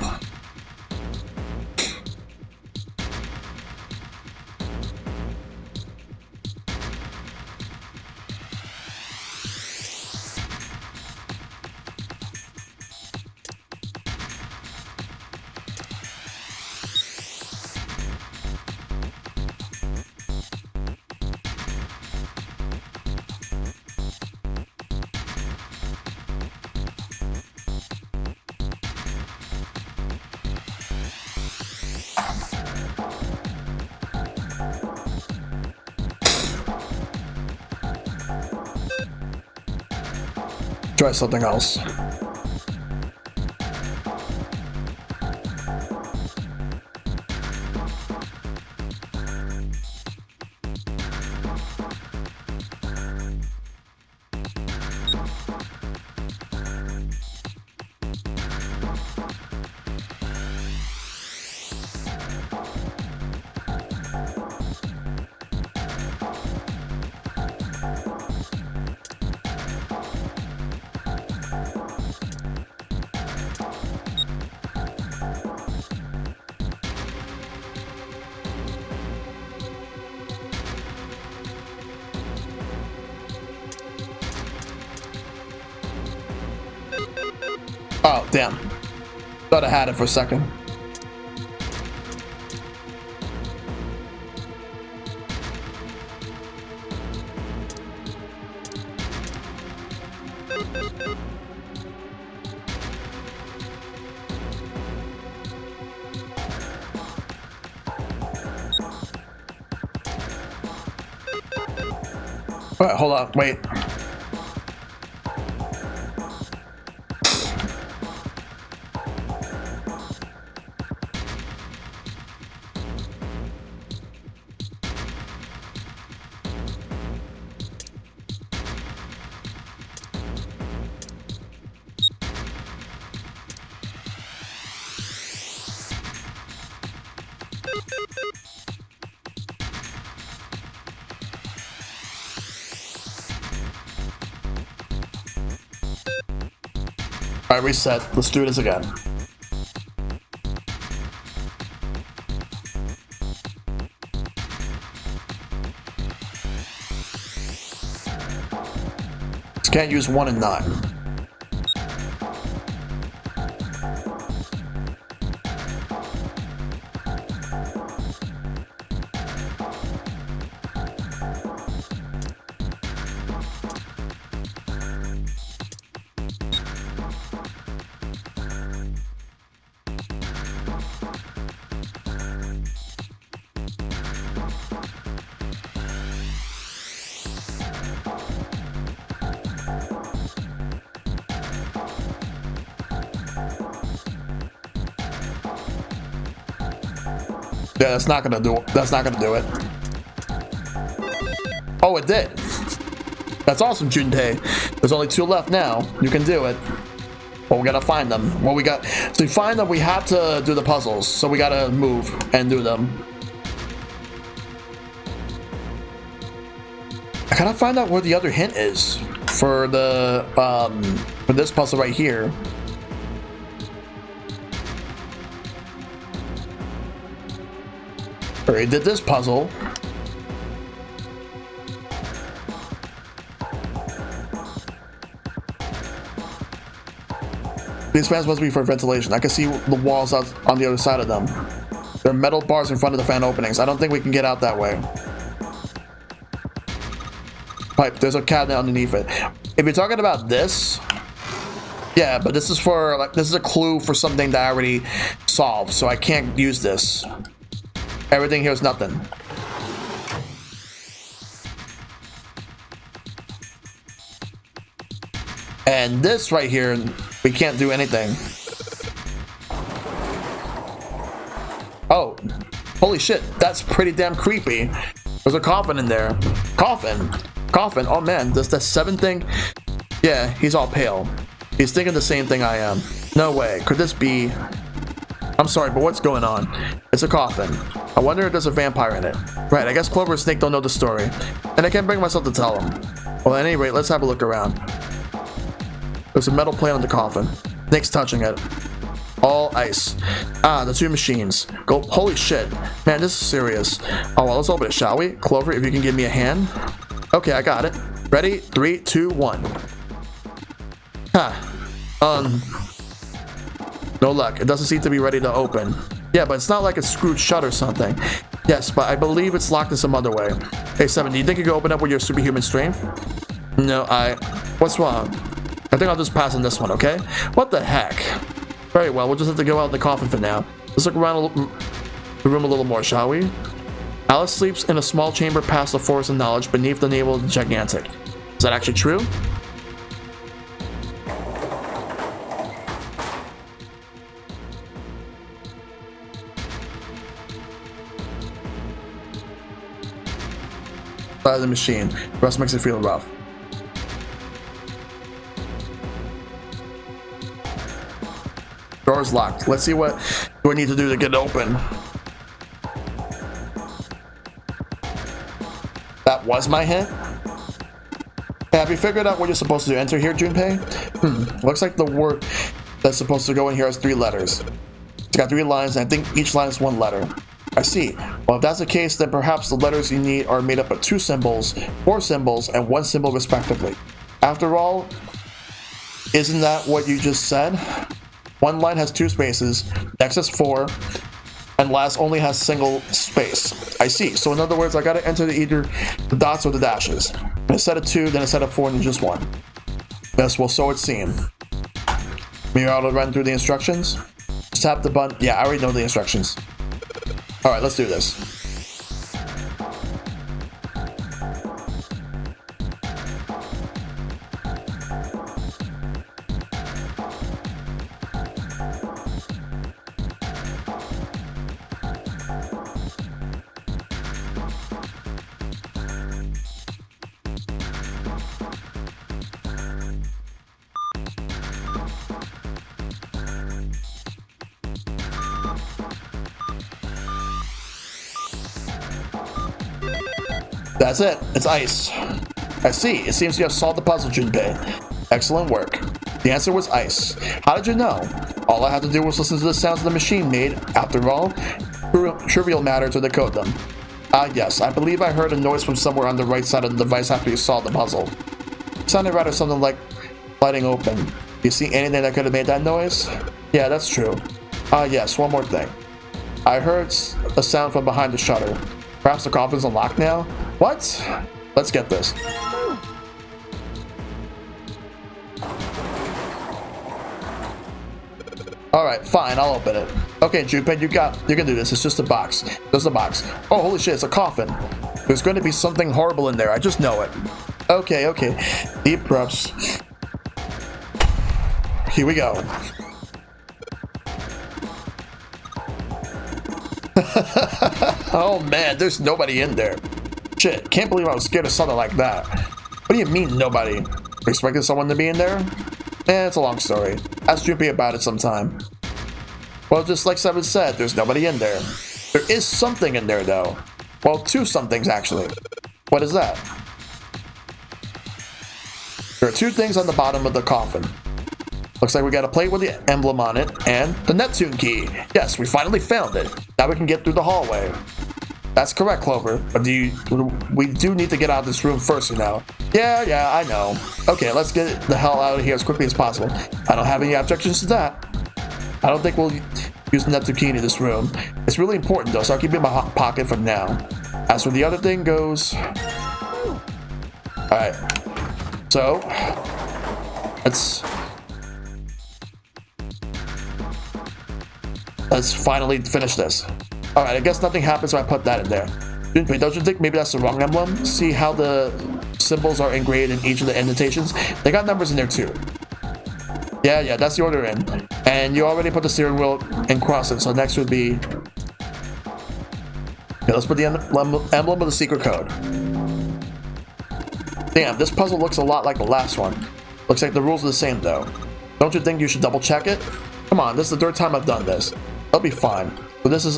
Try something else. Oh, damn. Thought I had it for a second. Alright, hold on, wait. Alright, reset. Let's do this again. Just can't use 1 and 9. Yeah, that's not gonna do it. Oh, it did. That's awesome, Junpei. There's only 2 left now. You can do it. Well, we gotta find them. Well, so to find them, we have to do the puzzles. So we gotta move and do them. I gotta find out where the other hint is for the for this puzzle right here. Already did this puzzle. These fans must be for ventilation. I can see the walls out on the other side of them. There are metal bars in front of the fan openings. I don't think we can get out that way. Pipe, there's a cabinet underneath it. If you're talking about this, yeah, but this is for like this is a clue for something that I already solved, so I can't use this. Everything here is nothing. And this right here, we can't do anything. Oh, holy shit, that's pretty damn creepy. There's a coffin in there. Coffin. Oh man, does that 7 thing? Yeah, he's all pale. He's thinking the same thing I am. No way, could this be... I'm sorry, but what's going on? It's a coffin. I wonder if there's a vampire in it. Right, I guess Clover and Snake don't know the story. And I can't bring myself to tell them. Well, at any rate, let's have a look around. There's a metal plate on the coffin. Snake's touching it. All ice. Ah, the 2 machines. Go. Holy shit. Man, this is serious. Oh, well, let's open it, shall we? Clover, if you can give me a hand. Okay, I got it. Ready? 3, 2, 1. No luck. It doesn't seem to be ready to open. Yeah, but it's not like it's screwed shut or something. Yes, but I believe it's locked in some other way. Hey, 7, do you think you can open up with your superhuman strength? No, What's wrong? I think I'll just pass on this one, okay? What the heck? Very well, we'll just have to go out in the coffin for now. Let's look around the room a little more, shall we? Alice sleeps in a small chamber past the forest of knowledge beneath the navel of the gigantic. Is that actually true? Side of the machine. Rust makes it feel rough. Door's locked. Let's see what do I need to do to get it open. That was my hint. Have you figured out what you're supposed to do? Enter here, Junpei? Looks like the word that's supposed to go in here has 3 letters. It's got 3 lines, and I think each line is 1 letter. I see. Well, if that's the case, then perhaps the letters you need are made up of 2 symbols, 4 symbols, and 1 symbol respectively. After all, isn't that what you just said? One line has 2 spaces, next has 4, and last only has single space. I see. So in other words, I gotta enter either the dots or the dashes. Instead of 2, then instead of 4, then just 1. Yes, well, so it seemed. Maybe I ought to run through the instructions? Just tap the button. Yeah, I already know the instructions. Alright, let's do this. That's it. It's ice. I see. It seems you have solved the puzzle, Junpei. Excellent work. The answer was ice. How did you know? All I had to do was listen to the sounds the machine made. After all, trivial matter to decode them. Yes. I believe I heard a noise from somewhere on the right side of the device after you solved the puzzle. It sounded rather something like lighting open. Do you see anything that could have made that noise? Yeah, that's true. Yes. One more thing. I heard a sound from behind the shutter. Perhaps the coffin's unlocked now? What? Let's get this. Alright, fine, I'll open it. Okay, Junpei, you can do this. It's just a box. Just a box. Oh, holy shit, it's a coffin. There's going to be something horrible in there. I just know it. Okay. Deep breaths. Here we go. Oh man, there's nobody in there. Shit, can't believe I was scared of something like that. What do you mean, nobody? Expecting someone to be in there? It's a long story. Ask Junpei about it sometime. Well, just like Seven said, there's nobody in there. There is something in there, though. Well, 2 somethings, actually. What is that? There are 2 things on the bottom of the coffin. Looks like we got a plate with the emblem on it, and the Neptune key. Yes, we finally found it. Now we can get through the hallway. That's correct, Clover. But we do need to get out of this room first, you know. Yeah, I know. Okay, let's get the hell out of here as quickly as possible. I don't have any objections to that. I don't think we'll use the Neptune key in this room. It's really important, though, so I'll keep it in my pocket for now. As for the other thing goes... Alright. So... Let's finally finish this. Alright, I guess nothing happens when I put that in there. Junpei, don't you think maybe that's the wrong emblem? See how the symbols are engraved in each of the indentations? They got numbers in there too. Yeah, that's the order in. And you already put the steering wheel and cross it, so next would be... Okay, let's put the emblem of the secret code. Damn, this puzzle looks a lot like the last one. Looks like the rules are the same though. Don't you think you should double check it? Come on, this is the 3rd time I've done this. I'll be fine. So this is,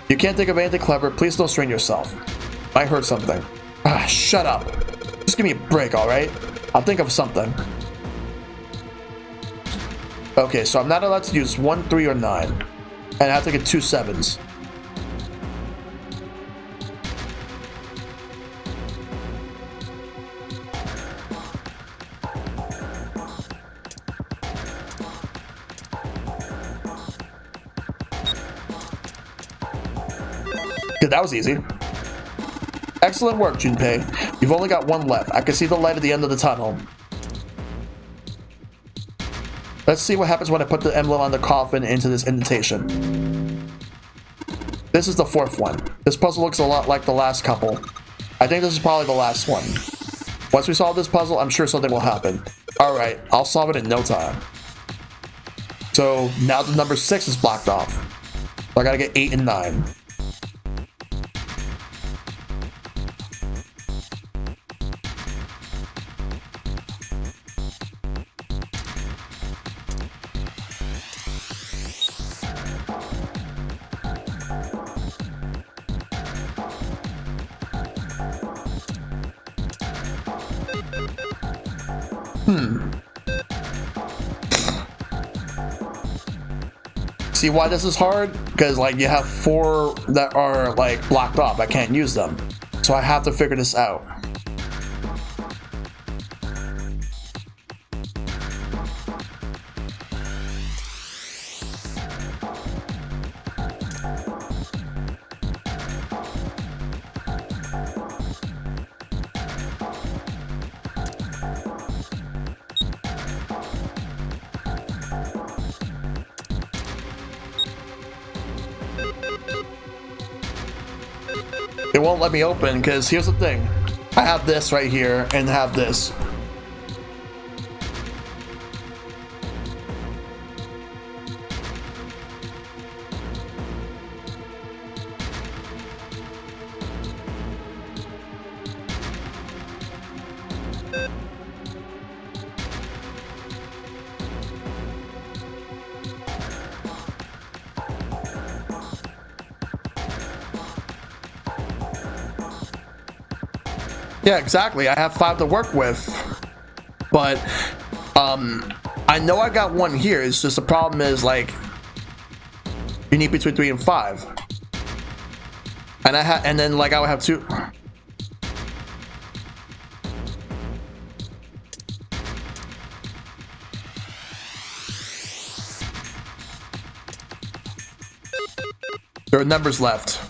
you can't think of anything clever, please don't strain yourself. I heard something. Shut up. Just give me a break, alright? I'll think of something. Okay, so I'm not allowed to use 1, 3, or 9. And I have to get 2 7s. Okay, that was easy. Excellent work, Junpei. You've only got 1 left. I can see the light at the end of the tunnel. Let's see what happens when I put the emblem on the coffin into this indentation. This is the 4th one. This puzzle looks a lot like the last couple. I think this is probably the last one. Once we solve this puzzle, I'm sure something will happen. Alright, I'll solve it in no time. So now the number 6 is blocked off. So I gotta get 8 and 9. See why this is hard? Because like you have 4 that are like blocked off. I can't use them. So I have to figure this out. It won't let me open because here's the thing. I have this right here and have this. Yeah, exactly. I have 5 to work with, but I know I got 1 here. It's just the problem is like you need between 3 and 5, and then like I would have 2. There are numbers left.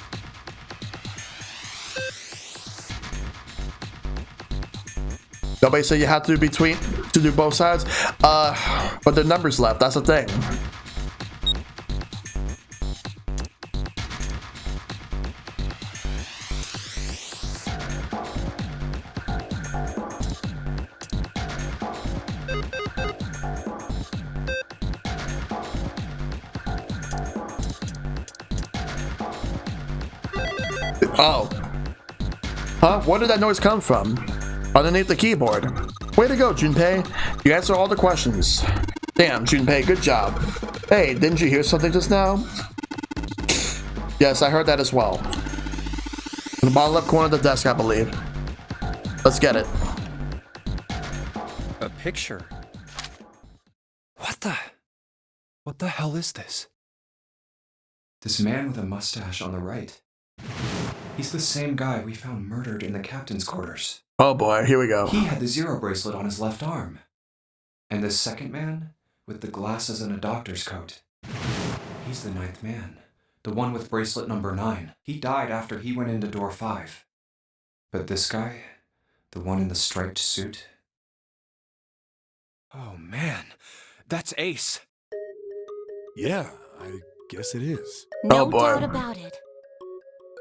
Nobody said you have to do both sides, but the numbers left. That's the thing. Oh, huh? Where did that noise come from? Underneath the keyboard. Way to go, Junpei. You answer all the questions. Damn, Junpei, good job. Hey, didn't you hear something just now? Yes, I heard that as well. In the bottom left corner of the desk, I believe. Let's get it. A picture? What the hell is this? This man with a mustache on the right. He's the same guy we found murdered in the captain's quarters. Oh boy, here we go. He had the zero bracelet on his left arm. And this second man, with the glasses and a doctor's coat. He's the 9th man. The one with bracelet number 9. He died after he went into door 5. But this guy, the one in the striped suit. Oh man, that's Ace. Yeah, I guess it is. No Oh, boy. doubt about it.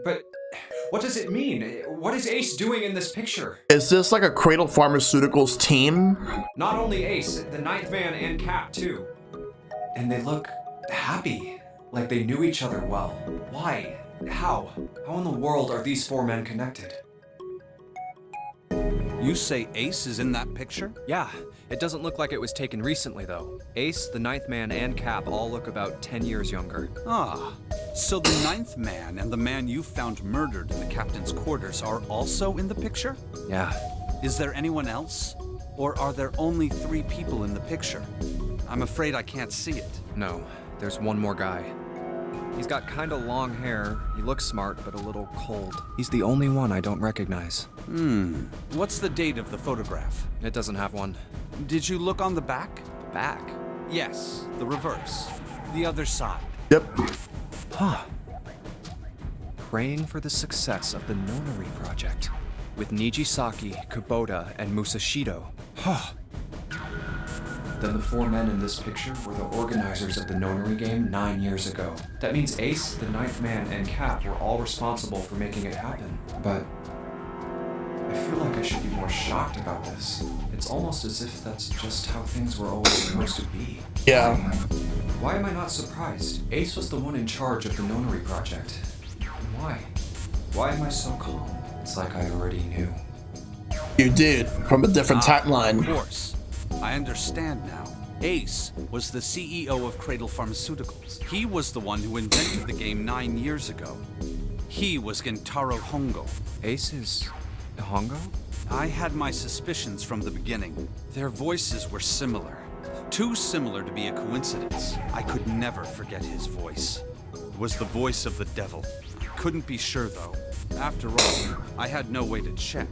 But what does it mean? What is Ace doing in this picture? Is this like a Cradle Pharmaceuticals team? Not only Ace, the 9th man and Cap too. And they look happy, like they knew each other well. Why? How? How in the world are these 4 men connected? You say Ace is in that picture? Yeah, it doesn't look like it was taken recently, though. Ace, the 9th man, and Cap all look about 10 years younger. Ah, so the 9th man and the man you found murdered in the captain's quarters are also in the picture? Yeah. Is there anyone else? Or are there only 3 people in the picture? I'm afraid I can't see it. No, there's one more guy. He's got kinda long hair, he looks smart, but a little cold. He's the only one I don't recognize. What's the date of the photograph? It doesn't have one. Did you look on the back? Back? Yes, the reverse. The other side. Yep. Huh. Praying for the success of the Nonary project. With Nijisaki, Kubota, and Musashido. Huh. Then the 4 men in this picture were the organizers of the Nonary game 9 years ago. That means Ace, the 9th man, and Cap were all responsible for making it happen. But I feel like I should be more shocked about this. It's almost as if that's just how things were always supposed to be. Yeah. Why am I not surprised? Ace was the one in charge of the Nonary project. Why? Why am I so calm? It's like I already knew. You did, from a different Of timeline. course. I understand now. Ace was the CEO of Cradle Pharmaceuticals. He was the one who invented the game 9 years ago. He was Gentaro Hongo. Ace is Hongo? I had my suspicions from the beginning. Their voices were similar. Too similar to be a coincidence. I could never forget his voice. It was the voice of the devil. I couldn't be sure, though. After all, I had no way to check.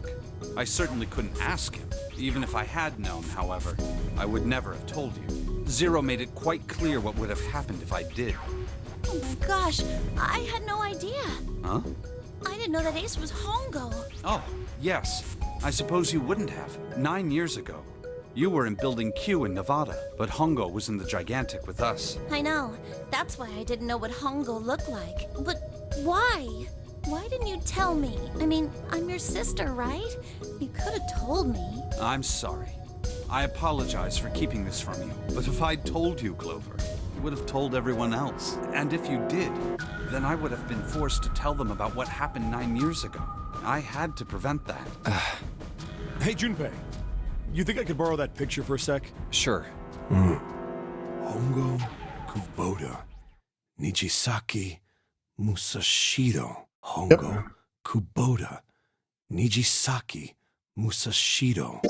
I certainly couldn't ask him. Even if I had known, however, I would never have told you. Zero made it quite clear what would have happened if I did. Oh my gosh, I had no idea. Huh? I didn't know that Ace was Hongo. Oh, yes. I suppose you wouldn't have. 9 years ago. You were in Building Q in Nevada, but Hongo was in the Gigantic with us. I know. That's why I didn't know what Hongo looked like. But why? Why didn't you tell me? I mean, I'm your sister, right? You could have told me. I'm sorry. I apologize for keeping this from you. But if I'd told you, Clover, you would have told everyone else. And if you did, then I would have been forced to tell them about what happened 9 years ago. I had to prevent that. Hey, Junpei. You think I could borrow that picture for a sec? Sure. Hongo Kubota. Nijisaki Musashido. Hongo Kubota. Nijisaki Musashido.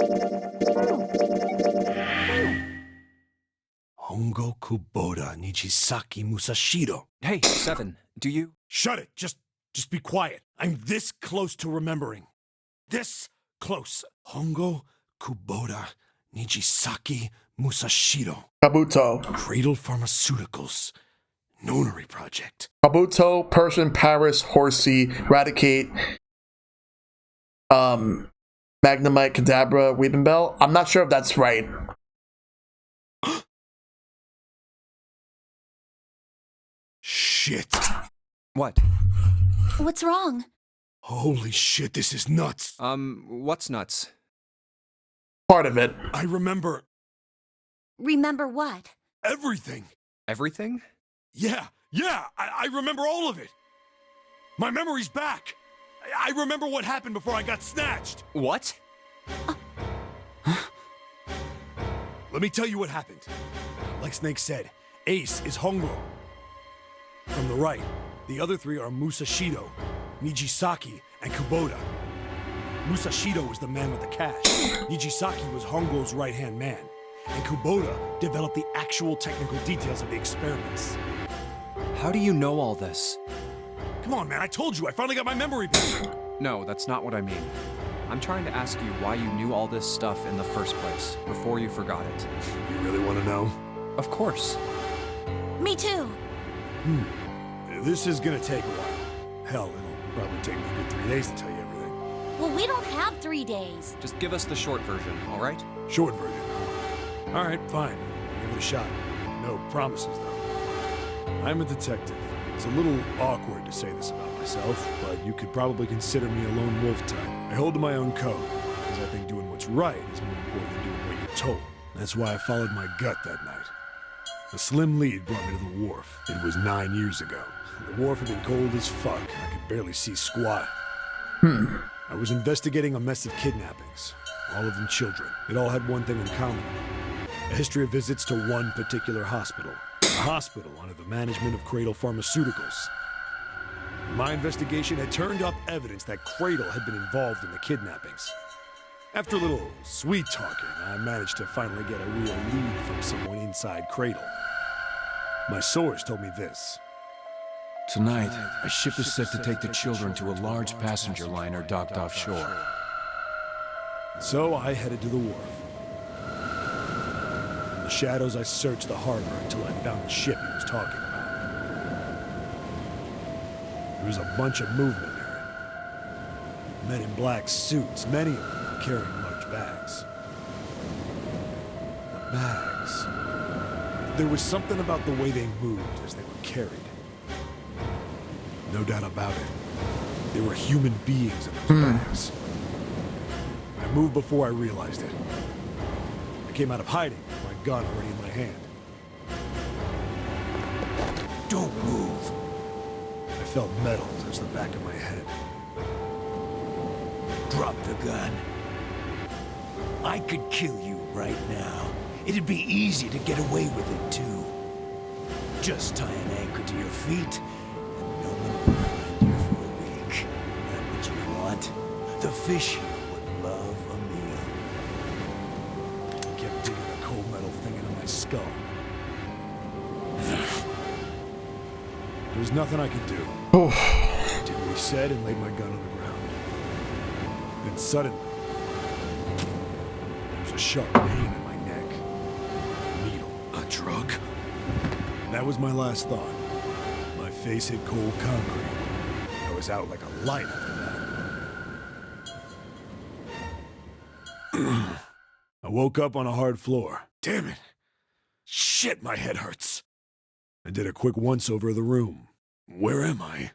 Hongo Kubota Nijisaki Musashido. Hey, Seven, do you... Shut it! Just be quiet. I'm this close to remembering. This close. Hongo Kubota Nijisaki Musashido. Kabuto. Cradle Pharmaceuticals. Nonary Project. Kabuto, Persian, Paris, Horsey, Radicate, Magnemite, Kadabra, Weeping Bell. I'm not sure if that's right. Shit. What? What's wrong? Holy shit, this is nuts. What's nuts? Part of it. I remember Remember what? everything. Everything? Yeah, I remember all of it. My memory's back. I remember what happened before I got snatched. What? Let me tell you what happened. Like Snake said, Ace is Hongo. From the right, the other three are Musashido, Nijisaki, and Kubota. Musashido was the man with the cash. Nijisaki was Hongo's right-hand man. And Kubota developed the actual technical details of the experiments. How do you know all this? Come on, man, I told you, I finally got my memory back. No, that's not what I mean. I'm trying to ask you why you knew all this stuff in the first place, before you forgot it. You really want to know? Of course. Me too. This is gonna take a while. Hell, it'll probably take me a good 3 days to tell you everything. Well, we don't have 3 days. Just give us the short version, all right? Short version, huh? All right, fine. I'll give it a shot. No promises, though. I'm a detective. It's a little awkward to say this about myself, but you could probably consider me a lone wolf type. I hold to my own code, because I think doing what's right is more important than doing what you're told. That's why I followed my gut that night. A slim lead brought me to the wharf. It was 9 years ago. The wharf had been cold as fuck, and I could barely see squat. I was investigating a mess of kidnappings, all of them children. It all had one thing in common: a history of visits to one particular hospital. A hospital under the management of Cradle Pharmaceuticals. My investigation had turned up evidence that Cradle had been involved in the kidnappings. After a little sweet talking, I managed to finally get a real lead from someone inside Cradle. My source told me this. Tonight, a ship is set to take the children to a large passenger liner docked offshore. So I headed to the wharf. In the shadows, I searched the harbor until I found the ship he was talking about. There was a bunch of movement here. Men in black suits, many of them carrying large bags. The bags. There was something about the way they moved as they were carried. No doubt about it. There were human beings in those bags. I moved before I realized it. I came out of hiding with my gun already in my hand. Don't move. I felt metal touch the back of my head. Drop the gun. I could kill you right now. It'd be easy to get away with it, too. Just tie an anchor to your feet, and no one will find you for a week. That what you want? The fish here would love a meal. I kept digging the cold metal thing into my skull. There was nothing I could do. I did what he said and laid my gun on the ground. Then suddenly, there was a sharp pain in my neck. A needle. A drug? That was my last thought. My face hit cold concrete. I was out like a light after that. I woke up on a hard floor. Damn it. Shit, my head hurts. I did a quick once-over of the room. Where am I?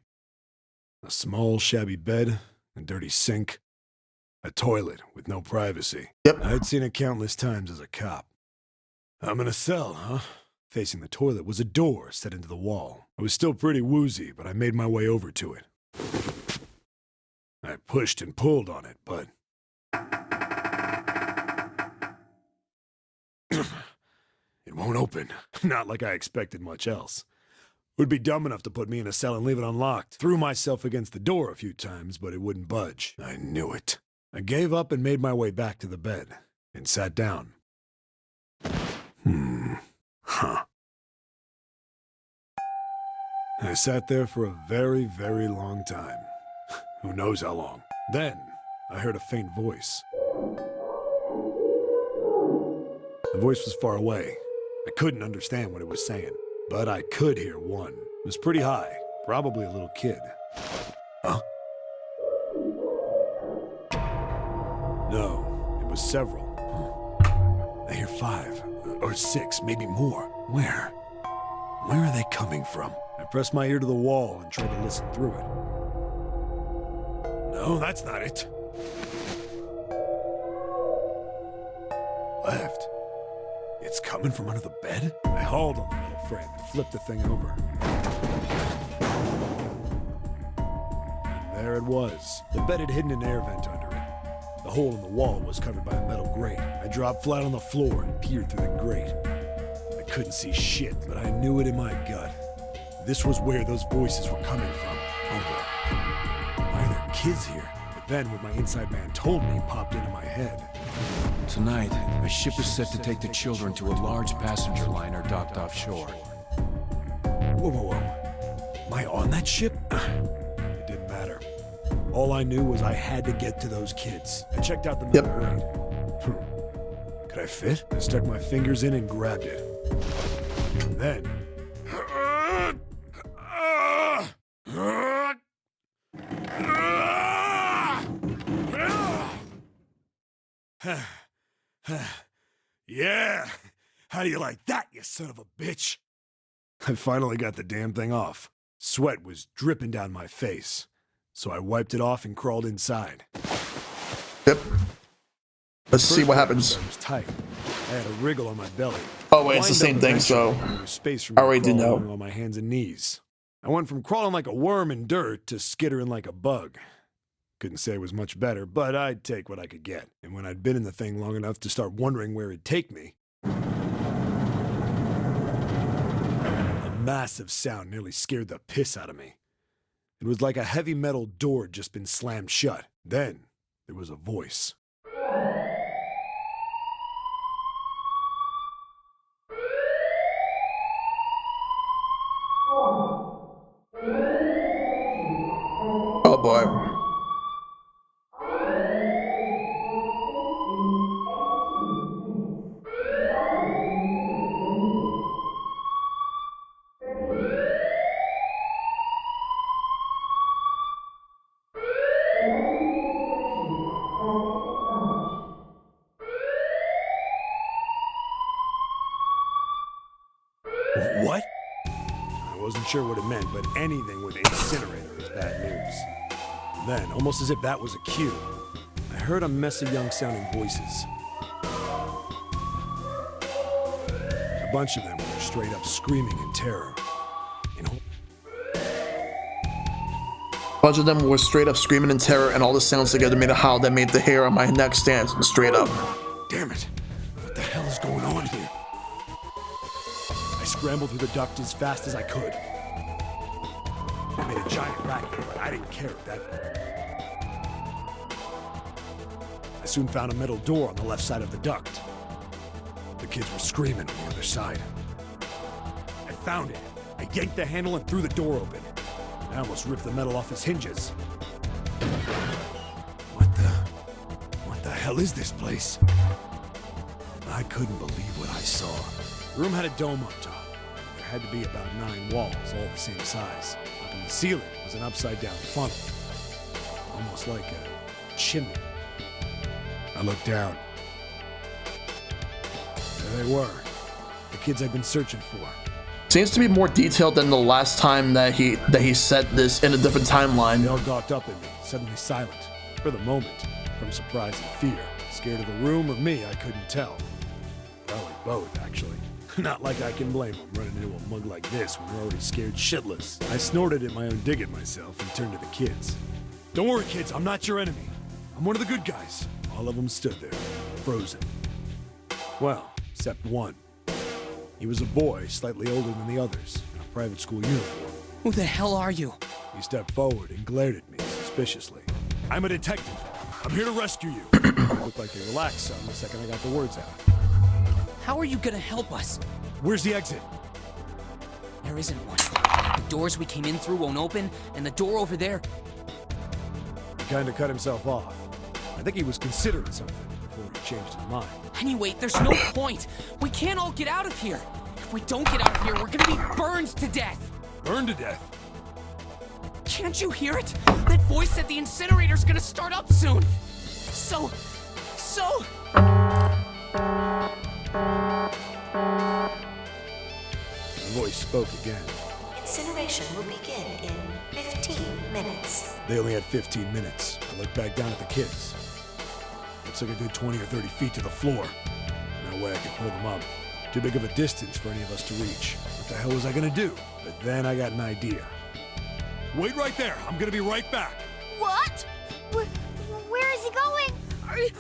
A small, shabby bed, a dirty sink, a toilet with no privacy. Yep. I'd seen it countless times as a cop. I'm in a cell, huh? Facing the toilet was a door set into the wall. I was still pretty woozy, but I made my way over to it. I pushed and pulled on it, but... it won't open. Not like I expected much else. Would be dumb enough to put me in a cell and leave it unlocked. Threw myself against the door a few times, but it wouldn't budge. I knew it. I gave up and made my way back to the bed, and sat down. Huh. I sat there for a very, very long time. Who knows how long. Then, I heard a faint voice. The voice was far away. I couldn't understand what it was saying, but I could hear one. It was pretty high, probably a little kid. Huh? No, it was several. I hear 5, or 6, maybe more. Where? Where are they coming from? I pressed my ear to the wall and tried to listen through it. No, that's not it. Left. It's coming from under the bed? I hauled on the metal frame and flipped the thing over. And there it was. The bed had hidden an air vent under it. The hole in the wall was covered by a metal grate. I dropped flat on the floor and peered through the grate. I couldn't see shit, but I knew it in my gut. This was where those voices were coming from. Why are there kids here? But then what my inside man told me popped into my head. Tonight, a ship is set to take the children to a large passenger liner docked offshore. Whoa, whoa, whoa. Am I on that ship? It didn't matter. All I knew was I had to get to those kids. I checked out the metal grate. Could I fit? I stuck my fingers in and grabbed it. And then... Yeah! How do you like that, you son of a bitch? I finally got the damn thing off. Sweat was dripping down my face, so I wiped it off and crawled inside. Yep. Let's see what happens. I was tight. I had a wriggle on my belly. Oh wait, it's the same thing, so I already did know. On my hands and knees. I went from crawling like a worm in dirt to skittering like a bug. Couldn't say it was much better, but I'd take what I could get. And when I'd been in the thing long enough to start wondering where it'd take me, a massive sound nearly scared the piss out of me. It was like a heavy metal door had just been slammed shut. Then there was a voice. Oh boy. What? I wasn't sure what it meant, but anything with incinerator is bad news. Then, almost as if that was a cue, I heard a mess of young-sounding voices. A bunch of them were straight up screaming in terror. A bunch of them were straight up screaming in terror, and all the sounds together made a howl that made the hair on my neck stand straight up. Damn it! What the hell is going on here? I scrambled through the duct as fast as I could. I made a giant racket, but I didn't care at that point. I soon found a metal door on the left side of the duct. The kids were screaming on the other side. I found it. I yanked the handle and threw the door open. I almost ripped the metal off its hinges. What the hell is this place? I couldn't believe what I saw. The room had a dome up top. There had to be about 9 walls, all the same size. Up in the ceiling was an upside-down funnel, almost like a chimney. I looked down. There they were, the kids I'd been searching for. Seems to be more detailed than the last time that he said this in a different timeline. They all gawked up at me, suddenly silent. For the moment, from surprise and fear. Scared of the room or me, I couldn't tell. Probably both, actually. Not like I can blame them running into a mug like this when they're already scared shitless. I snorted at my own dig at myself and turned to the kids. Don't worry, kids, I'm not your enemy. I'm one of the good guys. All of them stood there, frozen. Well, except one. He was a boy, slightly older than the others, in a private school uniform. Who the hell are you? He stepped forward and glared at me suspiciously. I'm a detective. I'm here to rescue you. Looked like they relaxed some the second I got the words out. How are you gonna help us? Where's the exit? There isn't one. The doors we came in through won't open, and the door over there... He kinda cut himself off. I think he was considering something before he changed his mind. Anyway, there's no point. We can't all get out of here. If we don't get out of here, we're gonna be burned to death. Burned to death? Can't you hear it? That voice said the incinerator's gonna start up soon. So... The voice spoke again. Incineration will begin in 15 minutes. They only had 15 minutes. I looked back down at the kids. Looks like a good 20 or 30 feet to the floor. No way I could pull them up. Too big of a distance for any of us to reach. What the hell was I gonna do? But then I got an idea. Wait right there. I'm gonna be right back. What? Where is he going? Are you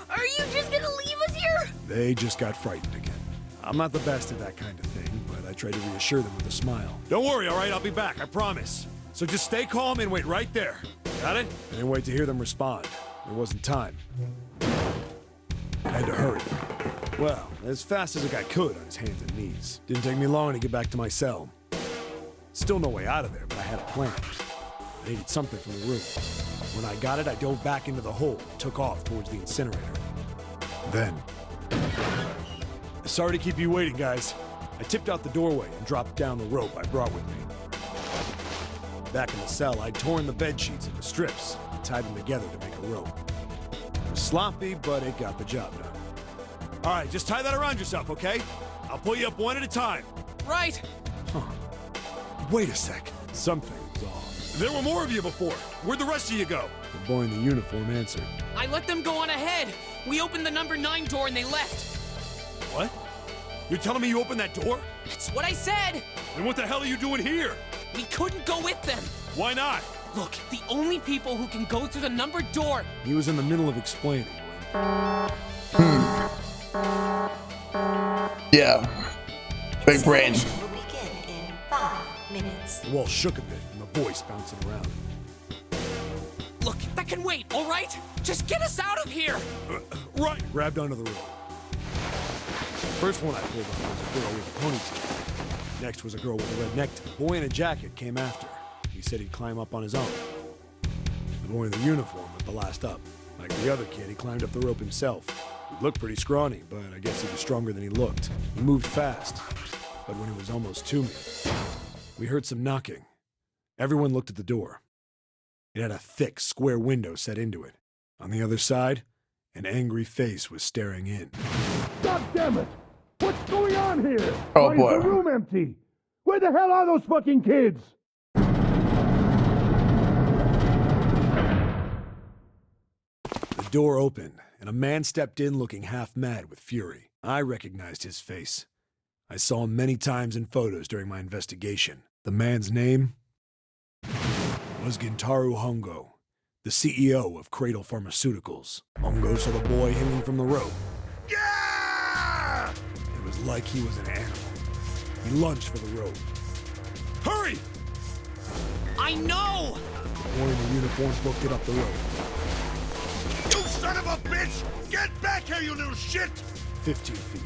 just gonna leave us here? They just got frightened again. I'm not the best at that kind of thing, but I tried to reassure them with a smile. Don't worry, all right? I'll be back, I promise. So just stay calm and wait right there. Got it? I didn't wait to hear them respond. There wasn't time. I had to hurry. Well, as fast as I could on his hands and knees. Didn't take me long to get back to my cell. Still no way out of there, but I had a plan. I needed something from the room. When I got it, I dove back into the hole and took off towards the incinerator. Then... Sorry to keep you waiting, guys. I tipped out the doorway and dropped down the rope I brought with me. Back in the cell, I'd torn the bed sheets into strips and tied them together to make a rope. It was sloppy, but it got the job done. All right, just tie that around yourself, okay? I'll pull you up one at a time. Right. Huh. Wait a sec. Something was off. There were more of you before. Where'd the rest of you go? The boy in the uniform answered. I let them go on ahead. We opened the number 9 door and they left. What? You're telling me you opened that door? That's what I said. Then what the hell are you doing here? We couldn't go with them. Why not? Look, the only people who can go through the numbered door... He was in the middle of explaining when... Yeah. Big brain. Incineration will begin in 5 minutes. The wall shook a bit and the voice bouncing around. Look, that can wait, all right? Just get us out of here! Right! Grabbed onto the rope. The first one I pulled on was a girl with a ponytail. Next was a girl with a red necktie. The boy in a jacket came after. He said he'd climb up on his own. The boy in the uniform was the last up. Like the other kid, he climbed up the rope himself. He looked pretty scrawny, but I guess he was stronger than he looked. He moved fast, but when he was almost to me, we heard some knocking. Everyone looked at the door. It had a thick, square window set into it. On the other side, an angry face was staring in. God damn it! What's going on here? Oh, Why boy. is the room empty? Where the hell are those fucking kids? The door opened, and a man stepped in looking half mad with fury. I recognized his face. I saw him many times in photos during my investigation. The man's name was Gintaro Hongo, the CEO of Cradle Pharmaceuticals. Hongo saw the boy hanging from the rope. Yeah! It was like he was an animal. He lunged for the rope. Hurry! I know! The boy in the uniform booked it up the rope. You son of a bitch! Get back here, you little shit! 15 feet.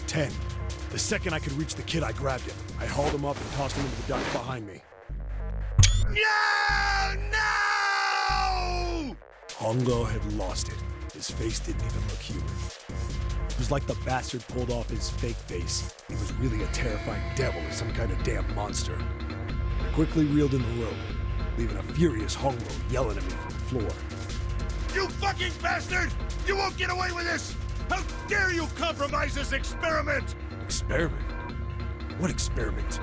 10. The second I could reach the kid, I grabbed him. I hauled him up and tossed him into the duct behind me. No! No! Hongo had lost it. His face didn't even look human. It was like the bastard pulled off his fake face. He was really a terrifying devil or some kind of damn monster. I quickly reeled in the rope, leaving a furious Hongo yelling at me from the floor. You fucking bastard! You won't get away with this! How dare you compromise this experiment! Experiment? What experiment?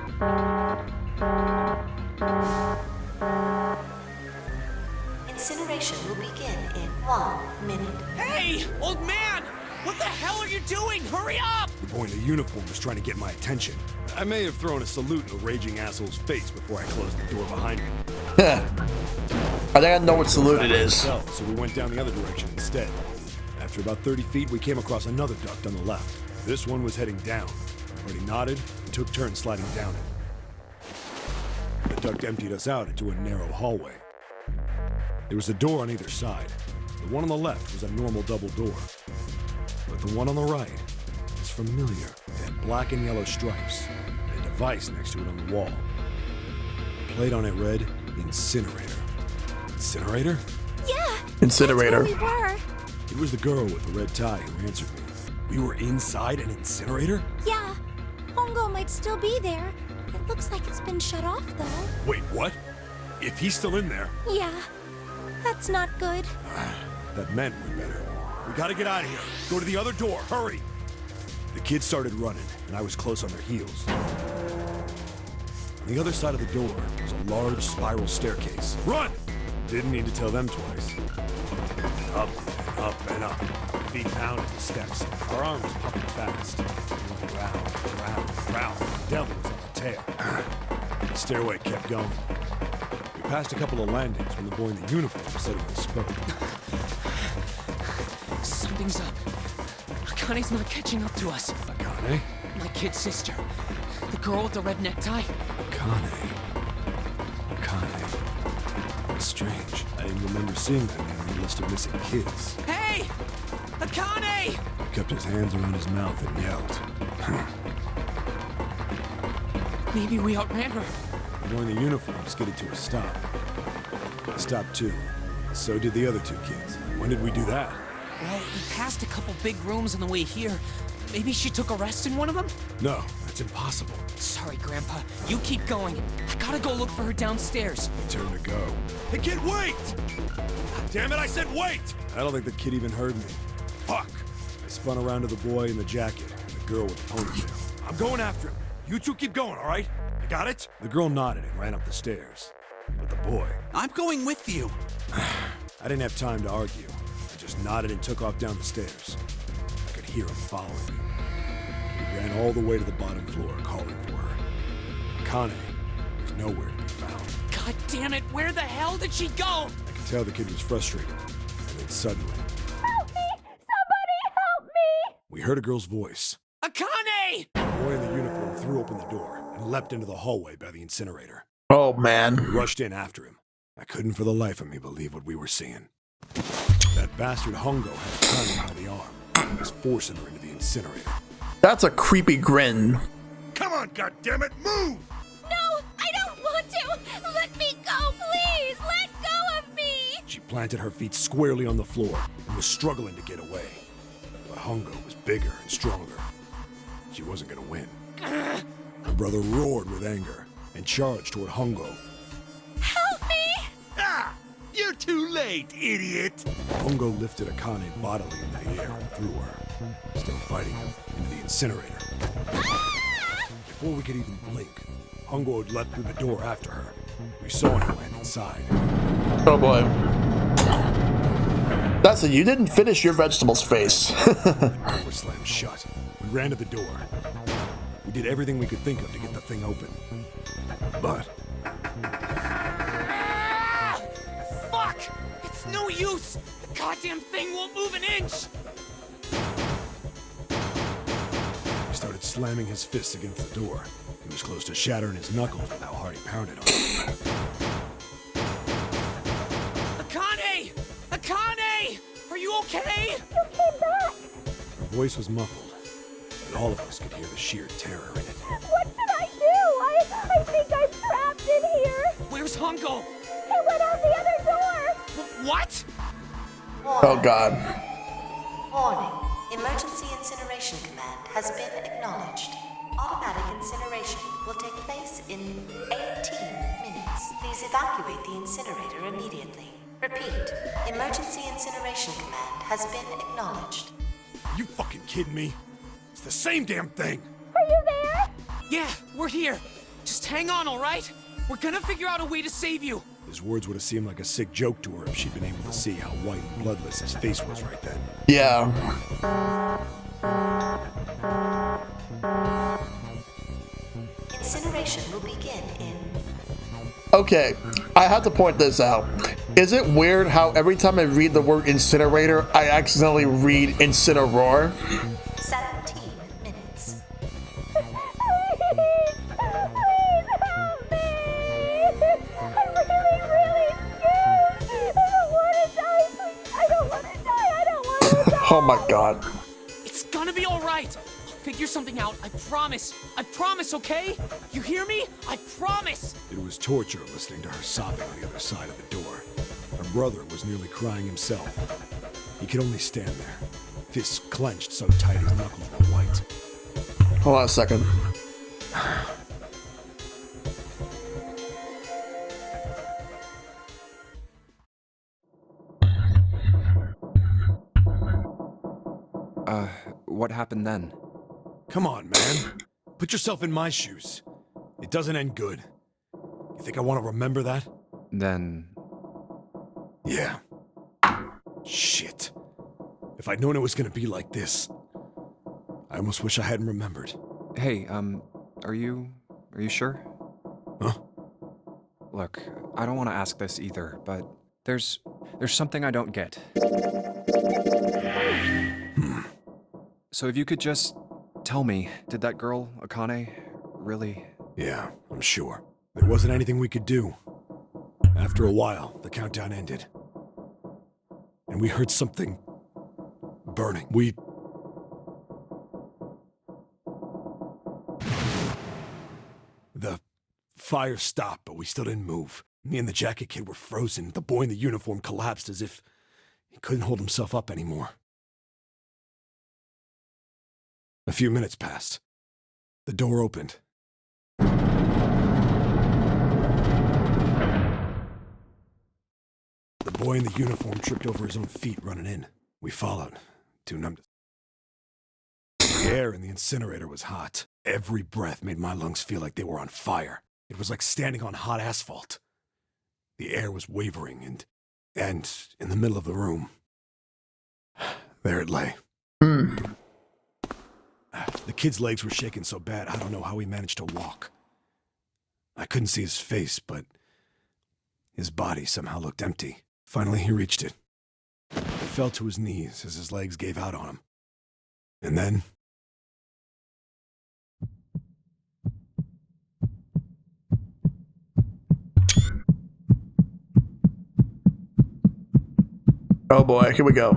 Incineration will begin in 1 minute. Hey, old man! What the hell are you doing? Hurry up! The boy in the uniform was trying to get my attention. I may have thrown a salute in the raging asshole's face before I closed the door behind me. I think I know what salute it is. So we went down the other direction instead. After about 30 feet, we came across another duct on the left. This one was heading down. Everybody nodded and took turns sliding down it. The duct emptied us out into a narrow hallway. There was a door on either side. The one on the left was a normal double door. But the one on the right was familiar. It had black and yellow stripes and a device next to it on the wall. The plate on it read, Incinerator. Incinerator? Yeah! Incinerator. That's where we were. It was the girl with the red tie who answered me. We were inside an incinerator? Yeah. Hongo might still be there. It looks like it's been shut off, though. Wait, what? If he's still in there... Yeah. That's not good. That meant we better. We gotta get out of here. Go to the other door. Hurry! The kids started running, and I was close on their heels. On the other side of the door was a large spiral staircase. Run! Didn't need to tell them twice. And up and up and up. Feet pounded the steps. Our arms pumping fast. We went round, round, round. The devil was on the tail. The stairway kept going. We passed a couple of landings when the boy in the uniform suddenly spoke. Something's up. Akane's not catching up to us. Akane? My kid sister. The girl with the red necktie. Akane. That's strange. I didn't remember seeing that name on the list of missing kids. Hey! Akane! He kept his hands around his mouth and yelled. Maybe we outran her. The boy in the uniform skidded to a stop. I stopped too. So did the other two kids. When did we do that? Well, we passed a couple big rooms on the way here. Maybe she took a rest in one of them? No, that's impossible. Sorry, Grandpa. You keep going. I gotta go look for her downstairs. We turned to go. Hey, kid, wait! God damn it, I said wait! I don't think the kid even heard me. Fuck! I spun around to the boy in the jacket and the girl with the ponytail. I'm going after him. You two keep going, all right? You got it? The girl nodded and ran up the stairs. But the boy... I'm going with you. I didn't have time to argue. I just nodded and took off down the stairs. I could hear him following me. He ran all the way to the bottom floor, calling for her. Akane was nowhere to be found. God damn it, where the hell did she go? I could tell the kid was frustrated. And then suddenly... Help me! Somebody help me! We heard a girl's voice. Akane! The boy in the uniform threw open the door and leapt into the hallway by the incinerator. Oh, man. We rushed in after him. I couldn't for the life of me believe what we were seeing. That bastard Hongo had Akane by the arm and was forcing her into the incinerator. That's a creepy grin. Come on, goddammit, move! No, I don't want to! Let me go, please! Let go of me! She planted her feet squarely on the floor and was struggling to get away. But Hongo was bigger and stronger. She wasn't gonna win. Her brother roared with anger and charged toward Hongo. Help me! Ah! You're too late, idiot! Hongo lifted Akane bodily into the air and threw her, still fighting him, into the incinerator. Before we could even blink, Hongo had leapt through the door after her. We saw him land inside. Oh boy. That's it. You didn't finish your vegetables face. The door was slammed shut. We ran to the door. We did everything we could think of to get the thing open. But Fuck! It's no use! The goddamn thing won't move an inch! he started slamming his fists against the door. He was close to shattering his knuckles with how hard he pounded on it. Akane! Akane! Are you okay? You came back! Her voice was muffled, but all of us could hear the sheer terror in it. What should I do? I think I'm trapped in here! Where's Hongo? He went out the other door! What? Oh god. Warning. Emergency incineration command has been acknowledged. Automatic incineration will take place in 18 minutes. Please evacuate the incinerator immediately. Repeat. Emergency incineration command has been acknowledged. Are you fucking kidding me? It's the same damn thing! Are you there? Yeah, we're here. Just hang on, all right? We're gonna figure out a way to save you. His words would have seemed like a sick joke to her if she'd been able to see how white and bloodless his face was right then. Yeah. Incineration will begin in... Okay, I have to point this out. Is it weird how every time I read the word incinerator, I accidentally read incineroar? 17 minutes. Oh my god. It's gonna be all right. I'll figure something out. I promise. I promise, okay? You hear me? I promise. It was torture listening to her sobbing on the other side of the door. Her brother was nearly crying himself. He could only stand there, fists clenched so tight his knuckles were white. Hold on a second. What happened then? Come on, man. Put yourself in my shoes. It doesn't end good. You think I want to remember that? Then... Yeah. Shit. If I'd known it was gonna be like this, I almost wish I hadn't remembered. Hey, are you sure? Huh? Look, I don't want to ask this either, but there's something I don't get. So if you could just tell me, did that girl, Akane, really... Yeah, I'm sure. There wasn't anything we could do. After a while, the countdown ended. And we heard something... burning. The fire stopped, but we still didn't move. Me and the jacket kid were frozen. The boy in the uniform collapsed as if he couldn't hold himself up anymore. A few minutes passed. The door opened. The boy in the uniform tripped over his own feet running in. We followed, too numb to... The air in the incinerator was hot. Every breath made my lungs feel like they were on fire. It was like standing on hot asphalt. The air was wavering, and in the middle of the room, there it lay. The kid's legs were shaking so bad, I don't know how he managed to walk. I couldn't see his face, but his body somehow looked empty. Finally, he reached it. He fell to his knees as his legs gave out on him. And then... Oh boy, here we go.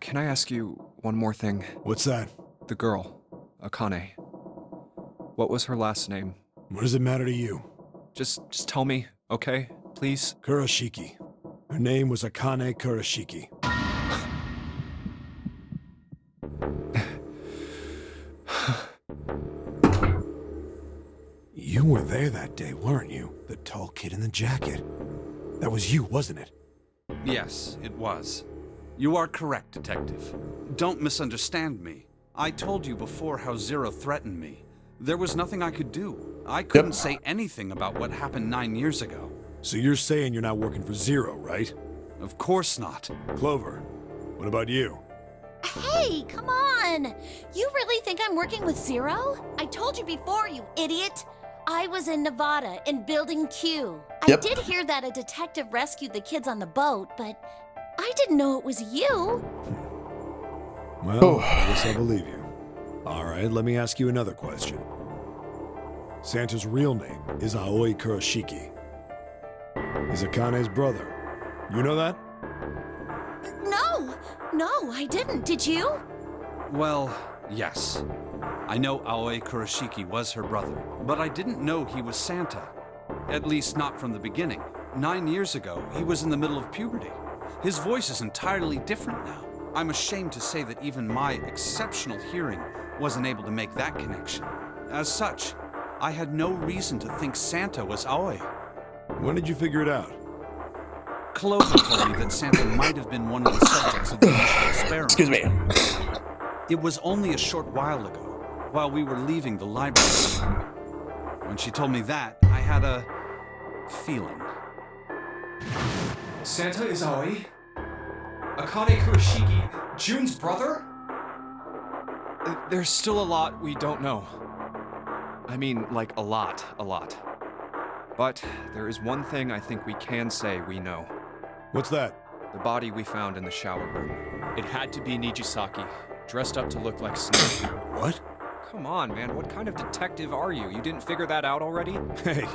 Can I ask you one more thing? What's that? The girl, Akane. What was her last name? What does it matter to you? Just tell me, okay? Please? Kurashiki. Her name was Akane Kurashiki. You were there that day, weren't you? The tall kid in the jacket. That was you, wasn't it? Yes, it was. You are correct, Detective. Don't misunderstand me. I told you before how Zero threatened me. There was nothing I could do. I couldn't say anything about what happened 9 years ago. So you're saying you're not working for Zero, right? Of course not. Clover, what about you? Hey, come on! You really think I'm working with Zero? I told you before, you idiot! I was in Nevada, in Building Q. I did hear that a detective rescued the kids on the boat, but I didn't know it was you. Well, I guess I believe you. All right, let me ask you another question. Santa's real name is Aoi Kurashiki. He's Akane's brother. You know that? No, I didn't. Did you? Well, yes. I know Aoi Kurashiki was her brother, but I didn't know he was Santa. At least not from the beginning. 9 years ago, he was in the middle of puberty. His voice is entirely different now. I'm ashamed to say that even my exceptional hearing wasn't able to make that connection. As such, I had no reason to think Santa was Aoi. When did you figure it out? Clover told me that Santa might have been one of the subjects of the initial experiment. Excuse me. It was only a short while ago, while we were leaving the library. When she told me that, I had a feeling. Santa is Aoi? Akane Kurashiki, June's brother? There's still a lot we don't know. I mean, like a lot. But there is one thing I think we can say we know. What's that? The body we found in the shower room. It had to be Nijisaki, dressed up to look like Snake. What? Come on, man, what kind of detective are you? You didn't figure that out already? Hey,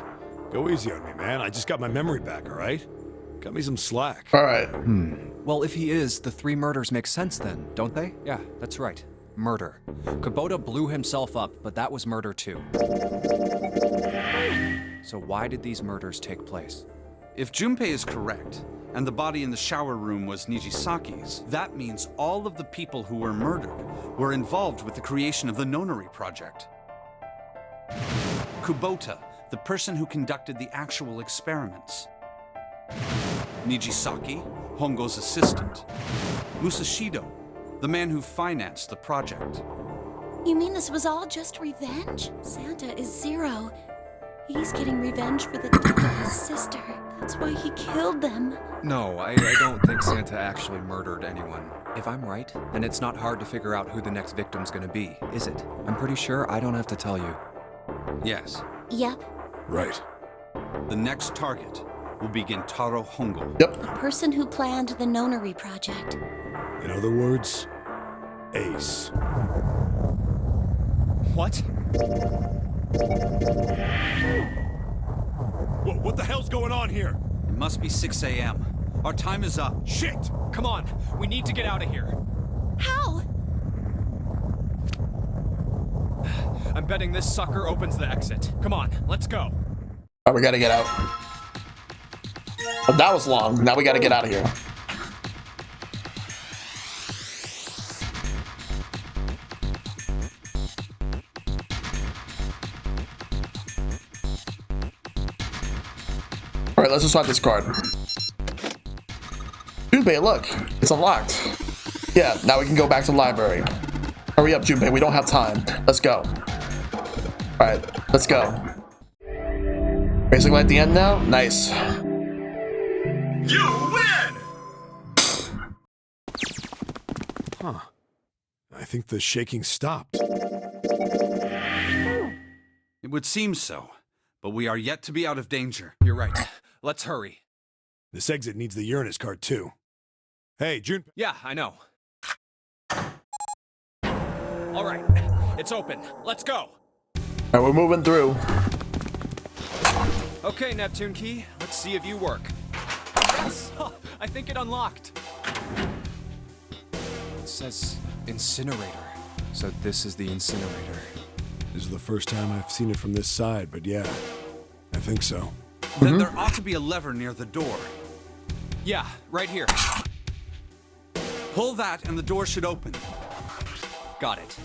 go easy on me, man. I just got my memory back, all right? Cut me some slack. All right. Well, if he is, the 3 murders make sense then, don't they? Yeah, that's right. Murder. Kubota blew himself up, but that was murder too. So why did these murders take place? If Junpei is correct, and the body in the shower room was Nijisaki's, that means all of the people who were murdered were involved with the creation of the Nonary project. Kubota, the person who conducted the actual experiments. Nijisaki, Hongo's assistant. Musashido, the man who financed the project. You mean this was all just revenge? Santa is Zero. He's getting revenge for the death of his sister. That's why he killed them. No, I don't think Santa actually murdered anyone. If I'm right, then it's not hard to figure out who the next victim's gonna be, is it? I'm pretty sure I don't have to tell you. Yes. Yep. Right. The next target will be Gentaro Hongo. Yep. The person who planned the Nonary project. In other words, Ace. What? What the hell's going on here? It must be 6 a.m. Our time is up. Shit! Come on, we need to get out of here. How? I'm betting this sucker opens the exit. Come on, let's go. All right, we gotta get out. Oh, that was long. Now we gotta get out of here. All right, let's just swap this card. Junpei, look, it's unlocked. Yeah, now we can go back to the library. Hurry up, Junpei, we don't have time. Let's go. All right, let's go. Basically at the end now? Nice. You win! Huh. I think the shaking stopped. It would seem so, but we are yet to be out of danger. You're right. Let's hurry. This exit needs the Uranus card, too. Hey, June. Yeah, I know. All right, it's open. Let's go. All right, we're moving through. Okay, Neptune Key, let's see if you work. Yes! I think it unlocked. It says incinerator. So this is the incinerator. This is the first time I've seen it from this side, but yeah, I think so. Then there ought to be a lever near the door. Yeah, right here. Pull that and the door should open. Got it.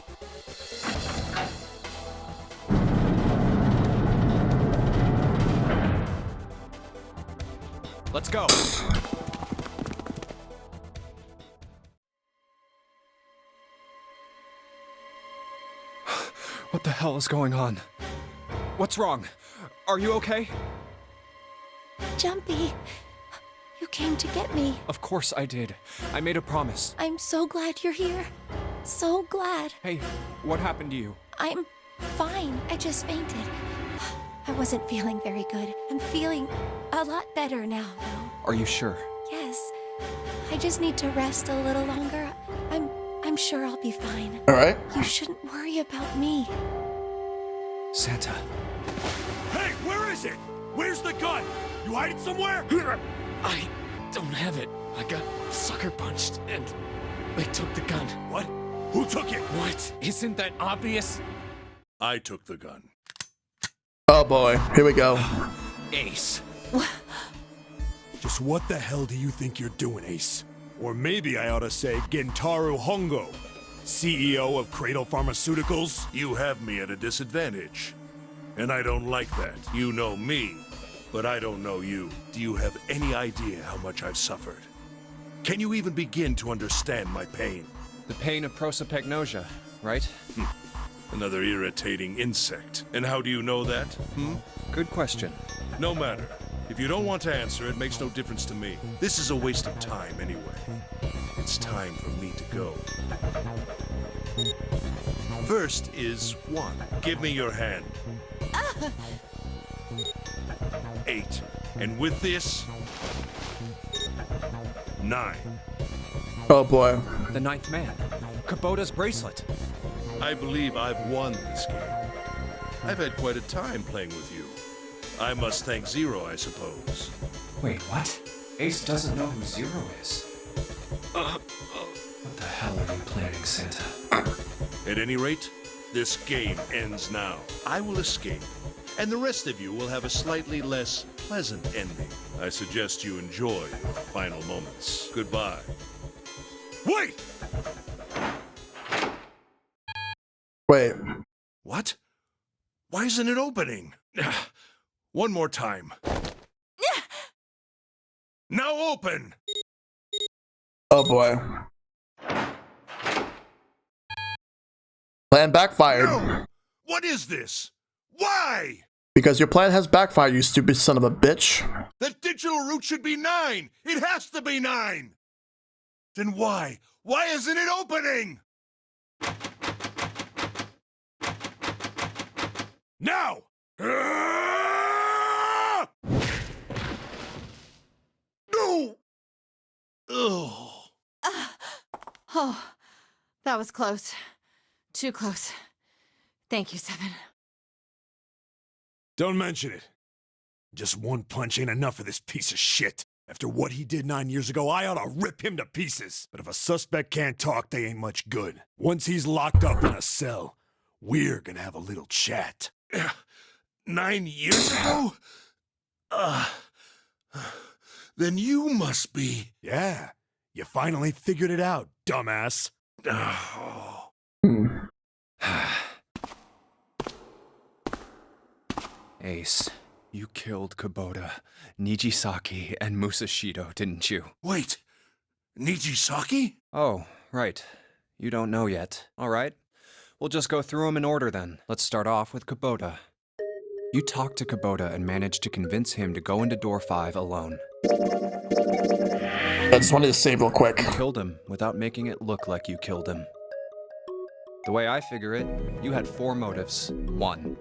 Let's go. What the hell is going on? What's wrong? Are you okay? Junpei, you came to get me. Of course I did. I made a promise. I'm so glad you're here. So glad. Hey, what happened to you? I'm fine. I just fainted. I wasn't feeling very good. I'm feeling a lot better now, though. Are you sure? Yes. I just need to rest a little longer. I'm sure I'll be fine. All right. You shouldn't worry about me. Santa. Hey, where is it? Where's the gun? You hide it somewhere? I don't have it. I got sucker punched and they took the gun. What? Who took it? What? Isn't that obvious? I took the gun. Oh boy, here we go. Ace. Just what the hell do you think you're doing, Ace? Or maybe I ought to say Gentaro Hongo, CEO of Cradle Pharmaceuticals. You have me at a disadvantage. And I don't like that. You know me. But I don't know you. Do you have any idea how much I've suffered? Can you even begin to understand my pain? The pain of prosopagnosia, right? Another irritating insect. And how do you know that? Good question. No matter. If you don't want to answer, it makes no difference to me. This is a waste of time anyway. It's time for me to go. First is 1. Give me your hand. 8. And with this, 9. Oh boy. The 9th man. Kubota's bracelet. I believe I've won this game. I've had quite a time playing with you. I must thank Zero, I suppose. Wait, what? Ace doesn't know who Zero is. What the hell are you planning, Santa? At any rate, this game ends now. I will escape, and the rest of you will have a slightly less pleasant ending. I suggest you enjoy your final moments. Goodbye. Wait! Wait. What? Why isn't it opening? One more time. Now open! Oh boy. Plan backfired. No! What is this? Why? Because your plan has backfired, you stupid son of a bitch. That digital root should be 9! It has to be 9! Then why? Why isn't it opening? Now! No! Ugh. Oh, that was close. Too close. Thank you, Seven. Don't mention it. Just one punch ain't enough for this piece of shit. After what he did 9 years ago, I ought to rip him to pieces. But if a suspect can't talk, they ain't much good. Once he's locked up in a cell, we're gonna have a little chat. 9 years ago? Then you must be... Yeah, you finally figured it out, dumbass. Oh. Ace, you killed Kubota, Nijisaki, and Musashido, didn't you? Wait, Nijisaki? Oh, right. You don't know yet. All right. We'll just go through them in order then. Let's start off with Kubota. You talked to Kubota and managed to convince him to go into door 5 alone. I just wanted to save real quick. You killed him without making it look like you killed him. The way I figure it, you had 4 motives. 1.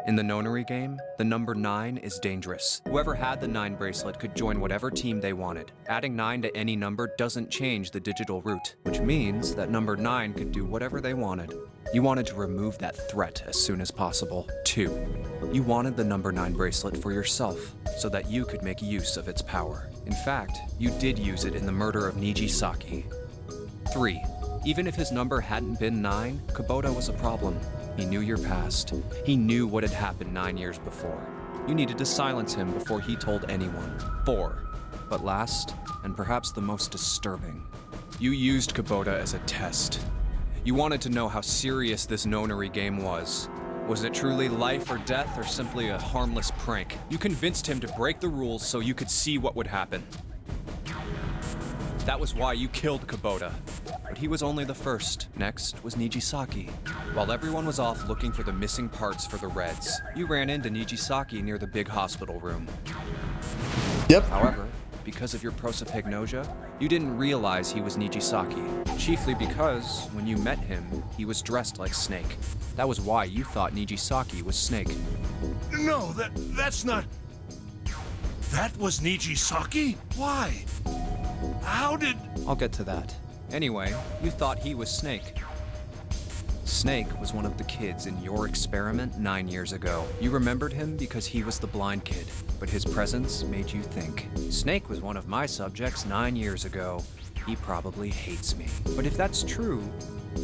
In the nonary game, the number 9 is dangerous. Whoever had the 9 bracelet could join whatever team they wanted. Adding 9 to any number doesn't change the digital root, which means that number 9 could do whatever they wanted. You wanted to remove that threat as soon as possible. 2. You wanted the number 9 bracelet for yourself, so that you could make use of its power. In fact, you did use it in the murder of Nijisaki. 3. Even if his number hadn't been 9, Kubota was a problem. He knew your past. He knew what had happened 9 years before. You needed to silence him before he told anyone. 4. But last, and perhaps the most disturbing, you used Kubota as a test. You wanted to know how serious this nonary game was. Was it truly life or death, or simply a harmless prank? You convinced him to break the rules so you could see what would happen. That was why you killed Kubota. But he was only the first. Next was Nijisaki. While everyone was off looking for the missing parts for the Reds, you ran into Nijisaki near the big hospital room. Yep. However, because of your prosopagnosia, you didn't realize he was Nijisaki. Chiefly because, when you met him, he was dressed like Snake. That was why you thought Nijisaki was Snake. No, that's not... That was Nijisaki? Why? How did... I'll get to that. Anyway, you thought he was Snake. Snake was one of the kids in your experiment 9 years ago. You remembered him because he was the blind kid, but his presence made you think. Snake was one of my subjects 9 years ago. He probably hates me. But if that's true,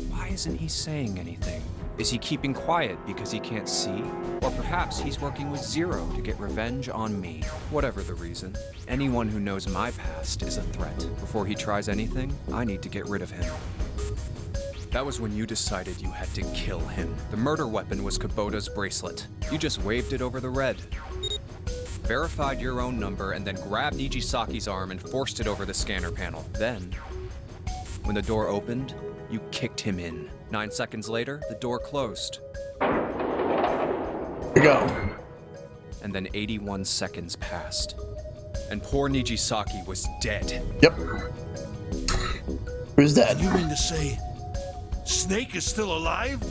why isn't he saying anything? Is he keeping quiet because he can't see? Or perhaps he's working with Zero to get revenge on me. Whatever the reason, anyone who knows my past is a threat. Before he tries anything, I need to get rid of him. That was when you decided you had to kill him. The murder weapon was Kubota's bracelet. You just waved it over the red. verified your own number, and then grabbed Nijisaki's arm and forced it over the scanner panel. Then, when the door opened, you kicked him in. 9 seconds later, the door closed. Here we go. And then 81 seconds passed. And poor Nijisaki was dead. Yep. Who's dead? You mean to say Snake is still alive?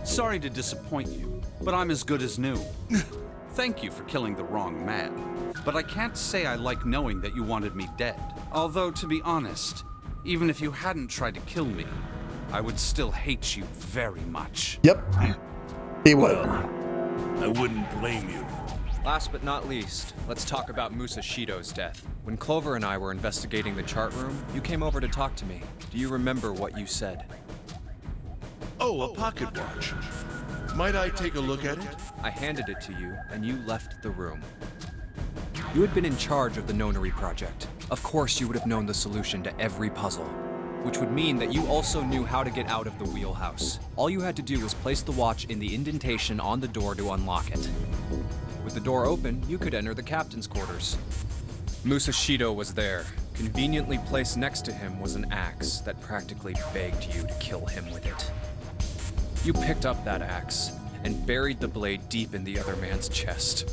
Sorry to disappoint you, but I'm as good as new. Thank you for killing the wrong man. But I can't say I like knowing that you wanted me dead. Although, to be honest, even if you hadn't tried to kill me, I would still hate you very much. Yep. He would. I wouldn't blame you. Last but not least, let's talk about Musashido's death. When Clover and I were investigating the chart room, you came over to talk to me. Do you remember what you said? Oh, a pocket watch. Might I take a look at it? I handed it to you, and you left the room. You had been in charge of the Nonary project. Of course you would have known the solution to every puzzle, which would mean that you also knew how to get out of the wheelhouse. All you had to do was place the watch in the indentation on the door to unlock it. With the door open, you could enter the captain's quarters. Musashido was there. Conveniently placed next to him was an axe that practically begged you to kill him with it. You picked up that axe and buried the blade deep in the other man's chest.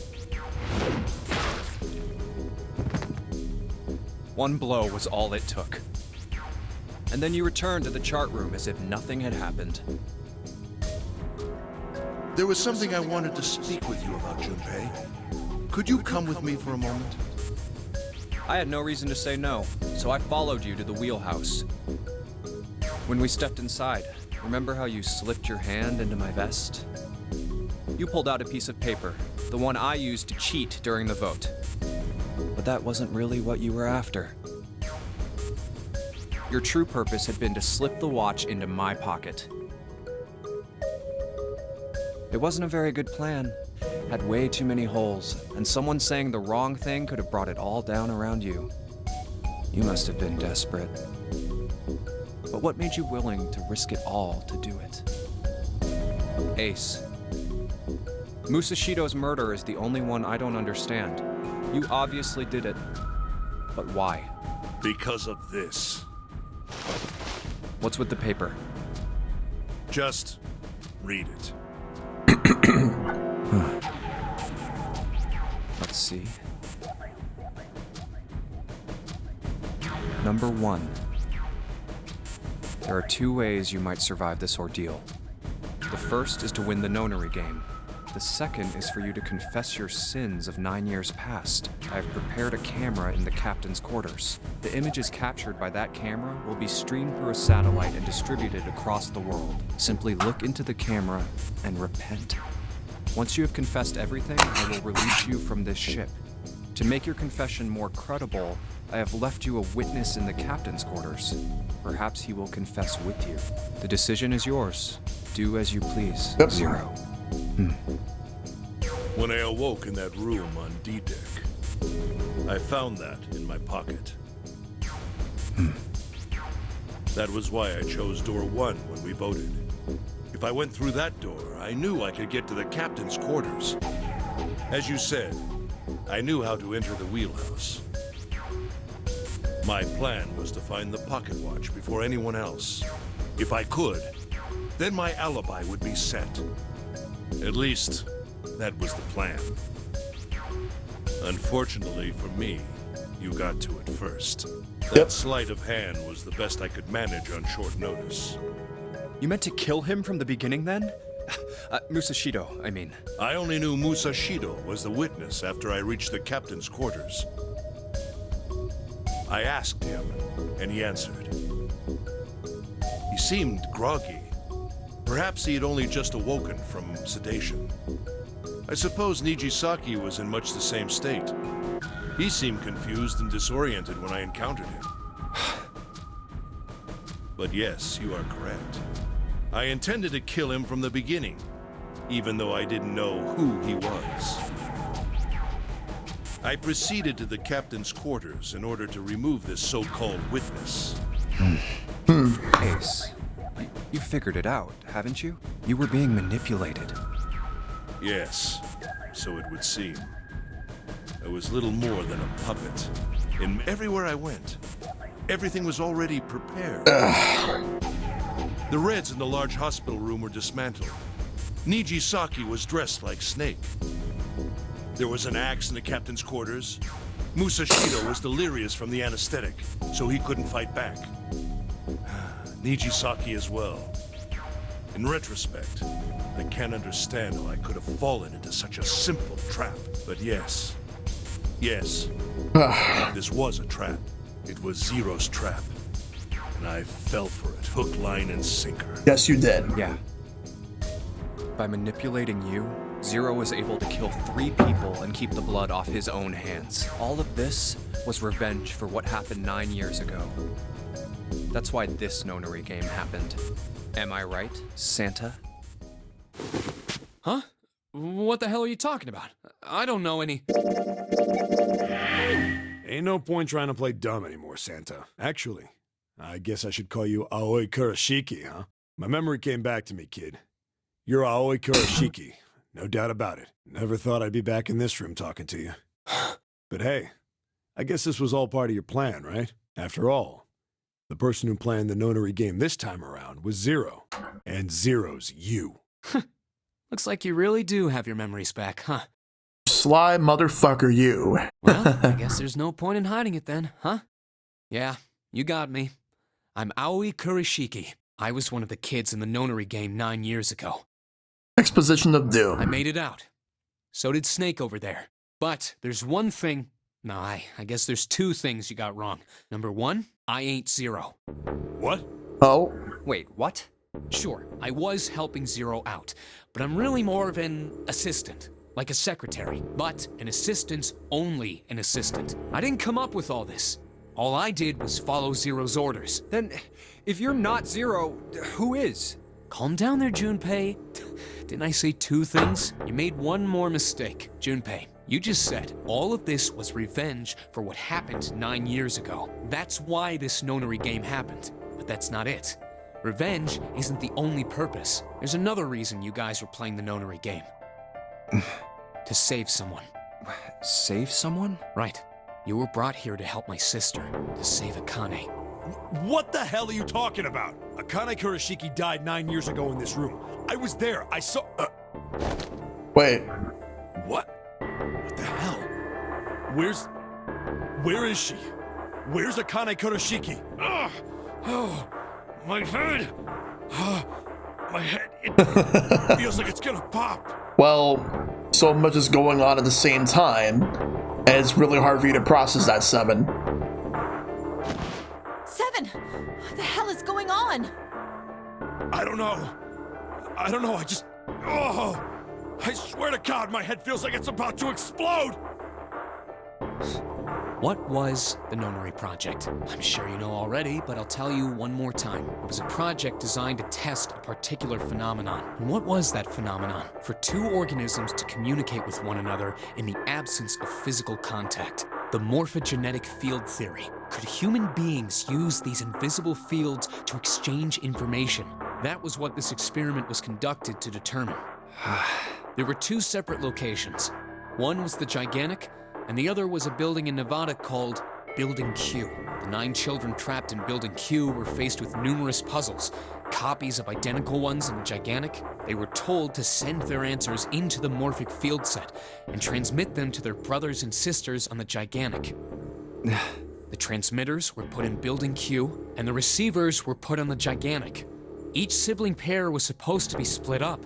One blow was all it took. And then you returned to the chart room as if nothing had happened. There was something I wanted to speak with you about, Junpei. Could you come with me for a moment? I had no reason to say no, so I followed you to the wheelhouse. When we stepped inside, remember how you slipped your hand into my vest? You pulled out a piece of paper, the one I used to cheat during the vote. But that wasn't really what you were after. Your true purpose had been to slip the watch into my pocket. It wasn't a very good plan. Had way too many holes, and someone saying the wrong thing could have brought it all down around you. You must have been desperate. But what made you willing to risk it all to do it? Ace. Musashido's murder is the only one I don't understand. You obviously did it. But why? Because of this. What's with the paper? Just read it. Let's see. Number 1. There are 2 ways you might survive this ordeal. The first is to win the Nonary game. The second is for you to confess your sins of 9 years past. I have prepared a camera in the captain's quarters. The images captured by that camera will be streamed through a satellite and distributed across the world. Simply look into the camera and repent. Once you have confessed everything, I will release you from this ship. To make your confession more credible, I have left you a witness in the captain's quarters. Perhaps he will confess with you. The decision is yours. Do as you please. Yep. 0. When I awoke in that room on D-Deck, I found that in my pocket. That was why I chose door 1 when we voted. If I went through that door, I knew I could get to the captain's quarters. As you said, I knew how to enter the wheelhouse. My plan was to find the pocket watch before anyone else. If I could, then my alibi would be set. At least, that was the plan. Unfortunately for me, you got to it first. That sleight of hand was the best I could manage on short notice. You meant to kill him from the beginning then? Musashido, I mean. I only knew Musashido was the witness after I reached the captain's quarters. I asked him, and he answered. He seemed groggy. Perhaps he had only just awoken from sedation. I suppose Nijisaki was in much the same state. He seemed confused and disoriented when I encountered him. But yes, you are correct. I intended to kill him from the beginning, even though I didn't know who he was. I proceeded to the captain's quarters in order to remove this so-called witness. Ace, you figured it out, haven't you? You were being manipulated. Yes, so it would seem. I was little more than a puppet. And everywhere I went, everything was already prepared. The Reds in the large hospital room were dismantled. Nijisaki was dressed like Snake. There was an axe in the captain's quarters. Musashido was delirious from the anesthetic, so he couldn't fight back. Nijisaki as well. In retrospect, I can't understand how I could have fallen into such a simple trap. But yes, this was a trap. It was Zero's trap. And I fell for it, hook, line, and sinker. Yes, you did. Yeah. By manipulating you, Zero was able to kill 3 people and keep the blood off his own hands. All of this was revenge for what happened 9 years ago. That's why this nonary game happened. Am I right, Santa? Huh? What the hell are you talking about? I don't know any... Ain't no point trying to play dumb anymore, Santa. Actually, I guess I should call you Aoi Kurashiki, huh? My memory came back to me, kid. You're Aoi Kurashiki, no doubt about it. Never thought I'd be back in this room talking to you. But hey, I guess this was all part of your plan, right? After all, the person who planned the nonary game this time around was Zero. And Zero's you. Looks like you really do have your memories back, huh? Sly motherfucker, you. Well, I guess there's no point in hiding it then, huh? Yeah, you got me. I'm Aoi Kurashiki. I was one of the kids in the nonary game 9 years ago. Exposition of Doom. I made it out. So did Snake over there. But there's one thing... No, I guess there's 2 things you got wrong. Number 1, I ain't Zero. What? Oh. Wait, what? Sure, I was helping Zero out, but I'm really more of an assistant. Like a secretary, but an assistant's only an assistant. I didn't come up with all this. All I did was follow Zero's orders. Then, if you're not Zero, who is? Calm down there, Junpei. Didn't I say 2 things? You made one more mistake. Junpei, you just said all of this was revenge for what happened 9 years ago. That's why this nonary game happened. But that's not it. Revenge isn't the only purpose. There's another reason you guys were playing the nonary game. To save someone. Save someone? Right. You were brought here to help my sister, to save Akane. What the hell are you talking about? Akane Kurashiki died 9 years ago in this room. I was there. I saw... Wait. What? What the hell? Where is she? Where's Akane Kurashiki? Oh, my head. My head, it feels like it's gonna pop. Well, so much is going on at the same time, and it's really hard for you to process that, 7. 7! What the hell is going on? I don't know. I just... Oh! I swear to God, my head feels like it's about to explode! What was the Nonary Project? I'm sure you know already, but I'll tell you one more time. It was a project designed to test a particular phenomenon. And what was that phenomenon? For 2 organisms to communicate with one another in the absence of physical contact. The morphogenetic field theory. Could human beings use these invisible fields to exchange information? That was what this experiment was conducted to determine. There were 2 separate locations. One was the Gigantic, and the other was a building in Nevada called Building Q. The 9 children trapped in Building Q were faced with numerous puzzles, copies of identical ones in the Gigantic. They were told to send their answers into the morphic field set and transmit them to their brothers and sisters on the Gigantic. The transmitters were put in Building Q, and the receivers were put on the Gigantic. Each sibling pair was supposed to be split up,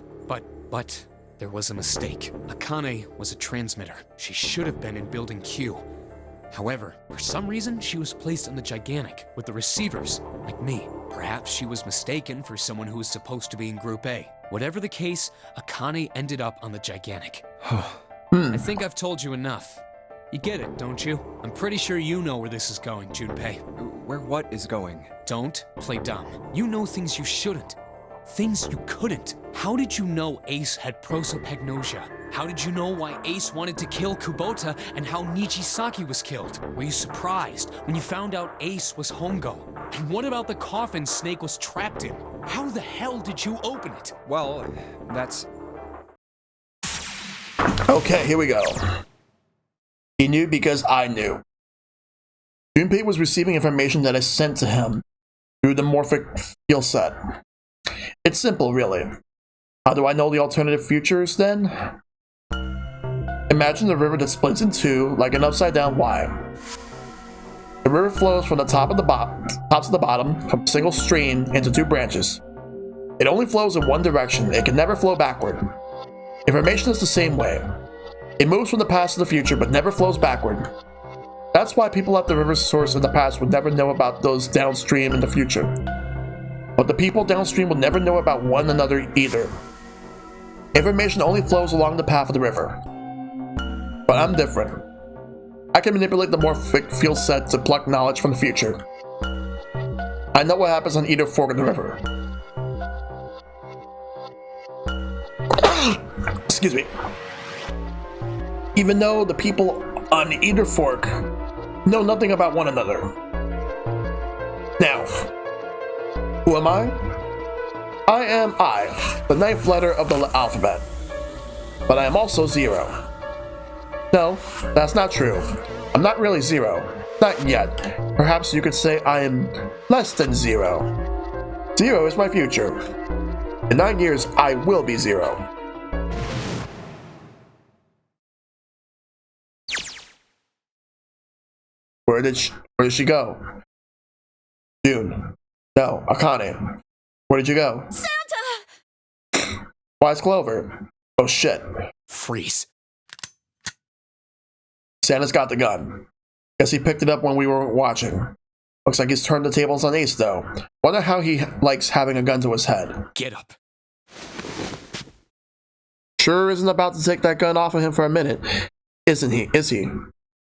but there was a mistake. Akane was a transmitter. She should have been in Building Q. However, for some reason, she was placed on the Gigantic with the receivers, like me. Perhaps she was mistaken for someone who was supposed to be in Group A. Whatever the case, Akane ended up on the Gigantic. I think I've told you enough. You get it, don't you? I'm pretty sure you know where this is going, Junpei. Where what is going? Don't play dumb. You know things you shouldn't. Things you couldn't. How did you know Ace had prosopagnosia? How did you know why Ace wanted to kill Kubota and how Nijisaki was killed? Were you surprised when you found out Ace was Hongo? And what about the coffin Snake was trapped in? How the hell did you open it? Well, that's... Okay, here we go. He knew because I knew. Junpei was receiving information that I sent to him through the morphic field set. It's simple, really. How do I know the alternative futures, then? Imagine the river that splits in two like an upside-down Y. The river flows from the tops to the bottom, from a single stream into two branches. It only flows in one direction. It can never flow backward. Information is the same way. It moves from the past to the future, but never flows backward. That's why people at the river's source in the past would never know about those downstream in the future. But the people downstream will never know about one another either. Information only flows along the path of the river. But I'm different. I can manipulate the morphic field set to pluck knowledge from the future. I know what happens on either fork of the river. Excuse me. Even though the people on either fork know nothing about one another. Now, who am I? I am I, the ninth letter of the alphabet. But I am also zero. No, that's not true. I'm not really zero. Not yet. Perhaps you could say I am less than zero. Zero is my future. In 9 years, I will be zero. Where did she go? June. No, Akane. Where did you go? Santa! Why's Clover? Oh shit. Freeze. Santa's got the gun. Guess he picked it up when we were watching. Looks like he's turned the tables on Ace though. Wonder how he likes having a gun to his head. Get up. Sure isn't about to take that gun off of him for a minute. Isn't he? Is he?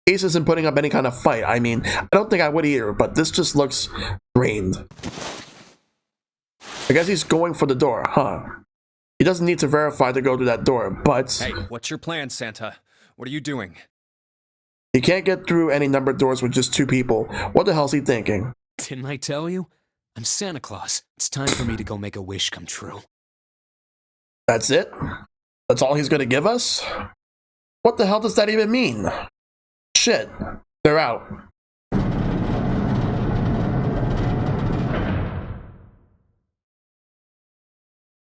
Ace isn't putting up any kind of fight. I mean, I don't think I would either, but this just looks drained. I guess he's going for the door, huh? He doesn't need to verify to go to that door, but... Hey, what's your plan, Santa? What are you doing? He can't get through any numbered doors with just 2 people. What the hell's he thinking? Didn't I tell you? I'm Santa Claus. It's time for me to go make a wish come true. That's it? That's all he's gonna give us? What the hell does that even mean? Shit, they're out.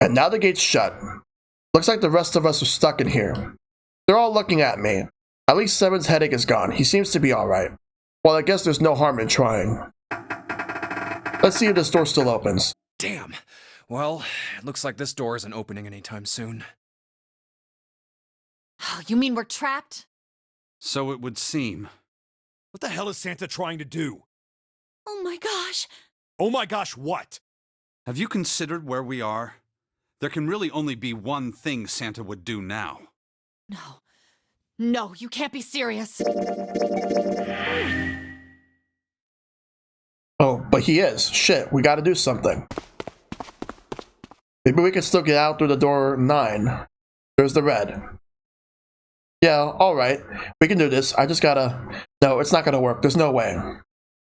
And now the gate's shut. Looks like the rest of us are stuck in here. They're all looking at me. At least Seven's headache is gone. He seems to be alright. Well, I guess there's no harm in trying. Let's see if this door still opens. Damn. Well, it looks like this door isn't opening anytime soon. Oh, you mean we're trapped? So it would seem. What the hell is Santa trying to do? Oh my gosh. Oh my gosh, what? Have you considered where we are? There can really only be one thing Santa would do now. No. No, you can't be serious. Oh, but he is. Shit, we gotta do something. Maybe we can still get out through the door 9. There's the red. Yeah, alright. We can do this. I just gotta... No, it's not gonna work. There's no way.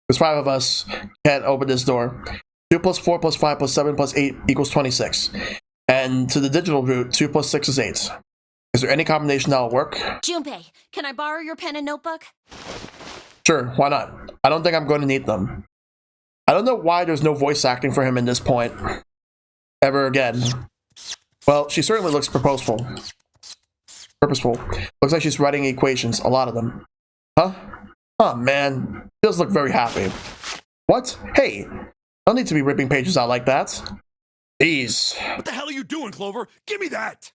There's 5 of us. Can't open this door. 2 plus 4 plus 5 plus 7 plus 8 equals 26. And to the digital route, 2 plus 6 is 8. Is there any combination that'll work? Junpei, can I borrow your pen and notebook? Sure, why not? I don't think I'm going to need them. I don't know why there's no voice acting for him in this point. Ever again. Well, she certainly looks purposeful. Looks like she's writing equations, a lot of them. Huh? Oh man, she does look very happy. What? Hey, I don't need to be ripping pages out like that. Jeez. What the hell are you doing, Clover? Give me that!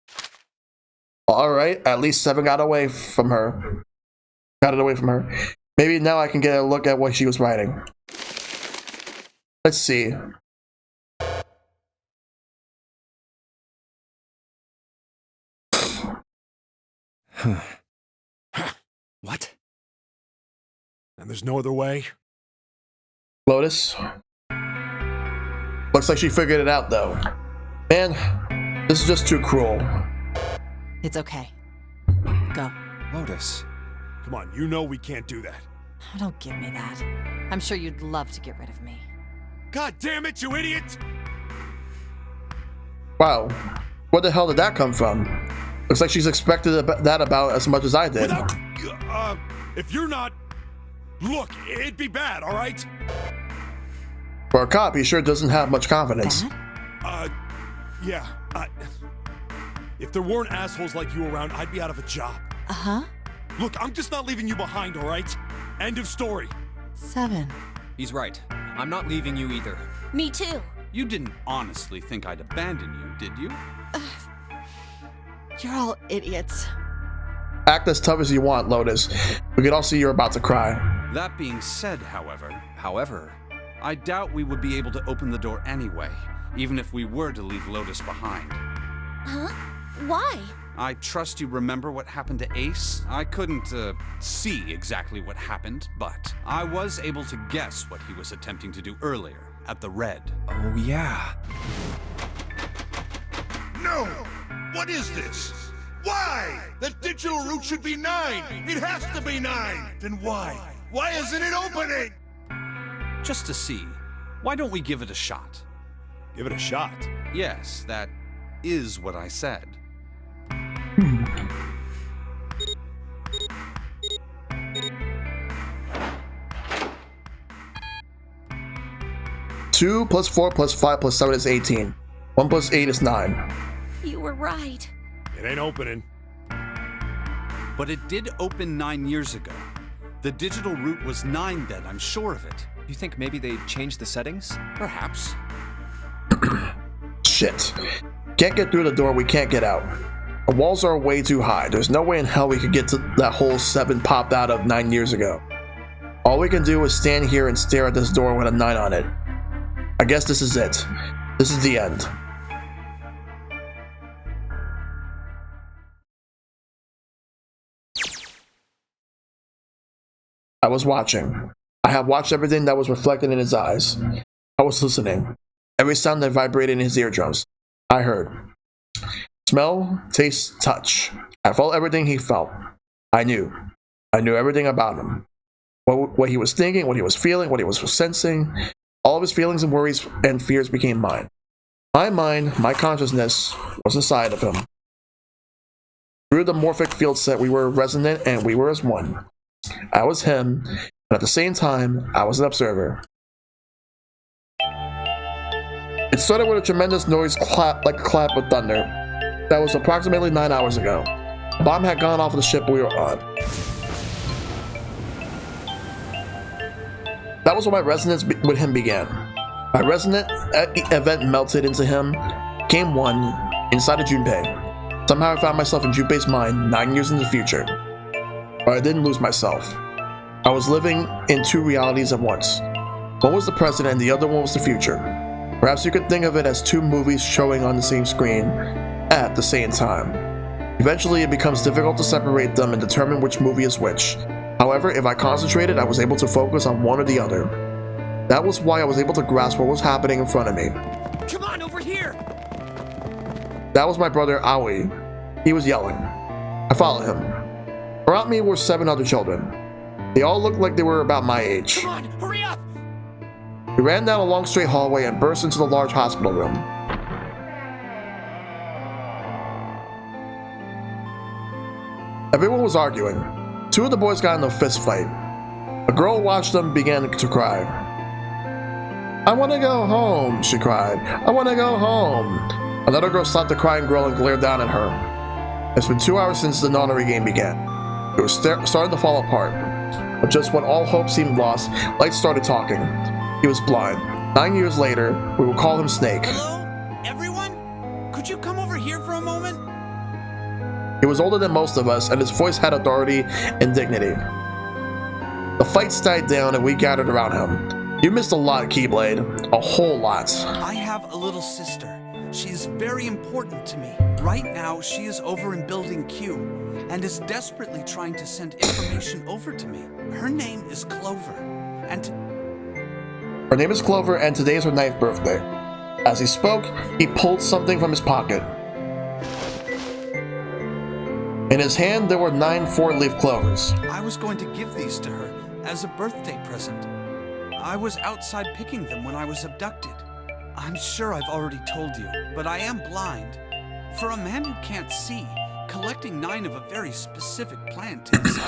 Alright, at least 7 got away from her. Got it away from her. Maybe now I can get a look at what she was writing. Let's see. What? And there's no other way? Lotus? Looks like she figured it out, though. Man, this is just too cruel. It's okay. Go. Lotus. Come on, you know we can't do that. Oh, don't give me that. I'm sure you'd love to get rid of me. God damn it, you idiot! Wow. Where the hell did that come from? Looks like she's expected that about as much as I did. If you're not... Look, it'd be bad, all right? For a cop, he sure doesn't have much confidence. Yeah. If there weren't assholes like you around, I'd be out of a job. Uh-huh. Look, I'm just not leaving you behind, all right? End of story. 7. He's right. I'm not leaving you either. Me too. You didn't honestly think I'd abandon you, did you? You're all idiots. Act as tough as you want, Lotus. We can all see you're about to cry. That being said, however, I doubt we would be able to open the door anyway, even if we were to leave Lotus behind. Huh? Why? I trust you remember what happened to Ace? I couldn't, see exactly what happened, but I was able to guess what he was attempting to do earlier, at the Red. Oh, yeah. No! What is this? Why? The digital route should be 9! It has to be 9! Then why? Why isn't it opening? Just to see, why don't we give it a shot? Give it a shot. Yes, that is what I said. 2 plus 4 plus 5 plus 7 is 18. 1 plus 8 is 9. You were right. It ain't opening. But it did open 9 years ago. The digital route was 9 then, I'm sure of it. You think maybe they changed the settings? Perhaps. Shit. Can't get through the door, we can't get out. The walls are way too high. There's no way in hell we could get to that hole 7 popped out of 9 years ago. All we can do is stand here and stare at this door with a 9 on it. I guess this is it. This is the end. I was watching. I have watched everything that was reflected in his eyes. I was listening. Every sound that vibrated in his eardrums. I heard. Smell, taste, touch. I felt everything he felt. I knew. I knew everything about him. What he was thinking, what he was feeling, what he was sensing. All of his feelings and worries and fears became mine. My mind, my consciousness, was inside of him. Through the morphic field set, we were resonant and we were as one. I was him, and at the same time, I was an observer. It started with a tremendous noise clap like a clap of thunder. That was approximately 9 hours ago. A bomb had gone off the ship we were on. That was when my resonance with him began. My resonant event melted into him, became one, inside of Junpei. Somehow I found myself in Junpei's mind 9 years in the future. But I didn't lose myself. I was living in 2 realities at once. One was the present and the other one was the future. Perhaps you could think of it as 2 movies showing on the same screen at the same time. Eventually it becomes difficult to separate them and determine which movie is which. However, if I concentrated, I was able to focus on one or the other. That was why I was able to grasp what was happening in front of me. Come on, over here! That was my brother Aoi. He was yelling. I followed him. Around me were 7 other children. They all looked like they were about my age. Come on, hurry up! We ran down a long straight hallway and burst into the large hospital room. Everyone was arguing. 2 of the boys got in a fist fight. A girl watched them began to cry. I want to go home, she cried. I want to go home. Another girl stopped the crying girl and glared down at her. It's been 2 hours since the nonary game began. It was starting to fall apart. But just when all hope seemed lost, Light started talking. He was blind. 9 years later, we will call him Snake. Hello? Everyone? Could you come over here for a moment? He was older than most of us, and his voice had authority and dignity. The fights died down, and we gathered around him. You missed a lot, Keyblade. A whole lot. I have a little sister. She is very important to me. Right now, she is over in Building Q, and is desperately trying to send information over to me. Her name is Clover, and... Her name is Clover, and today is her 9th birthday. As he spoke, he pulled something from his pocket. In his hand, there were 9 4-leaf clovers. I was going to give these to her as a birthday present. I was outside picking them when I was abducted. I'm sure I've already told you, but I am blind. For a man who can't see, collecting 9 of a very specific plant is...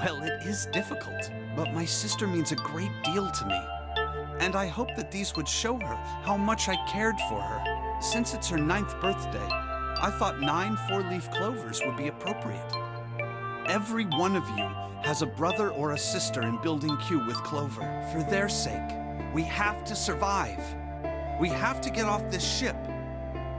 Well, it is difficult, but my sister means a great deal to me. And I hope that these would show her how much I cared for her. Since it's her 9th birthday, I thought 9 4-leaf clovers would be appropriate. Every one of you has a brother or a sister in Building Q with Clover. For their sake, we have to survive. We have to get off this ship.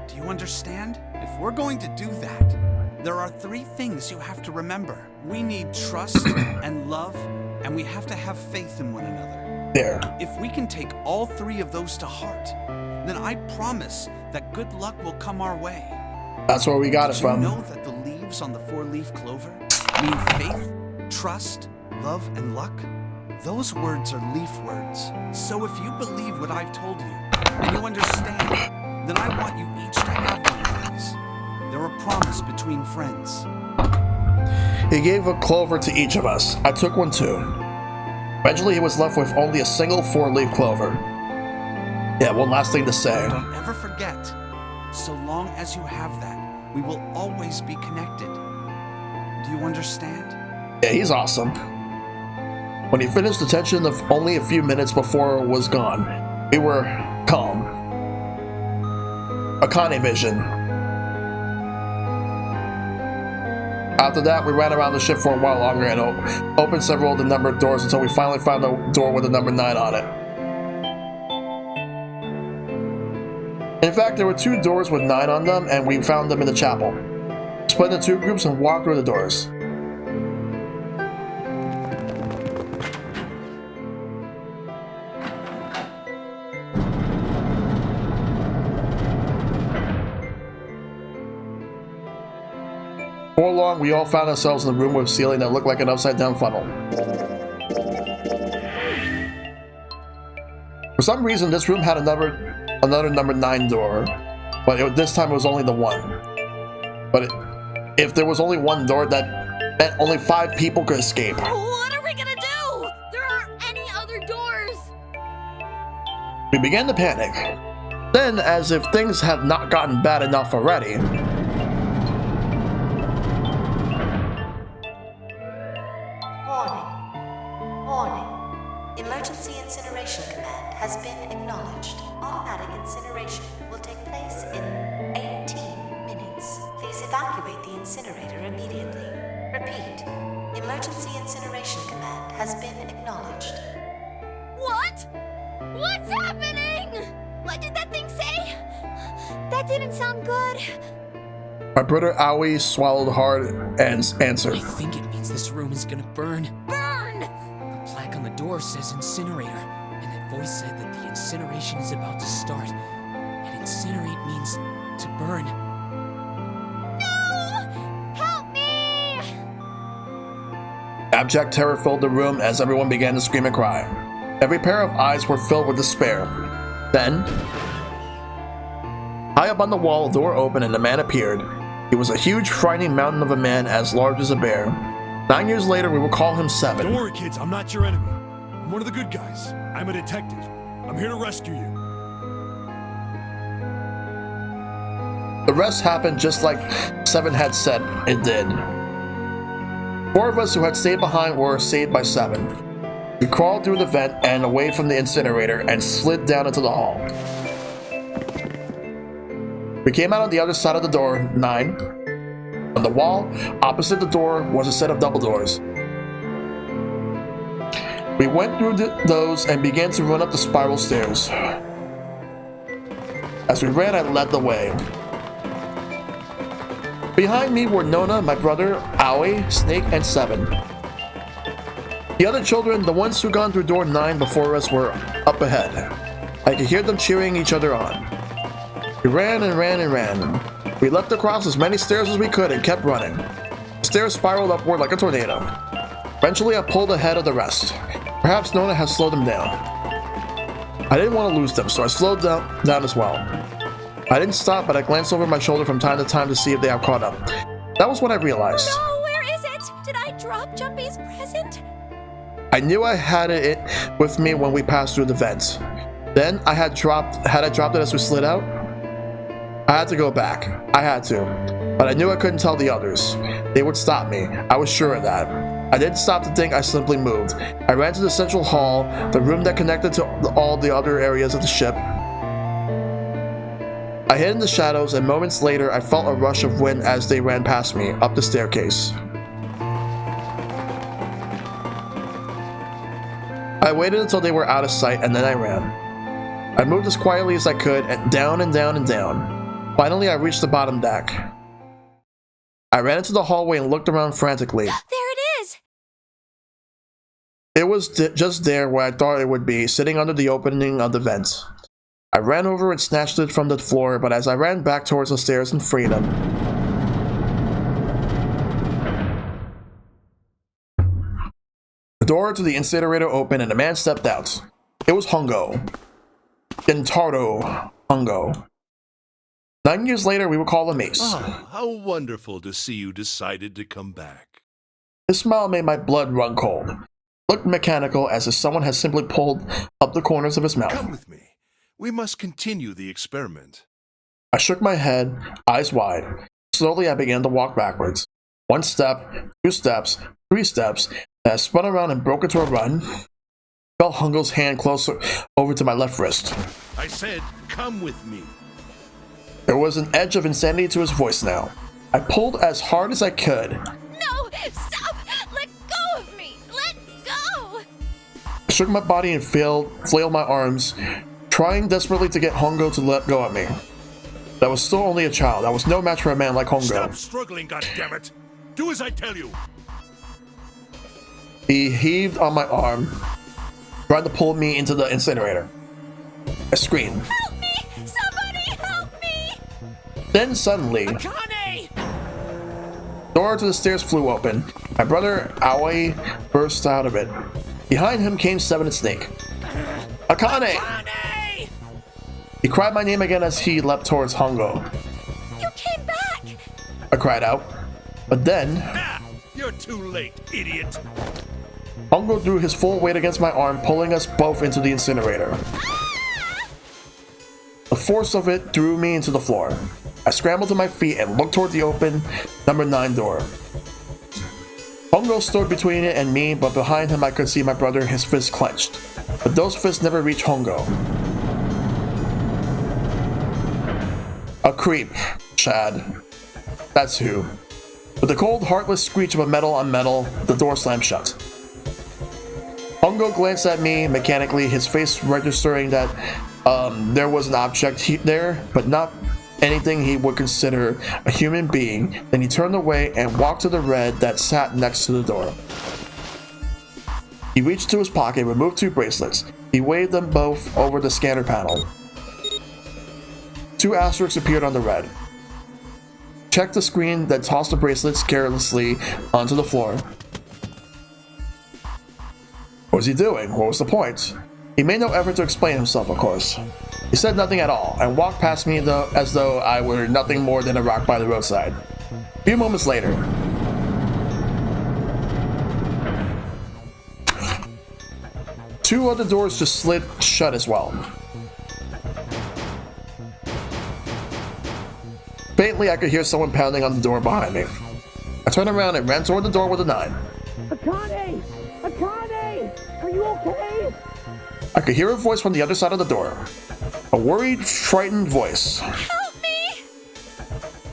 Do you understand? If we're going to do that, there are 3 things you have to remember. We need trust and love, and we have to have faith in one another. There. If we can take all 3 of those to heart, then I promise that good luck will come our way. That's where we got it from. Did you know that the leaves on the 4-leaf clover mean faith, trust, love, and luck? Those words are leaf words. So if you believe what I've told you, and you understand, then I want you each to have one of these. They're a promise between friends. He gave a clover to each of us. I took one too. Eventually he was left with only a single 4-leaf clover. Yeah, one last thing to say. Don't ever forget, so long as you have that, we will always be connected. Do you understand? Yeah, he's awesome. When he finished the tension of only a few minutes before it was gone, we were calm. Akane vision. After that, we ran around the ship for a while longer and opened several of the numbered doors until we finally found a door with the number 9 on it. In fact, there were 2 doors with 9 on them, and we found them in the chapel. We split into 2 groups and walked through the doors. Before long, we all found ourselves in a room with a ceiling that looked like an upside-down funnel. For some reason, this room had another number 9 door, but this time it was only the one. But if there was only one door, that meant only 5 people could escape. What are we gonna do? There aren't any other doors. We began to panic. Then, as if things had not gotten bad enough already, Emergency Incineration Command has been acknowledged. Automatic incineration will take place in 18 minutes. Please evacuate the incinerator immediately. Repeat. Emergency Incineration Command has been acknowledged. What? What's happening? What did that thing say? That didn't sound good. my brother Aoi swallowed hard and answered. I think it means this room is gonna burn. Burn! The plaque on the door says incinerator, and that voice said that the incineration is about to start. And incinerate means to burn. No! Help me! Abject terror filled the room as everyone began to scream and cry. Every pair of eyes were filled with despair. Then, high up on the wall, a door opened and a man appeared. He was a huge, frightening mountain of a man as large as a bear. 9 years later, we will call him Seven. Don't worry, kids. I'm not your enemy. I'm one of the good guys. I'm a detective. I'm here to rescue you. The rest happened just like Seven had said it did. 4 of us who had stayed behind were saved by Seven. We crawled through the vent and away from the incinerator and slid down into the hall. We came out on the other side of the door, 9. On the wall, opposite the door, was a set of double doors. We went through those and began to run up the spiral stairs. As we ran, I led the way. Behind me were Nona, my brother, Aoi, Snake, and Seven. The other children, the ones who gone through door 9 before us, were up ahead. I could hear them cheering each other on. We ran and ran and ran. We leapt across as many stairs as we could and kept running. The stairs spiraled upward like a tornado. Eventually, I pulled ahead of the rest. Perhaps Nona had slowed them down. I didn't want to lose them, so I slowed down as well. I didn't stop, but I glanced over my shoulder from time to time to see if they had caught up. That was when I realized. No, where is it? Did I drop Junpei's present? I knew I had it with me when we passed through the vents. Then I had I dropped it as we slid out? I had to go back. I had to. But I knew I couldn't tell the others. They would stop me. I was sure of that. I didn't stop to think, I simply moved. I ran to the central hall, the room that connected to all the other areas of the ship. I hid in the shadows, and moments later I felt a rush of wind as they ran past me, up the staircase. I waited until they were out of sight, and then I ran. I moved as quietly as I could, and down and down and down. Finally, I reached the bottom deck. I ran into the hallway and looked around frantically. There it is! It was just there where I thought it would be, sitting under the opening of the vent. I ran over and snatched it from the floor, but as I ran back towards the stairs in freedom, the door to the incinerator opened and a man stepped out. It was Hongo. Gentaro Hongo. 9 years later, we were called a mace. Ah, how wonderful to see you decided to come back. His smile made my blood run cold. Looked mechanical, as if someone had simply pulled up the corners of his mouth. Come with me. We must continue the experiment. I shook my head, eyes wide. Slowly, I began to walk backwards. 1 step, 2 steps, 3 steps, and I spun around and broke into a run. Felt Hongo's hand closer over to my left wrist. I said, come with me. There was an edge of insanity to his voice now. I pulled as hard as I could. No! Stop! Let go of me! Let go! I shook my body and flailed my arms, trying desperately to get Hongo to let go of me. I was still only a child. I was no match for a man like Hongo. Stop struggling, goddammit! Do as I tell you! He heaved on my arm, trying to pull me into the incinerator. I screamed. Help me! Somebody help me! Then suddenly, Akane! the door to the stairs flew open. My brother Aoi burst out of it. Behind him came Seven and Snake. Akane! Akane! He cried my name again as he leapt towards Hongo. You came back! I cried out. But then, Ah, you're too late, idiot! Hongo threw his full weight against my arm, pulling us both into the incinerator. The force of it threw me into the floor. I scrambled to my feet and looked toward the open number 9 door. Hongo stood between it and me, but behind him I could see my brother, his fists clenched. But those fists never reached Hongo. A creep, Chad. That's who. With the cold, heartless screech of a metal on metal, the door slammed shut. Hongo glanced at me mechanically, his face registering that there was an object there, but not anything he would consider a human being. Then he turned away and walked to the red that sat next to the door. He reached to his pocket, removed 2 bracelets. He waved them both over the scanner panel. 2 asterisks appeared on the red. Checked the screen, then tossed the bracelets carelessly onto the floor. What was he doing? What was the point? He made no effort to explain himself, of course. He said nothing at all, and walked past me as though I were nothing more than a rock by the roadside. A few moments later, two other doors just slid shut as well. Faintly, I could hear someone pounding on the door behind me. I turned around and ran toward the door with a 9. Akane! Akane! Are you okay? I could hear a voice from the other side of the door. A worried, frightened voice. Help me!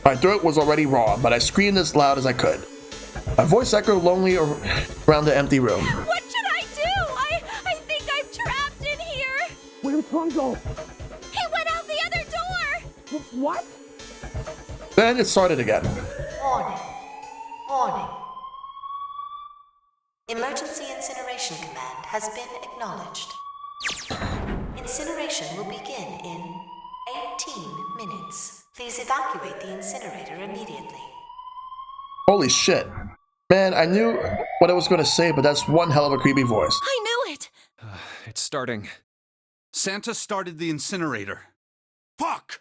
My throat was already raw, but I screamed as loud as I could. My voice echoed lonely around the empty room. What should I do? I think I'm trapped in here! Where's Hongo? He went out the other door! What? Then it started again. Warning. Warning. Emergency Incineration Command has been acknowledged. Incineration will begin in 18 minutes. Please evacuate the incinerator immediately. Holy shit. Man, I knew what I was going to say, but that's one hell of a creepy voice. I knew it! It's starting. Santa started the incinerator. Fuck!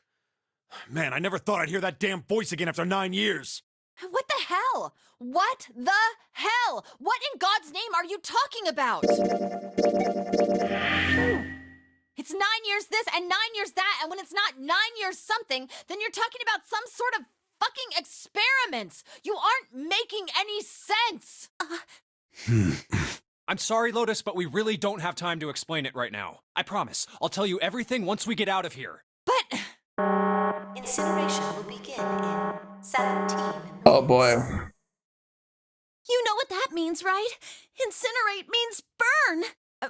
Man, I never thought I'd hear that damn voice again after 9 years. What the hell? What the hell? What in God's name are you talking about? It's 9 years this and 9 years that, and when it's not 9 years something, then you're talking about some sort of fucking experiments. You aren't making any sense. I'm sorry, Lotus, but we really don't have time to explain it right now. I promise. I'll tell you everything once we get out of here. But Incineration will begin in 17 minutes. Oh boy. you know what that means, right? Incinerate means burn.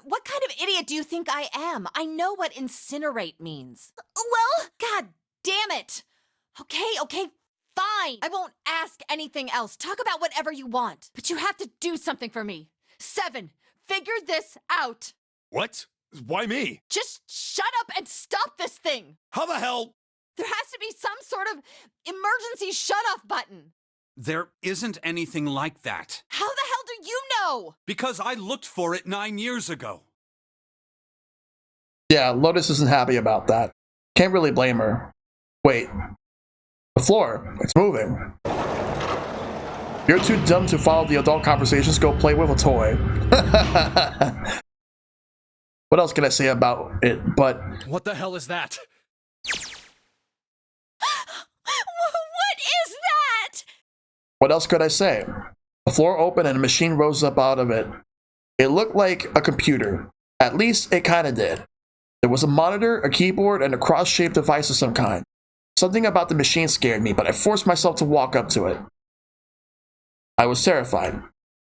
What kind of idiot do you think I am? I know what incinerate means. Well, God damn it! Okay, fine. I won't ask anything else. Talk about whatever you want. But you have to do something for me. 7, figure this out. What? Why me? Just shut up and stop this thing. How the hell? There has to be some sort of emergency shut-off button. There isn't anything like that. How the hell do you know? Because I looked for it 9 years ago. Yeah, Lotus isn't happy about that. Can't really blame her. Wait. The floor. It's moving. You're too dumb to follow the adult conversations. Go play with a toy. What else can I say about it? But What the hell is that? what is that? what else could I say? The floor opened and a machine rose up out of it. It looked like a computer. At least it kinda did. There was a monitor, a keyboard, and a cross-shaped device of some kind. Something about the machine scared me, but I forced myself to walk up to it. I was terrified.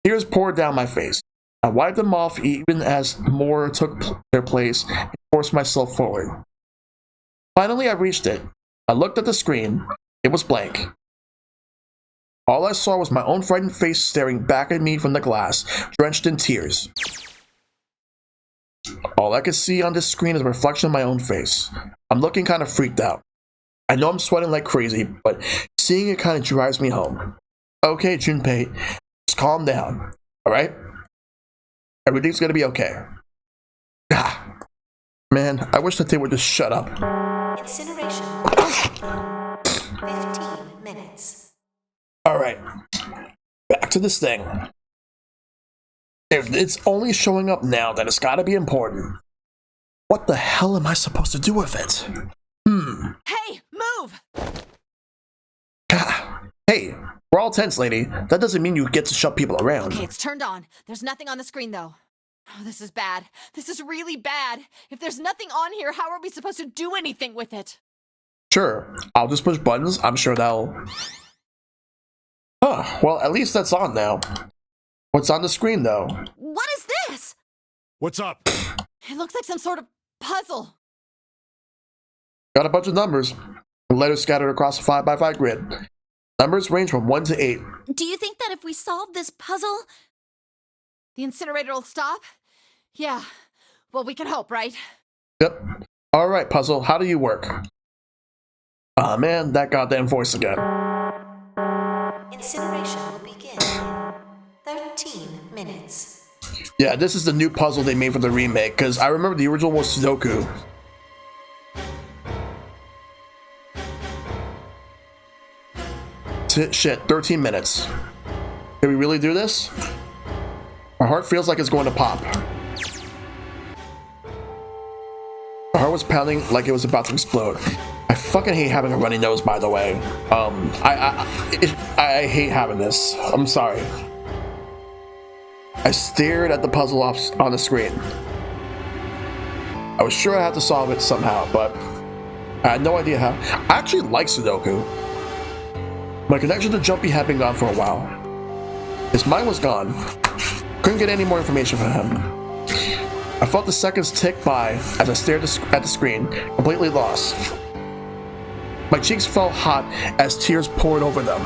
Tears poured down my face. I wiped them off even as more took their place and forced myself forward. Finally, I reached it. I looked at the screen. It was blank. All I saw was my own frightened face staring back at me from the glass, drenched in tears. All I could see on this screen is a reflection of my own face. I'm looking kind of freaked out. I know I'm sweating like crazy, but seeing it kind of drives me home. Okay, Junpei, just calm down, alright? Everything's gonna be okay. Ah, man, I wish that they would just shut up. Incineration will begin in 15 minutes. Alright, back to this thing. If it's only showing up now, then it's gotta be important. What the hell am I supposed to do with it? Hey, move! Hey, we're all tense, lady. That doesn't mean you get to shove people around. Okay, it's turned on. There's nothing on the screen, though. Oh, this is bad. This is really bad. If there's nothing on here, how are we supposed to do anything with it? Sure, I'll just push buttons. I'm sure that'll... Huh, well, at least that's on now. What's on the screen, though? What is this? What's up? It looks like some sort of puzzle. Got a bunch of numbers. Letters scattered across a 5x5 grid. Numbers range from 1 to 8. Do you think that if we solve this puzzle, the incinerator will stop? Yeah. Well, we can hope, right? Yep. Alright, puzzle, how do you work? Aw, man, that goddamn voice again. Incineration will begin in 13 minutes. Yeah, this is the new puzzle they made for the remake, because I remember the original was Sudoku. Shit, 13 minutes. Can we really do this? My heart feels like it's going to pop. My heart was pounding like it was about to explode. I fucking hate having a runny nose, by the way. I hate having this. I'm sorry. I stared at the puzzle on the screen. I was sure I had to solve it somehow, but I had no idea how. I actually like Sudoku. My connection to Junpei had been gone for a while. His mind was gone. Couldn't get any more information from him. I felt the seconds tick by as I stared at the screen, completely lost. My cheeks felt hot as tears poured over them.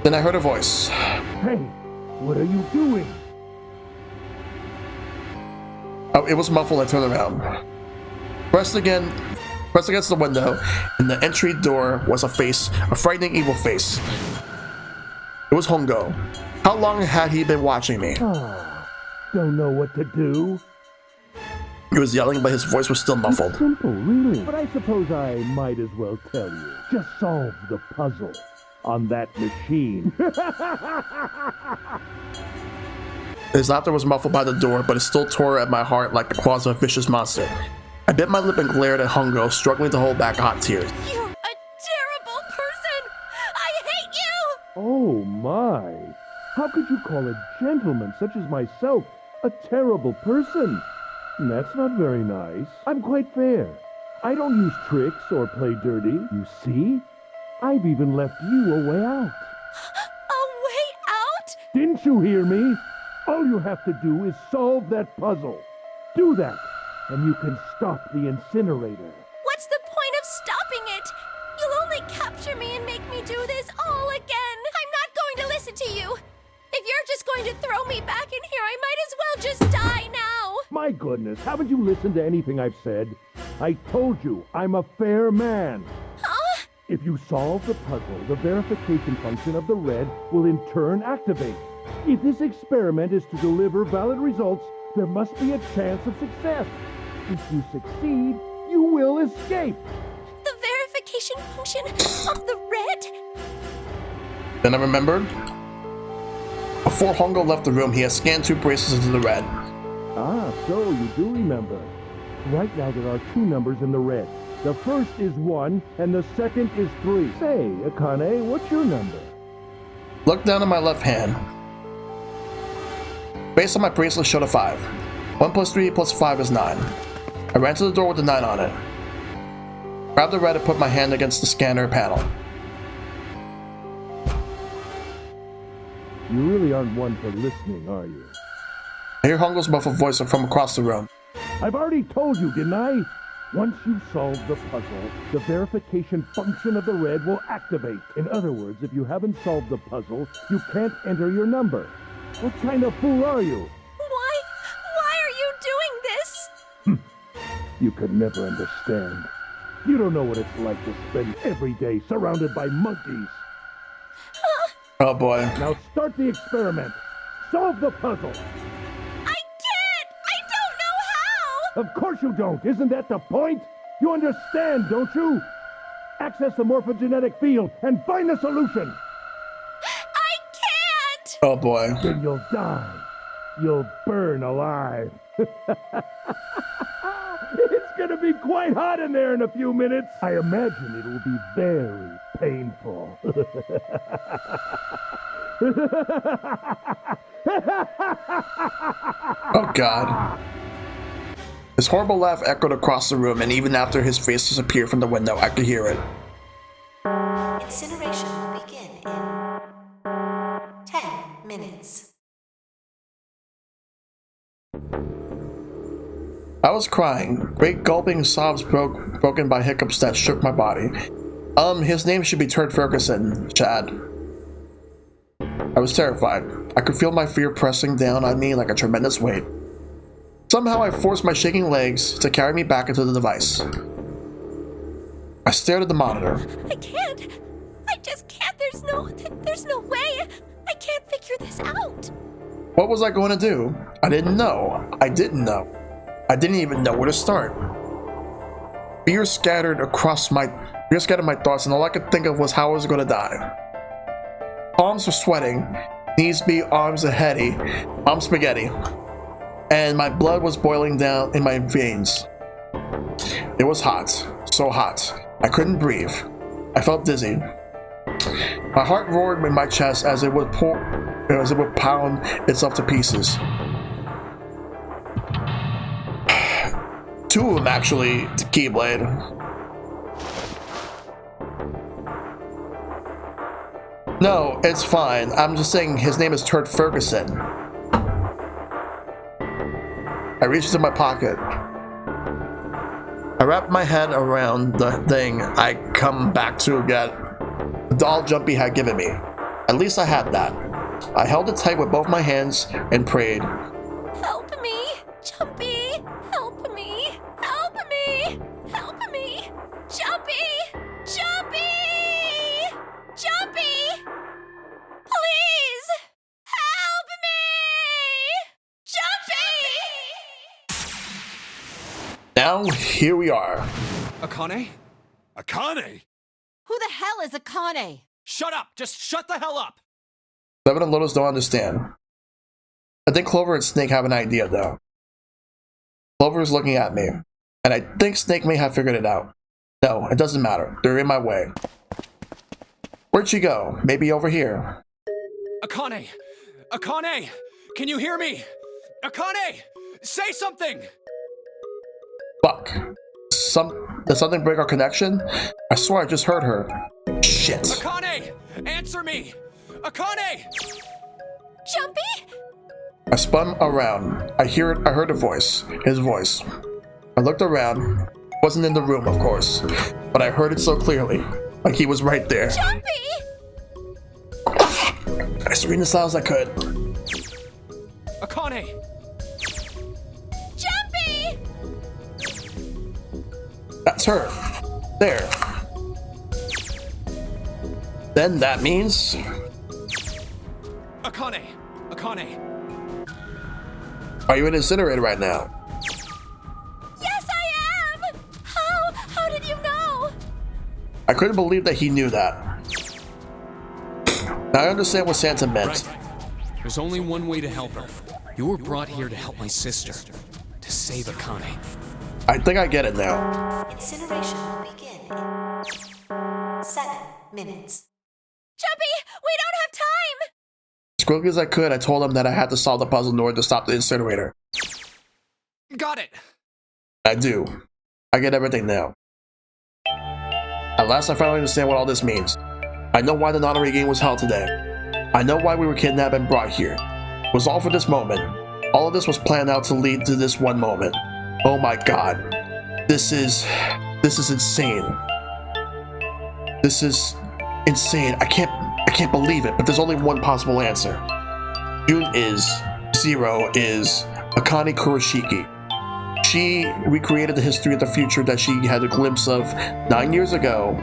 Then I heard a voice. Hey, what are you doing? Oh, it was muffled. I turned around. Pressed against the window, and the entry door was a face, a frightening evil face. It was Hongo. How long had he been watching me? Don't know what to do. He was yelling, but his voice was still muffled. It's simple, really. But I suppose I might as well tell you. Just solve the puzzle on that machine. His laughter was muffled by the door, but it still tore at my heart like the claws of a vicious monster. I bit my lip and glared at Hongo, struggling to hold back hot tears. you're a terrible person! I hate you! Oh my. How could you call a gentleman such as myself a terrible person? That's not very nice. I'm quite fair. I don't use tricks or play dirty. You see? I've even left you a way out. A way out? Didn't you hear me? All you have to do is solve that puzzle. Do that, and you can stop the incinerator. What's the point of stopping it? You'll only capture me and make me do this all again. I'm not going to listen to you. If you're just going to throw me back in here, I might as well just die now. My goodness, haven't you listened to anything I've said? I told you, I'm a fair man. Huh? If you solve the puzzle, the verification function of the red will in turn activate. If this experiment is to deliver valid results, there must be a chance of success. If you succeed, you will escape. The verification function of the red? Then I remembered. Before Hongo left the room, he had scanned 2 bracelets into the red. Ah, so you do remember. Right now there are 2 numbers in the red. The first is 1, and the second is 3. Say, Akane, what's your number? Look down at my left hand. Based on my bracelet showed a 5. 1 plus 3 plus 5 is 9. I ran to the door with the 9 on it. Grabbed the red and put my hand against the scanner panel. You really aren't one for listening, are you? I hear Hongo's muffled voice from across the room. I've already told you, didn't I? Once you solve the puzzle, the verification function of the red will activate. In other words, if you haven't solved the puzzle, you can't enter your number. What kind of fool are you? Why are you doing this? You could never understand. You don't know what it's like to spend every day surrounded by monkeys. Oh boy. Now start the experiment. Solve the puzzle. I can't! I don't know how! Of course you don't. Isn't that the point? You understand, don't you? Access the morphogenetic field and find the solution. I can't! Oh boy. Then you'll die. You'll burn alive. It's gonna be quite hot in there in a few minutes. I imagine it'll be very painful. Oh god. His horrible laugh echoed across the room, and even after his face disappeared from the window, I could hear it. Incineration will begin in 10 minutes. I was crying, great gulping sobs broken by hiccups that shook my body. His name should be Turd Ferguson, Chad. I was terrified. I could feel my fear pressing down on me like a tremendous weight. Somehow I forced my shaking legs to carry me back into the device. I stared at the monitor. I can't. I just can't. There's no way. I can't figure this out. What was I going to do? I didn't know. I didn't know. I didn't even know where to start. Fear scattered my thoughts, and all I could think of was how I was going to die. Palms were sweating, knees beat, arms are heady, I'm spaghetti, and my blood was boiling down in my veins. It was hot, so hot. I couldn't breathe. I felt dizzy. My heart roared in my chest as it would pound itself to pieces. 2 of them actually, to Keyblade. No, it's fine. I'm just saying his name is Turd Ferguson. I reached into my pocket. I wrapped my head around the thing I come back to get. The doll Junpei had given me. At least I had that. I held it tight with both my hands and prayed. Help me, Junpei! Help me! Help me! Help me! Junpei! Junpei! Junpei! Please! Help me! Junpei! Now, here we are. Akane? Akane? Who the hell is Akane? Shut up! Just shut the hell up! 7 and Lotus don't understand. I think Clover and Snake have an idea, though. Clover is looking at me, and I think Snake may have figured it out. No, it doesn't matter. They're in my way. Where'd she go? Maybe over here. Akane! Akane! Can you hear me? Akane! Say something! Fuck. Did something break our connection? I swear I just heard her. Shit. Akane! Answer me! Akane! Junpei? I spun around. I heard a voice. His voice. I looked around. Wasn't in the room, of course, but I heard it so clearly. Like he was right there. Junpei! I screamed as loud as I could. Akane! Junpei! That's her. There. Then that means... Akane! Akane! Are you in an incinerator right now? Yes, I am! How did you know? I couldn't believe that he knew that. Now I understand what Santa meant. Right. There's only one way to help her. You were brought here to help my sister. To save Akane. I think I get it now. Incineration will begin in 7 minutes. Junpei, we don't have time! As quickly as I could, I told him that I had to solve the puzzle in order to stop the incinerator. Got it! I do. I get everything now. At last I finally understand what all this means. I know why the Nonary game was held today. I know why we were kidnapped and brought here. It was all for this moment. All of this was planned out to lead to this one moment. Oh my god. This is insane. This is insane. I can't believe it, but there's only one possible answer. June is, Zero is Akane Kurashiki. She recreated the history of the future that she had a glimpse of 9 years ago,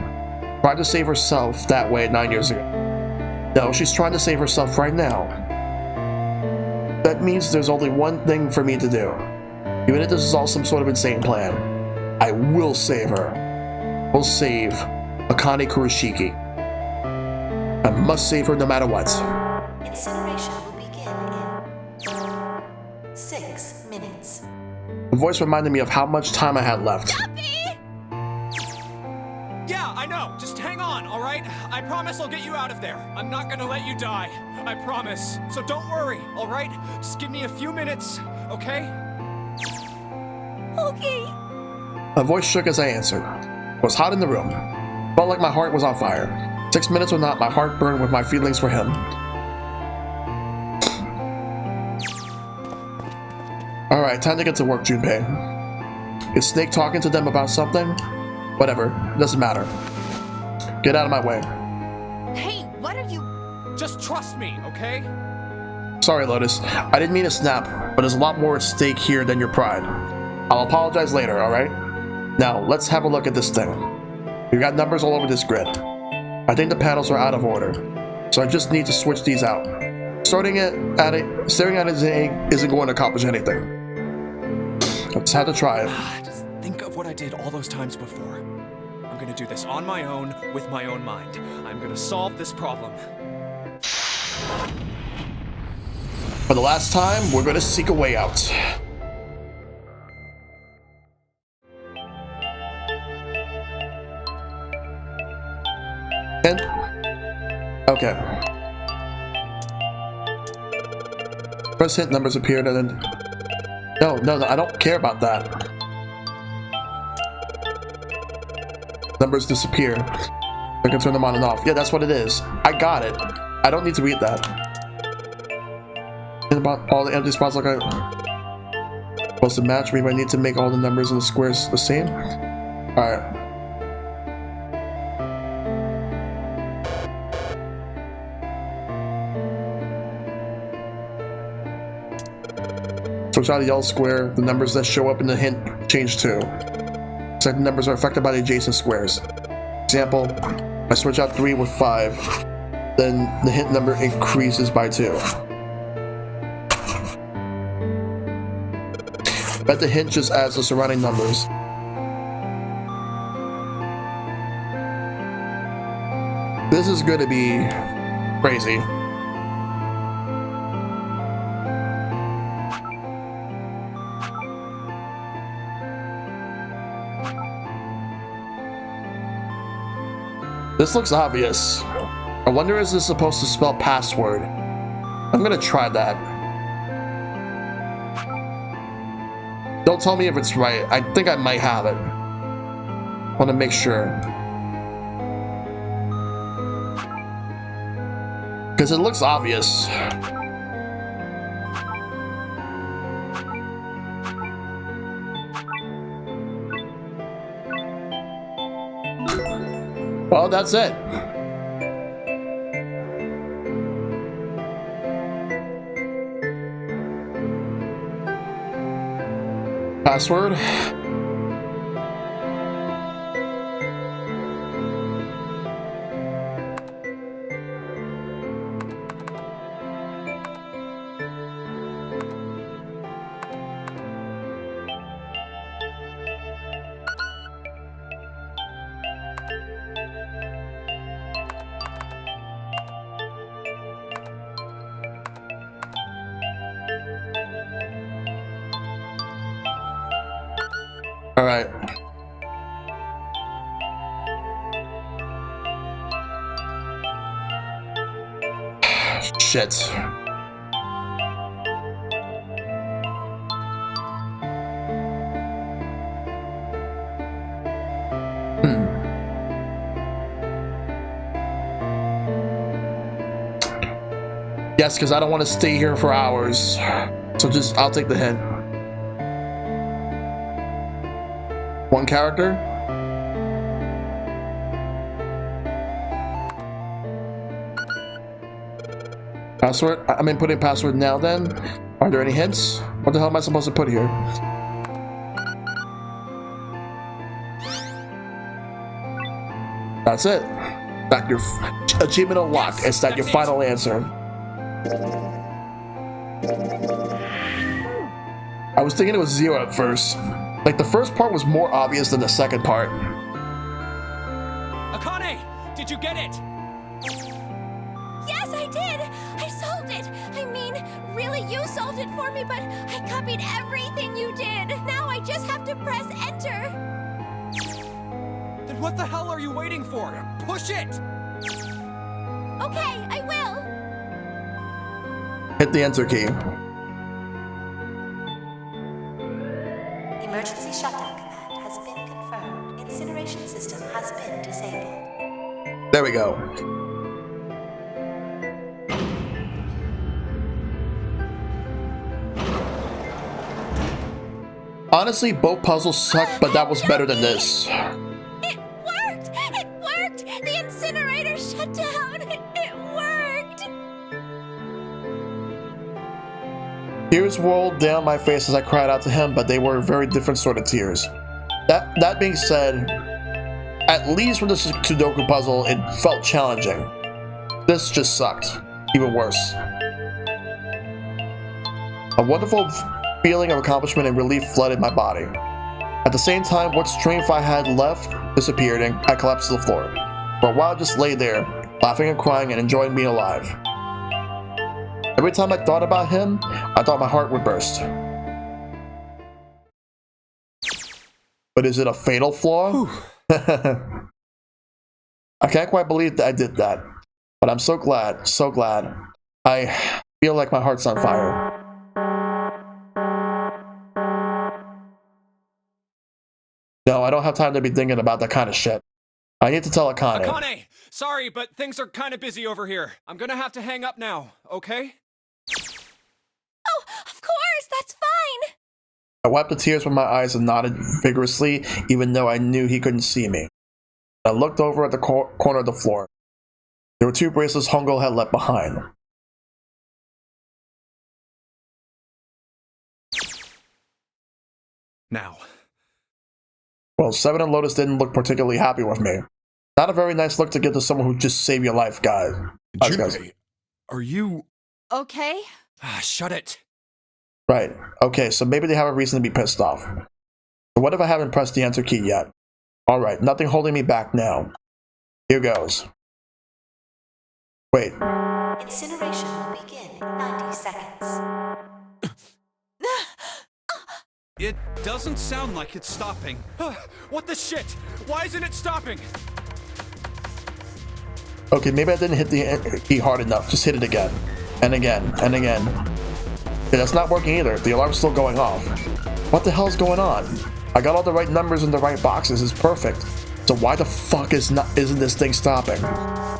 tried to save herself that way 9 years ago. No, she's trying to save herself right now. That means there's only one thing for me to do. Even if this is all some sort of insane plan, I will save her. I'll save Akane Kurashiki. I must save her no matter what. Incineration will begin in 6 minutes. The voice reminded me of how much time I had left. Yeah, I know. Just hang on, alright? I promise I'll get you out of there. I'm not gonna let you die. I promise. So don't worry, alright? Just give me a few minutes, okay? Okay. My voice shook as I answered. It was hot in the room. Felt like my heart was on fire. 6 minutes or not, my heart burned with my feelings for him. Alright, time to get to work, Junpei. Is Snake talking to them about something? Whatever, doesn't matter. Get out of my way. Hey, what are you... Just trust me, okay? Sorry, Lotus. I didn't mean to snap, but there's a lot more at stake here than your pride. I'll apologize later, alright? Now, let's have a look at this thing. We've got numbers all over this grid. I think the panels are out of order, so I just need to switch these out. Staring at it isn't going to accomplish anything. I just had to try it. Just think of what I did all those times before. I'm gonna do this on my own, with my own mind. I'm gonna solve this problem. For the last time, we're gonna seek a way out. And okay. First hint numbers appeared and then no, I don't care about that. Numbers disappear. I can turn them on and off. Yeah, that's what it is. I got it. I don't need to read that. And about all the empty spots like I supposed to match. Maybe I need to make all the numbers and the squares the same. Alright. Switch out the yellow square, the numbers that show up in the hint change too. It's like the numbers are affected by the adjacent squares. Example, I switch out 3 with 5, then the hint number increases by 2. Bet the hint just adds the surrounding numbers. This is going to be crazy. This looks obvious. I wonder, is this supposed to spell password? I'm gonna try that. Don't tell me if it's right. I think I might have it. Want to make sure. Because it looks obvious. Well, that's it. Password. All right. Shit. Yes, because I don't want to stay here for hours. So just, I'll take the hint. One character? Password? I'm inputting password now then. Are there any hints? What the hell am I supposed to put here? That's it. That your achievement unlocked. Yes, is that your final answer? I was thinking it was 0 at first. Like, the first part was more obvious than the second part. Akane! Did you get it? Yes, I did! I solved it! I mean, really, you solved it for me, but I copied everything you did! Now I just have to press enter! Then what the hell are you waiting for? Push it! Okay, I will! Hit the enter key. Emergency shutdown command has been confirmed. Incineration system has been disabled. There we go. Honestly, both puzzles suck, but that was better than this. It worked! It worked! The incinerator shut down! It worked! Tears rolled down my face as I cried out to him, but they were very different sort of tears. That being said, at least with the Sudoku puzzle, it felt challenging. This just sucked. Even worse. A wonderful feeling of accomplishment and relief flooded my body. At the same time, what strength I had left disappeared and I collapsed to the floor. For a while I just lay there, laughing and crying and enjoying being alive. Every time I thought about him, I thought my heart would burst. But is it a fatal flaw? I can't quite believe that I did that. But I'm so glad, so glad. I feel like my heart's on fire. No, I don't have time to be thinking about that kind of shit. I need to tell Akane. Akane! Sorry, but things are kind of busy over here. I'm gonna have to hang up now, okay? Oh, of course, that's fine! I wiped the tears from my eyes and nodded vigorously, even though I knew he couldn't see me. I looked over at the corner of the floor. There were 2 bracelets Hongo had left behind. Now. Well, Seven and Lotus didn't look particularly happy with me. Not a very nice look to give to someone who just saved your life, guys. Junpei, are you... Okay? Shut it. Right. Okay, so maybe they have a reason to be pissed off. So what if I haven't pressed the enter key yet? Alright, nothing holding me back now. Here goes. Wait. Incineration will begin in 90 seconds. It doesn't sound like it's stopping. What the shit? Why isn't it stopping? Okay, maybe I didn't hit the enter key hard enough. Just hit it again. And again, and again. Yeah, that's not working either. The alarm's still going off. What the hell's going on? I got all the right numbers in the right boxes. It's perfect. So why the fuck isn't this thing stopping?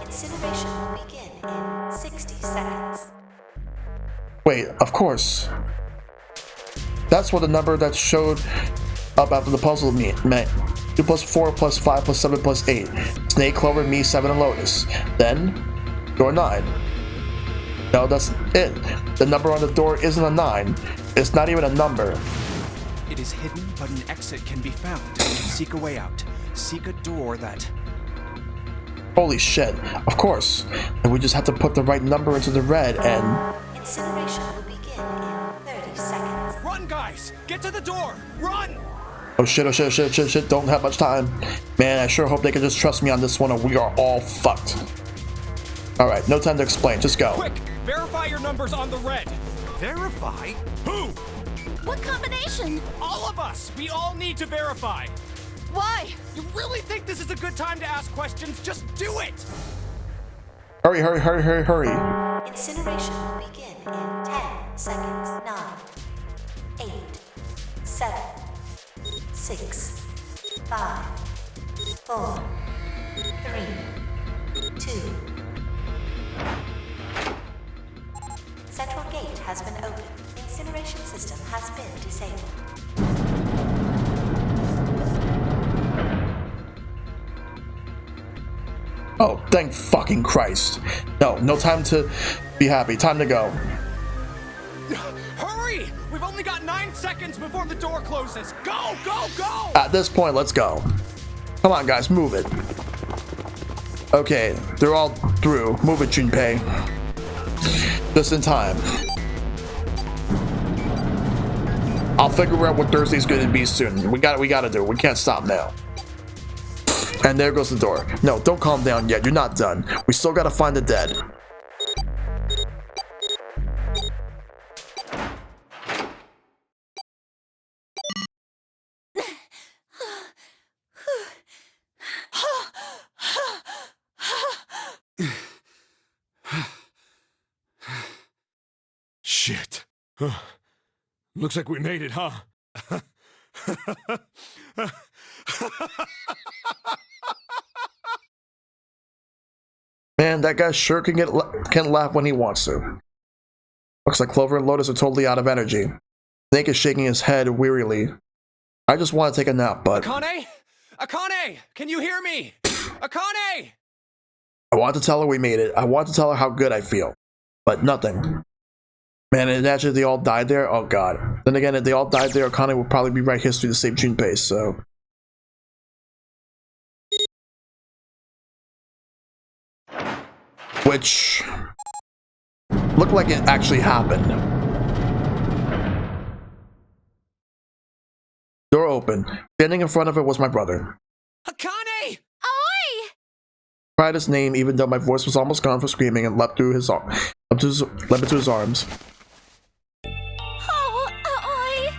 Incineration will begin in 60 seconds. Wait, of course. That's what the number that showed up after the puzzle meant. 2 plus 4 plus 5 plus 7 plus 8. Snake, Clover, me, 7, and Lotus. Then, door 9. No, that's it. The number on the door isn't a 9. It's not even a number. It is hidden, but an exit can be found. Seek a way out. Seek a door that... Holy shit. Of course. And we just have to put the right number into the red and... Incineration will begin in 30 seconds. Run, guys! Get to the door! Run! Oh shit, oh shit, oh shit, oh shit, oh shit. Don't have much time. Man, I sure hope they can just trust me on this one or we are all fucked. Alright, no time to explain. Just go. Quick! Verify your numbers on the red! Verify? Who? What combination? All of us! We all need to verify! Why? You really think this is a good time to ask questions? Just do it! Hurry, hurry, hurry, hurry, hurry. Incineration will begin in 10 seconds. 9, 8, 7, 6, 5, 4, 3, 2. Central gate has been opened. Incineration system has been disabled. Oh, thank fucking Christ. No time to be happy. Time to go. Hurry! We've only got 9 seconds before the door closes. Go, go, go! At this point, let's go. Come on, guys, move it. Okay, they're all through. Move it, Junpei. Just in time. I'll figure out what Thursday's gonna be soon. We gotta do it. We can't stop now. And there goes the door. No, don't calm down yet. You're not done. We still gotta find the dead. Shit. Looks like we made it, huh? Man, that guy sure can laugh when he wants to. Looks like Clover and Lotus are totally out of energy. Snake is shaking his head wearily. I just want to take a nap, but... Akane? Akane! Can you hear me? Akane! I want to tell her we made it. I want to tell her how good I feel. But nothing. Man, and actually they all died there? Oh god. Then again, if they all died there, Akane would probably rewrite history to save Junpei, so... Which... looked like it actually happened. Door open. Standing in front of it was my brother. Akane! Oi! Cried his name even though my voice was almost gone from screaming and leapt into his arms. Oh, oi!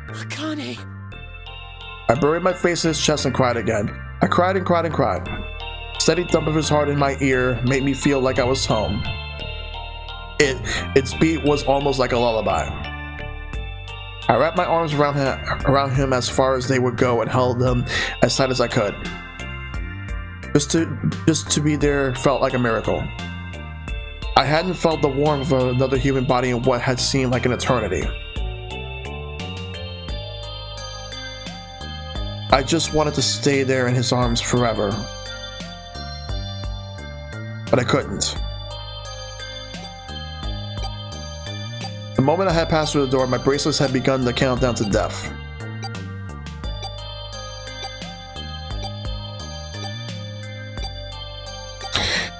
Akane! I buried my face in his chest and cried again. I cried and cried and cried. Steady thump of his heart in my ear made me feel like I was home. Its beat was almost like a lullaby. I wrapped my arms around him as far as they would go and held him as tight as I could. Just to be there felt like a miracle. I hadn't felt the warmth of another human body in what had seemed like an eternity. I just wanted to stay there in his arms forever. But I couldn't. The moment I had passed through the door, my bracelets had begun the countdown to death.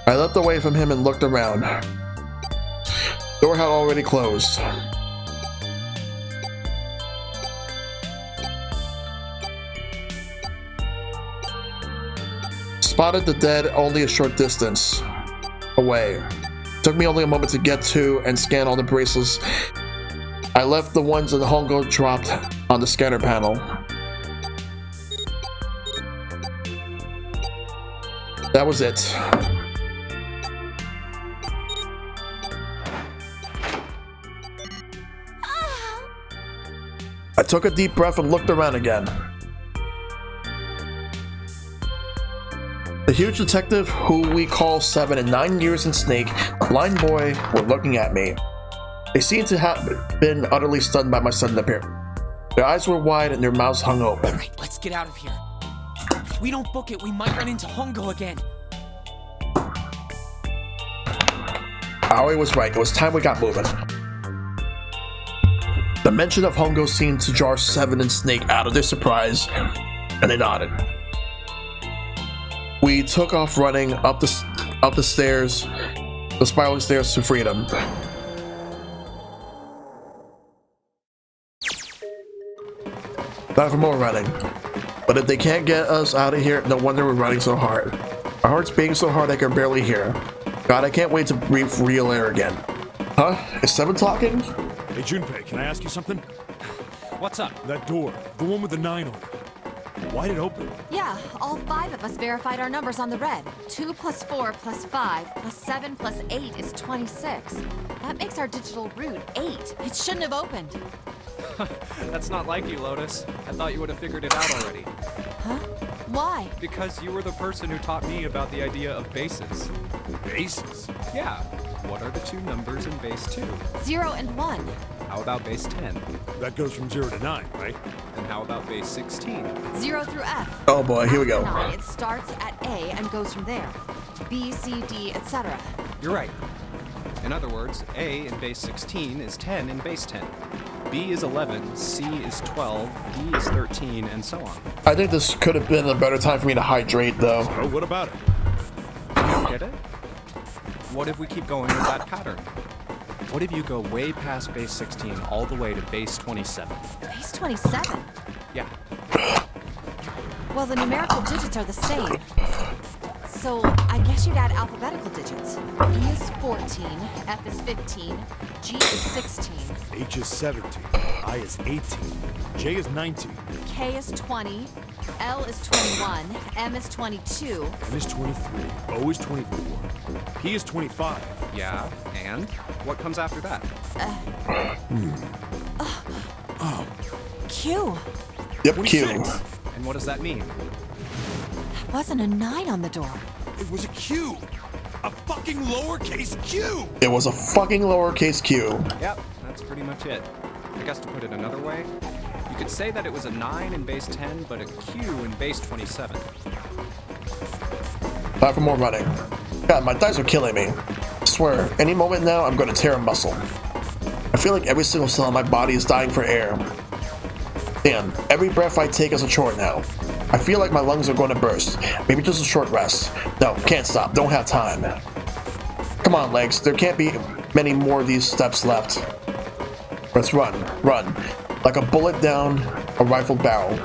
I leapt away from him and looked around. The door had already closed. Spotted the dead only a short distance away. Took me only a moment to get to and scan all the bracelets. I left the ones that the Hongo dropped on the scanner panel. That was it. took a deep breath and looked around again. The huge detective, who we call 7 and 9 years in Snake, blind boy, were looking at me. They seemed to have been utterly stunned by my sudden appearance. Their eyes were wide and their mouths hung open. Alright, let's get out of here. If we don't book it, we might run into Hongo again. Aoi was right. It was time we got moving. The mention of Hongo seemed to jar 7 and Snake out of their surprise, and they nodded. We took off running up the stairs, the spiraling stairs to freedom. Time for more running. But if they can't get us out of here, no wonder we're running so hard. My heart's beating so hard I can barely hear. God, I can't wait to breathe real air again. Huh? Is 7 talking? Hey, Junpei, can I ask you something? What's up? That door, the one with the 9 on it. Why'd it open? Yeah, all 5 of us verified our numbers on the red. 2 plus 4 plus 5 plus 7 plus 8 is 26. That makes our digital route 8. It shouldn't have opened. That's not like you, Lotus. I thought you would have figured it out already. Huh? Why? Because you were the person who taught me about the idea of bases. Bases? Yeah. What are the 2 numbers in base 2? 0 and 1. How about base 10? That goes from 0 to 9, right? And how about base 16? 0 through F. Oh boy, here we go. After 9, it starts at A and goes from there. B, C, D, etc. You're right. In other words, A in base 16 is 10 in base 10. B is 11, C is 12, D is 13, and so on. I think this could have been a better time for me to hydrate, though. So, what about it? You don't get it? What if we keep going with that pattern? What if you go way past base 16 all the way to base 27? Base 27? Yeah. Well, the numerical digits are the same. So, I guess you'd add alphabetical digits. E is 14, F is 15, G is 16. H is 17, I is 18, J is 19. K is 20, L is 21, M is 22. N is 23, O is 24, P is 25. Yeah, and? What comes after that? Q. Yep, 26. Q. And what does that mean? There wasn't a 9 on the door. It was a Q! A fucking lowercase q! It was a fucking lowercase q. Yep, that's pretty much it. I guess to put it another way, you could say that it was a 9 in base 10, but a Q in base 27. Time for more running. God, my thighs are killing me. I swear, any moment now, I'm going to tear a muscle. I feel like every single cell in my body is dying for air. Damn, every breath I take is a chore now. I feel like my lungs are going to burst. Maybe just a short rest. No, can't stop. Don't have time. Come on, legs. There can't be many more of these steps left. Let's run. Run. Like a bullet down a rifle barrel.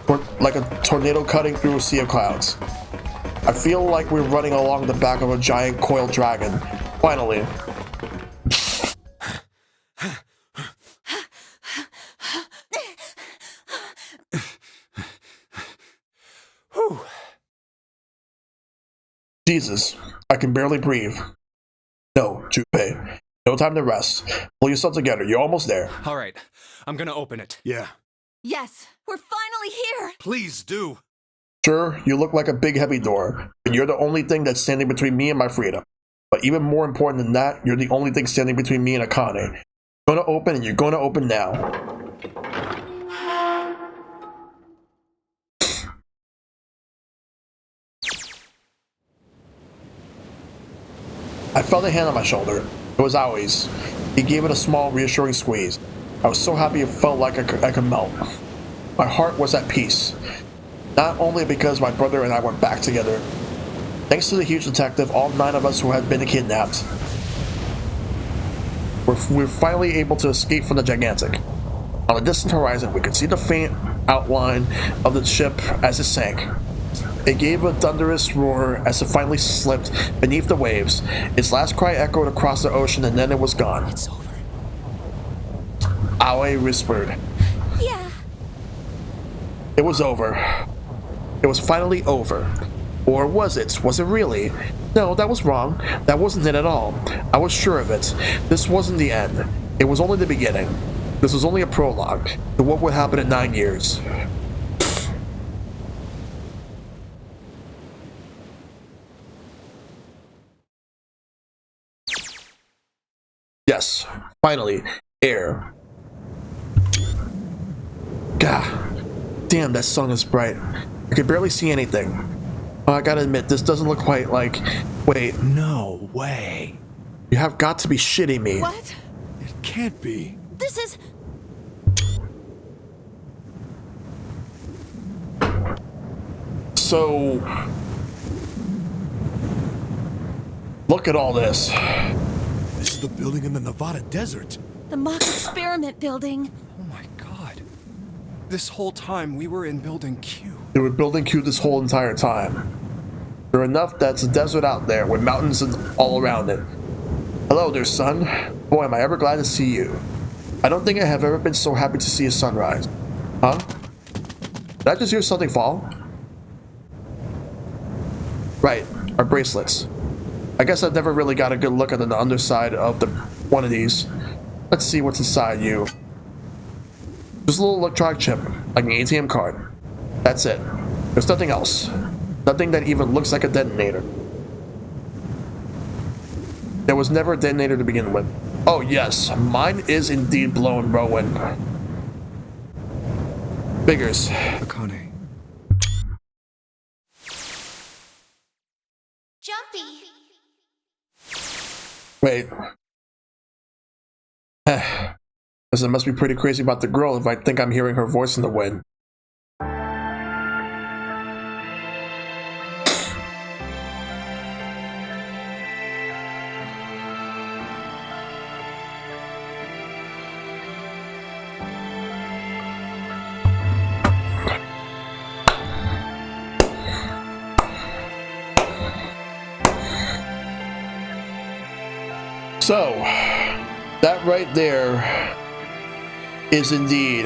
Or like a tornado cutting through a sea of clouds. I feel like we're running along the back of a giant coiled dragon. Finally. Jesus, I can barely breathe. No, Junpei. No time to rest. Pull yourself together. You're almost there. All right, I'm gonna open it. Yeah. Yes, we're finally here! Please do. Sure, you look like a big heavy door, but you're the only thing that's standing between me and my freedom. But even more important than that, you're the only thing standing between me and Akane. You're gonna open, and you're gonna open now. I felt a hand on my shoulder. It was Aoi's. He gave it a small, reassuring squeeze. I was so happy it felt like I could melt. My heart was at peace. Not only because my brother and I were back together. Thanks to the huge detective, all 9 of us who had been kidnapped, we're finally able to escape from the gigantic. On the distant horizon, we could see the faint outline of the ship as it sank. It gave a thunderous roar as it finally slipped beneath the waves. Its last cry echoed across the ocean, and then it was gone. It's over. Aoi whispered. Yeah. It was over. It was finally over. Or was it? Was it really? No, that was wrong. That wasn't it at all. I was sure of it. This wasn't the end. It was only the beginning. This was only a prologue to what would happen in 9 years. Yes, finally, air. God, damn, that sun is bright. I can barely see anything. Oh, I gotta admit, this doesn't look quite like... Wait. No way. You have got to be shitting me. What? It can't be. This is... So... Look at all this. This is the building in the Nevada desert. The mock experiment building. Oh my god. This whole time we were in Building Q. They were building Q this whole entire time. Sure enough, that's a desert out there with mountains all around it. Hello there, son. Boy, am I ever glad to see you. I don't think I have ever been so happy to see a sunrise. Huh? Did I just hear something fall? Right, our bracelets. I guess I've never really got a good look at the underside of one of these. Let's see what's inside you. Just a little electronic chip, like an ATM card. That's it. There's nothing else. Nothing that even looks like a detonator. There was never a detonator to begin with. Oh yes, mine is indeed blown, Rowan. Figures. Akane. Jumpy! Wait. Guess it must be pretty crazy about the girl if I think I'm hearing her voice in the wind. So, that right there is indeed...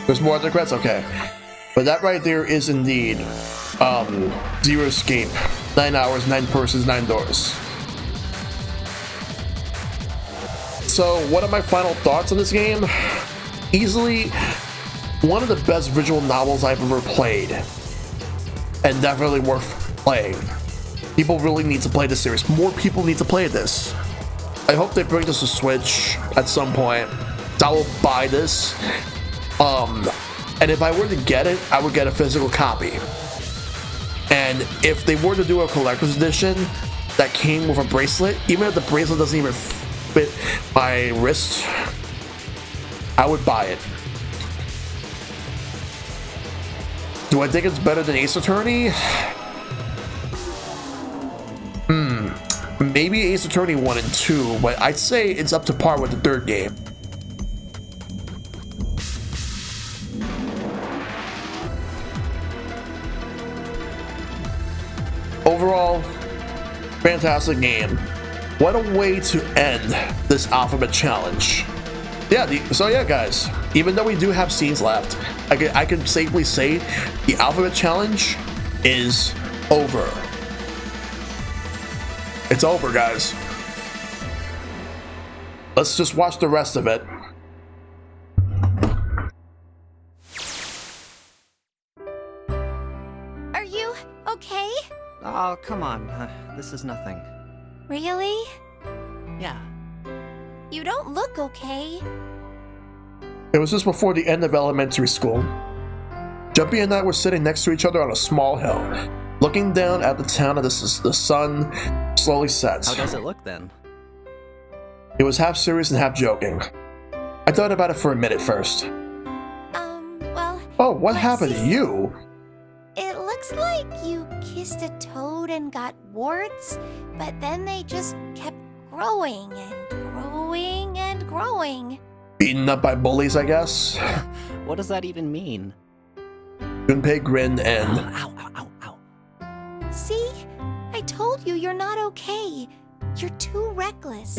There's more other credits? Okay. But that right there is indeed Zero Escape. 9 hours, 9 persons, 9 doors. So, what are my final thoughts on this game? Easily one of the best visual novels I've ever played. And definitely worth playing. People really need to play this series. More people need to play this. I hope they bring this to Switch at some point. I will buy this. And if I were to get it, I would get a physical copy. And if they were to do a collector's edition that came with a bracelet, even if the bracelet doesn't even fit my wrist, I would buy it. Do I think it's better than Ace Attorney? Maybe Ace Attorney 1 and 2, but I'd say it's up to par with the third game. Overall, fantastic game. What a way to end this alphabet challenge. Yeah, so yeah, guys, even though we do have scenes left, I can safely say the alphabet challenge is over. It's over, guys. Let's just watch the rest of it. Are you okay? Oh, come on. This is nothing. Really? Yeah. You don't look okay. It was just before the end of elementary school. Junpei and I were sitting next to each other on a small hill, looking down at the town as the sun slowly sets. How does it look then? It was half serious and half joking. I thought about it for a minute first. Well... Oh, what happened to you? It looks like you kissed a toad and got warts, but then they just kept growing and growing and growing. Beaten up by bullies, I guess? What does that even mean? Junpei grinned and... Ow, ow, ow, ow. See? I told you you're not okay. You're too reckless.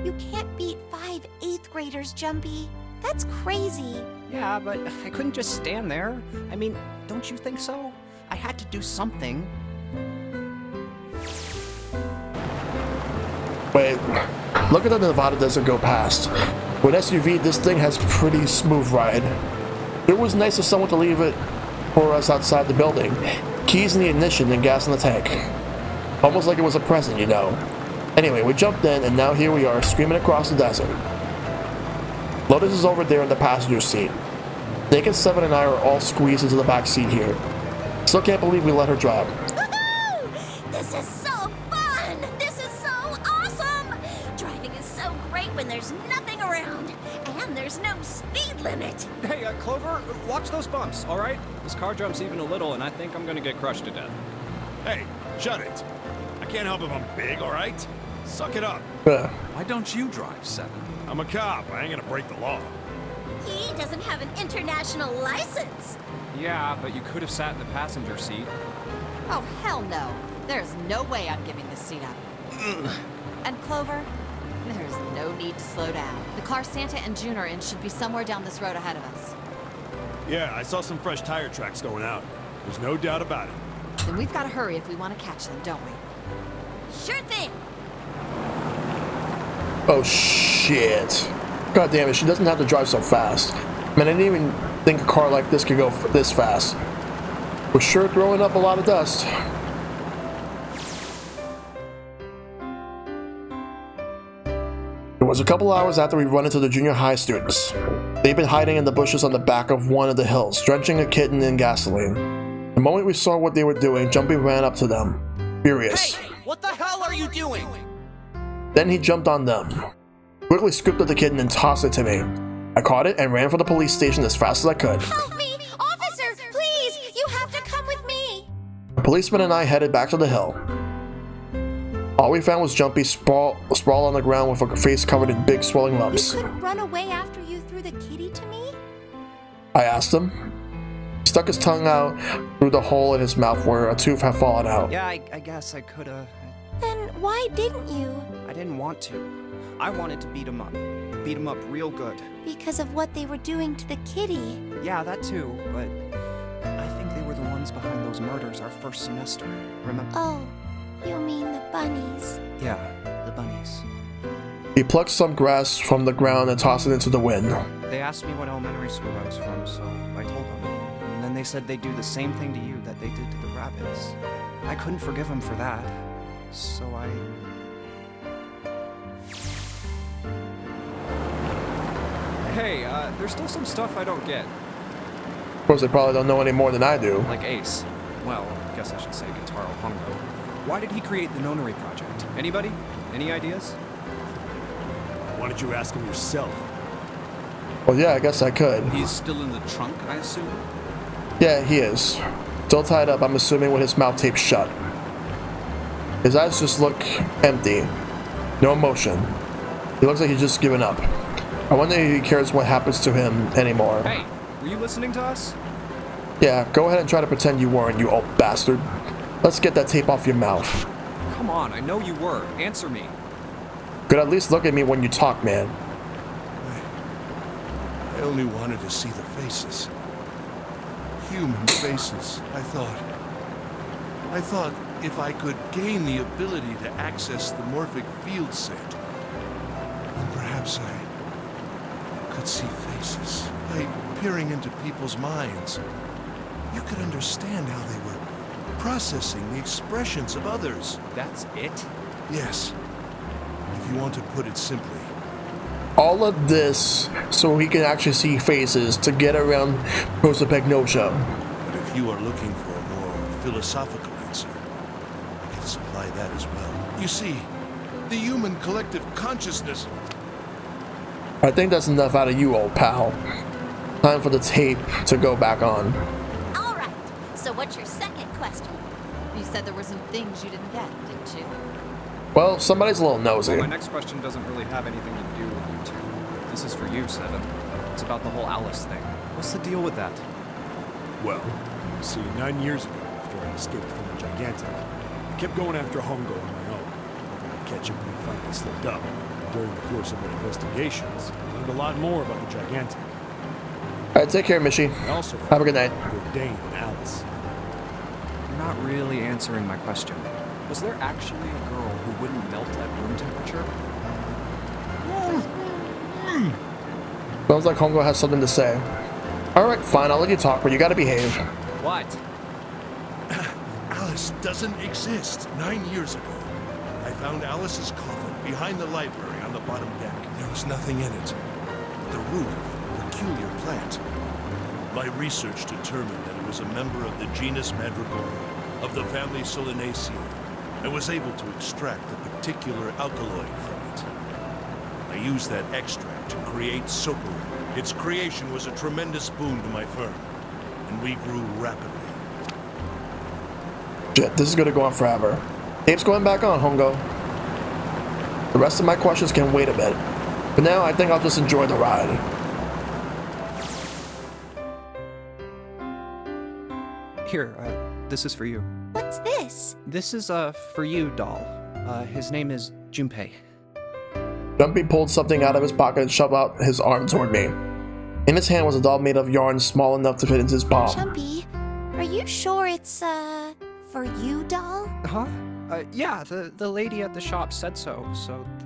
You can't beat 5 8th graders, Junpei. That's crazy. Yeah, but I couldn't just stand there. I mean, don't you think so? I had to do something. Wait. Look at the Nevada desert go past. With SUV, this thing has pretty smooth ride. It was nice of someone to leave it for us outside the building. Keys in the ignition and gas in the tank. Almost like it was a present, you know. Anyway, we jumped in and now here we are screaming across the desert. Lotus is over there in the passenger seat. Nick and Seven and I are all squeezed into the back seat here. Still can't believe we let her drive. Woohoo! This is so fun! This is so awesome! Driving is so great when there's nothing around. And there's no speed limit. Hey, Clover, watch those bumps, all right? This car jumps even a little, and I think I'm gonna get crushed to death. Hey, shut it. I can't help if I'm big, all right? Suck it up. Why don't you drive, Seven? I'm a cop. I ain't gonna break the law. He doesn't have an international license. Yeah, but you could have sat in the passenger seat. Oh, hell no. There's no way I'm giving this seat up. And Clover, there's no need to slow down. The car Santa and June are in should be somewhere down this road ahead of us. Yeah, I saw some fresh tire tracks going out. There's no doubt about it. Then we've got to hurry if we want to catch them, don't we? Sure thing. Oh shit. God damn it, she doesn't have to drive so fast. Man, I didn't even think a car like this could go this fast. We're sure throwing up a lot of dust. It was a couple hours after we run into the junior high students. They'd been hiding in the bushes on the back of one of the hills, drenching a kitten in gasoline. The moment we saw what they were doing, Junpei ran up to them, furious. Hey, what the hell are you doing? Then he jumped on them, quickly scooped up the kitten and tossed it to me. I caught it and ran for the police station as fast as I could. Help me! Officer, please! You have to come with me! The policeman and I headed back to the hill. All we found was Junpei sprawled on the ground with her face covered in big swelling lumps. You couldn't run away after you threw the kitty to me? I asked him. He stuck his tongue out through the hole in his mouth where a tooth had fallen out. Yeah, I guess I could've. Then why didn't you? I didn't want to. I wanted to beat him up. Beat him up real good. Because of what they were doing to the kitty. Yeah, that too, but I think they were the ones behind those murders our first semester. Remember? Oh, you mean the bunnies? Yeah, the bunnies. He plucked some grass from the ground and tossed it into the wind. They asked me what elementary school I was from, so I told them. And then they said they'd do the same thing to you that they did to the rabbits. I couldn't forgive them for that, so I... Hey, there's still some stuff I don't get. Of course, they probably don't know any more than I do. Like Ace. Well, I guess I should say Gentaro Hongo. Why did he create the Nonary Project? Anybody? Any ideas? Why don't you ask him yourself? Well, yeah, I guess I could. He's still in the trunk, I assume? Yeah, he is. Still tied up, I'm assuming, with his mouth taped shut. His eyes just look empty. No emotion. He looks like he's just given up. I wonder if he cares what happens to him anymore. Hey, were you listening to us? Yeah, go ahead and try to pretend you weren't, you old bastard. Let's get that tape off your mouth. Come on, I know you were. Answer me. Could at least look at me when you talk, man. I only wanted to see the faces. Human faces, I thought. I thought if I could gain the ability to access the morphic field set, then perhaps I could see faces. By peering into people's minds, you could understand how they were processing the expressions of others. That's it? Yes. If you want to put it simply. All of this so he can actually see faces to get around prosopagnosia. But if you are looking for a more philosophical answer, I can supply that as well. You see, the human collective consciousness... I think that's enough out of you, old pal. Time for the tape to go back on. All right. So what's your second question? You said there were some things you didn't get, didn't you? Well, somebody's a little nosy. Well, my next question doesn't really have anything to do with you two. This is for you, Seven. It's about the whole Alice thing. What's the deal with that? Well, you see, 9 years ago, after I escaped from the Gigantic, I kept going after Hongo on my own, hoping I'd catch him when he finally slipped up. During the course of my investigations, I learned a lot more about the Gigantic. Alright, take care, Mishi. Also, have a good night. Dane and Alice. You're not really answering my question. Was there actually a girl who wouldn't melt at room temperature? Sounds like Hongo has something to say. Alright, fine, I'll let you talk, but you gotta behave. What? Alice doesn't exist. 9 years ago, I found Alice's coffin behind the library on the bottom deck. There was nothing in it but the root of a peculiar plant. My research determined that it was a member of the genus Madrigora of the family Solanaceae. I was able to extract a particular alkaloid from it. I used that extract to create Socorro. Its creation was a tremendous boon to my firm, and we grew rapidly. Shit, this is gonna go on forever. Tape's going back on, Hongo. The rest of my questions can wait a bit. But now I think I'll just enjoy the ride. Here, this is for you. What's this? This is, for you, doll. His name is Junpei. Junpei pulled something out of his pocket and shoved out his arm toward me. In his hand was a doll made of yarn small enough to fit into his palm. Junpei, are you sure it's, for you, doll? Huh? Yeah, the lady at the shop said so,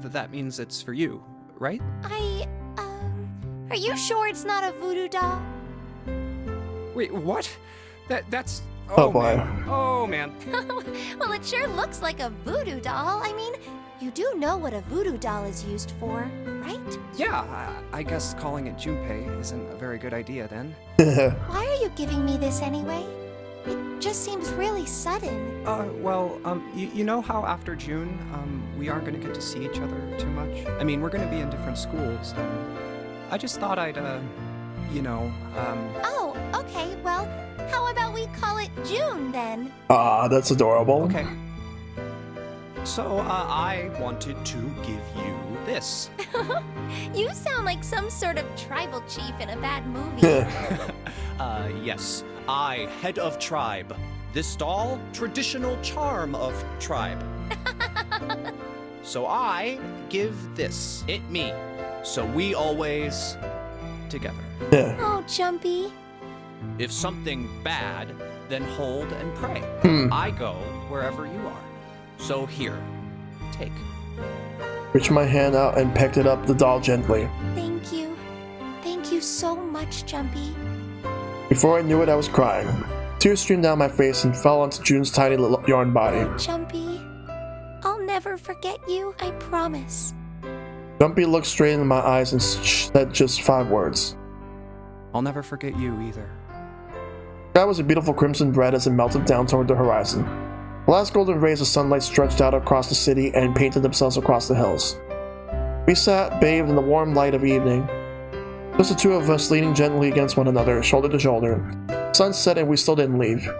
that means it's for you, right? Are you sure it's not a voodoo doll? Wait, what? That's... Oh boy. Man. Oh, man. Well, it sure looks like a voodoo doll. I mean, you do know what a voodoo doll is used for, right? Yeah, I guess calling it Junpei isn't a very good idea then. Why are you giving me this anyway? It just seems really sudden. You know how after June, we aren't gonna get to see each other too much? I mean, we're gonna be in different schools, and I just thought I'd, Oh, okay, well, how about we call it June then? Ah, that's adorable. Okay. So, I wanted to give you this. You sound like some sort of tribal chief in a bad movie. Yes. I, head of tribe. This doll, traditional charm of tribe. So I give this, it me. So we always together. Oh, Junpei. If something bad, then hold and pray. I go wherever you are. So here, take. Reached my hand out and picked it up the doll gently. Thank you. Thank you so much, Junpei. Before I knew it, I was crying. Tears streamed down my face and fell onto June's tiny little yarn body. Junpei, I'll never forget you, I promise. Junpei looked straight into my eyes and said just 5 words. I'll never forget you either. The sky was a beautiful crimson red as it melted down toward the horizon. The last golden rays of sunlight stretched out across the city and painted themselves across the hills. We sat, bathed in the warm light of evening. Just the two of us leaning gently against one another, shoulder to shoulder. The sun set and we still didn't leave.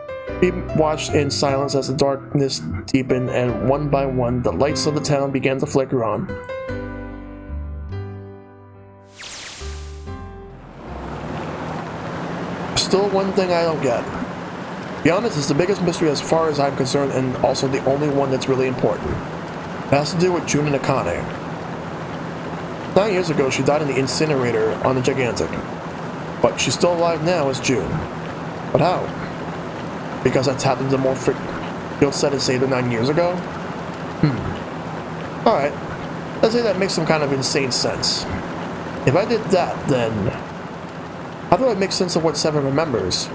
We watched in silence as the darkness deepened and one by one the lights of the town began to flicker on. Still one thing I don't get. To be honest, it's the biggest mystery as far as I'm concerned and also the only one that's really important. It has to do with June and Akane. 9 years ago, she died in the incinerator on the Gigantic. But she's still alive now as June. But how? Because I tapped into the morphic field set and saved her 9 years ago? Alright. Let's say that makes some kind of insane sense. If I did that, then how do I make sense of what Seven remembers?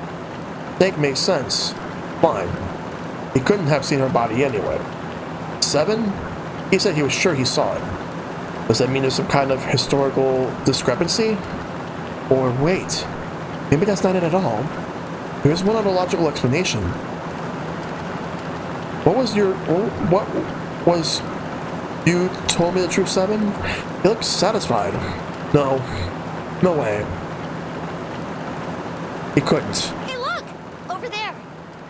Snake makes sense. Fine. He couldn't have seen her body anyway. Seven? He said he was sure he saw it. Does that mean there's some kind of historical discrepancy? Or wait, maybe that's not it at all. There's one other logical explanation. What was you told me the truth, Seven? You look satisfied. No way. He couldn't. Hey, look! Over there!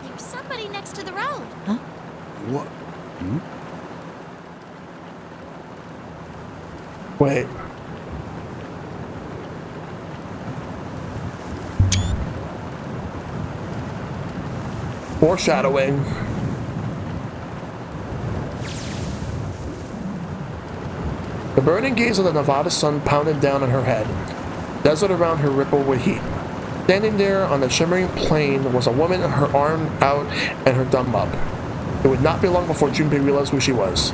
There's somebody next to the road. Huh? What? Wait. Foreshadowing. The burning gaze of the Nevada sun pounded down on her head. The desert around her rippled with heat. Standing there on the shimmering plain was a woman, her arm out and her thumb up. It would not be long before Junpei realized who she was.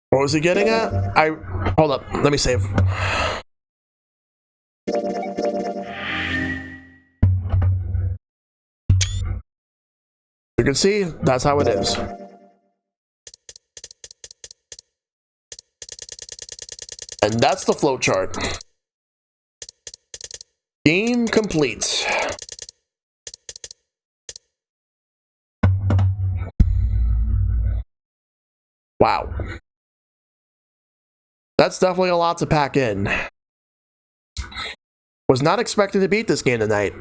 What was he getting at? Hold up, let me save. You can see, that's how it is. And that's the flowchart. Game complete. Wow. That's definitely a lot to pack in. Was not expecting to beat this game tonight.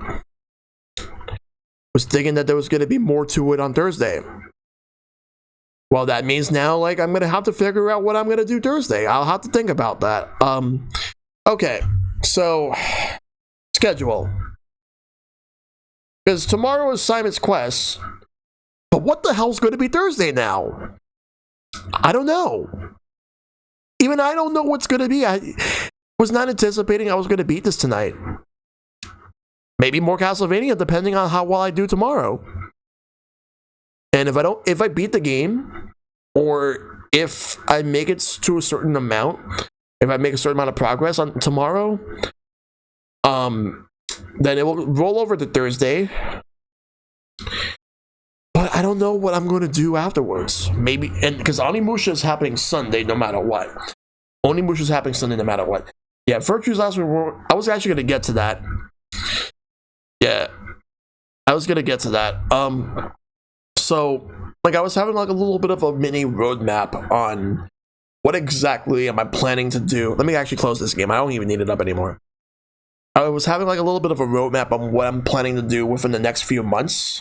Was thinking that there was going to be more to it on Thursday. Well, that means now, like, I'm going to have to figure out what I'm going to do Thursday. I'll have to think about that. Okay, so schedule. Because tomorrow is Simon's Quest, but what the hell's going to be Thursday now? I don't know. Even I don't know what's going to be. I was not anticipating I was going to beat this tonight. Maybe more Castlevania, depending on how well I do tomorrow. And if I beat the game, or if I make it to a certain amount, if I make a certain amount of progress on tomorrow, then it will roll over to Thursday. But I don't know what I'm going to do afterwards. Maybe, and because Onimusha is happening Sunday no matter what. Onimusha is happening Sunday no matter what. Yeah, Virtue's Last Reward, I was actually going to get to that. Yeah, I was going to get to that. So, like, I was having like a little bit of a mini roadmap on what exactly am I planning to do. Let me actually close this game. I don't even need it up anymore. I was having like a little bit of a roadmap on what I'm planning to do within the next few months.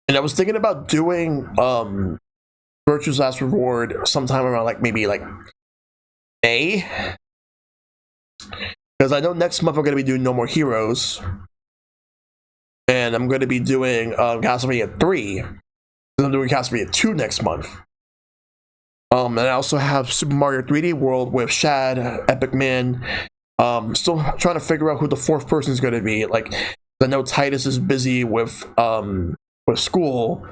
And I was thinking about doing Virtue's Last Reward sometime around like maybe like May. Because I know next month I'm going to be doing No More Heroes. And I'm going to be doing Castlevania 3. And I'm doing Castlevania 2 next month. And I also have Super Mario 3D World with Shad, Epic Man. Still trying to figure out who the fourth person is going to be. Like, I know Titus is busy with school.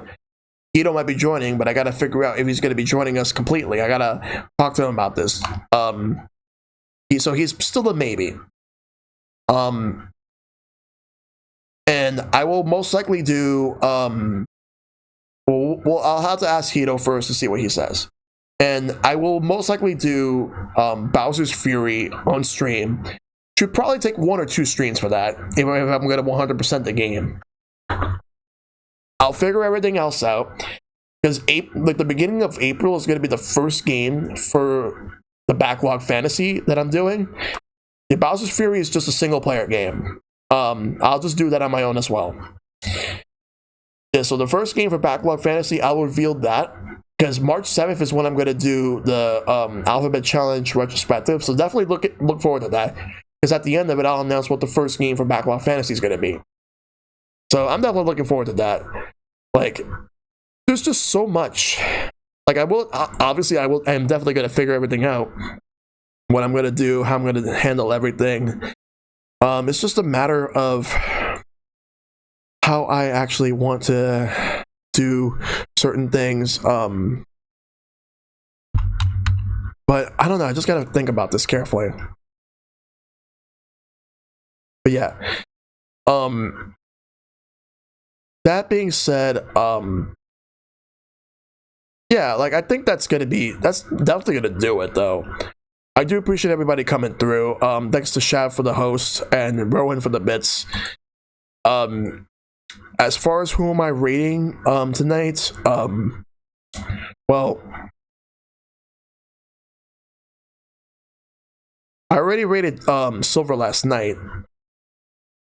Ito might be joining, but I got to figure out if he's going to be joining us completely. I got to talk to him about this. So he's still a maybe. And I will most likely do, well, I'll have to ask Hito first to see what he says. And I will most likely do Bowser's Fury on stream. Should probably take 1 or 2 streams for that, if I'm going to 100% the game. I'll figure everything else out. Because like the beginning of April is going to be the first game for the Backlog Fantasy that I'm doing. The Bowser's Fury is just a single player game. I'll just do that on my own as well. Yeah, so the first game for Backlog Fantasy, I'll reveal that. Because March 7th is when I'm going to do the Alphabet Challenge retrospective. So definitely look forward to that. Because at the end of it, I'll announce what the first game for Backlog Fantasy is going to be. So I'm definitely looking forward to that. Like, there's just so much. Like, I am definitely going to figure everything out. What I'm going to do, how I'm going to handle everything. It's just a matter of how I actually want to do certain things. But I don't know, I just got to think about this carefully. But yeah. That being said, yeah, like I think that's definitely gonna do it though. I do appreciate everybody coming through. Thanks to Shav for the host and Rowan for the bits. As far as who am I rating tonight, well, I already rated Silver last night.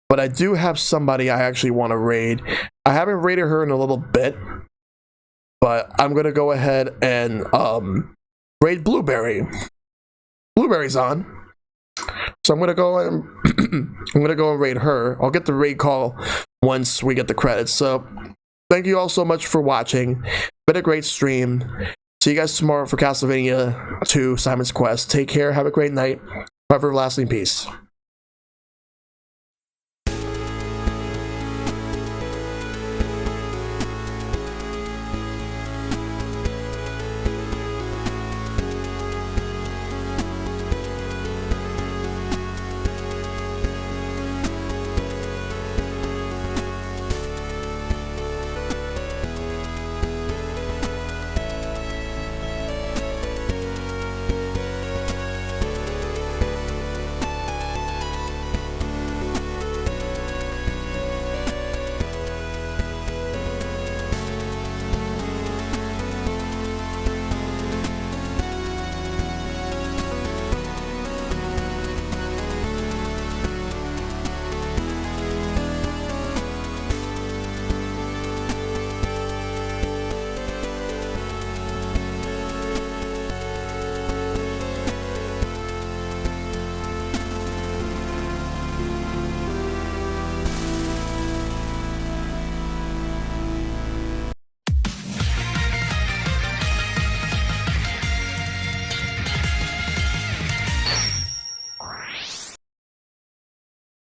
But I do have somebody I actually want to raid. I haven't raided her in a little bit. But I'm going to go ahead and raid Blueberry. Blueberry's on. So I'm going to go and raid her. I'll get the raid call once we get the credits. So thank you all so much for watching. Been a great stream. See you guys tomorrow for Castlevania 2 Simon's Quest. Take care. Have a great night. Have everlasting peace.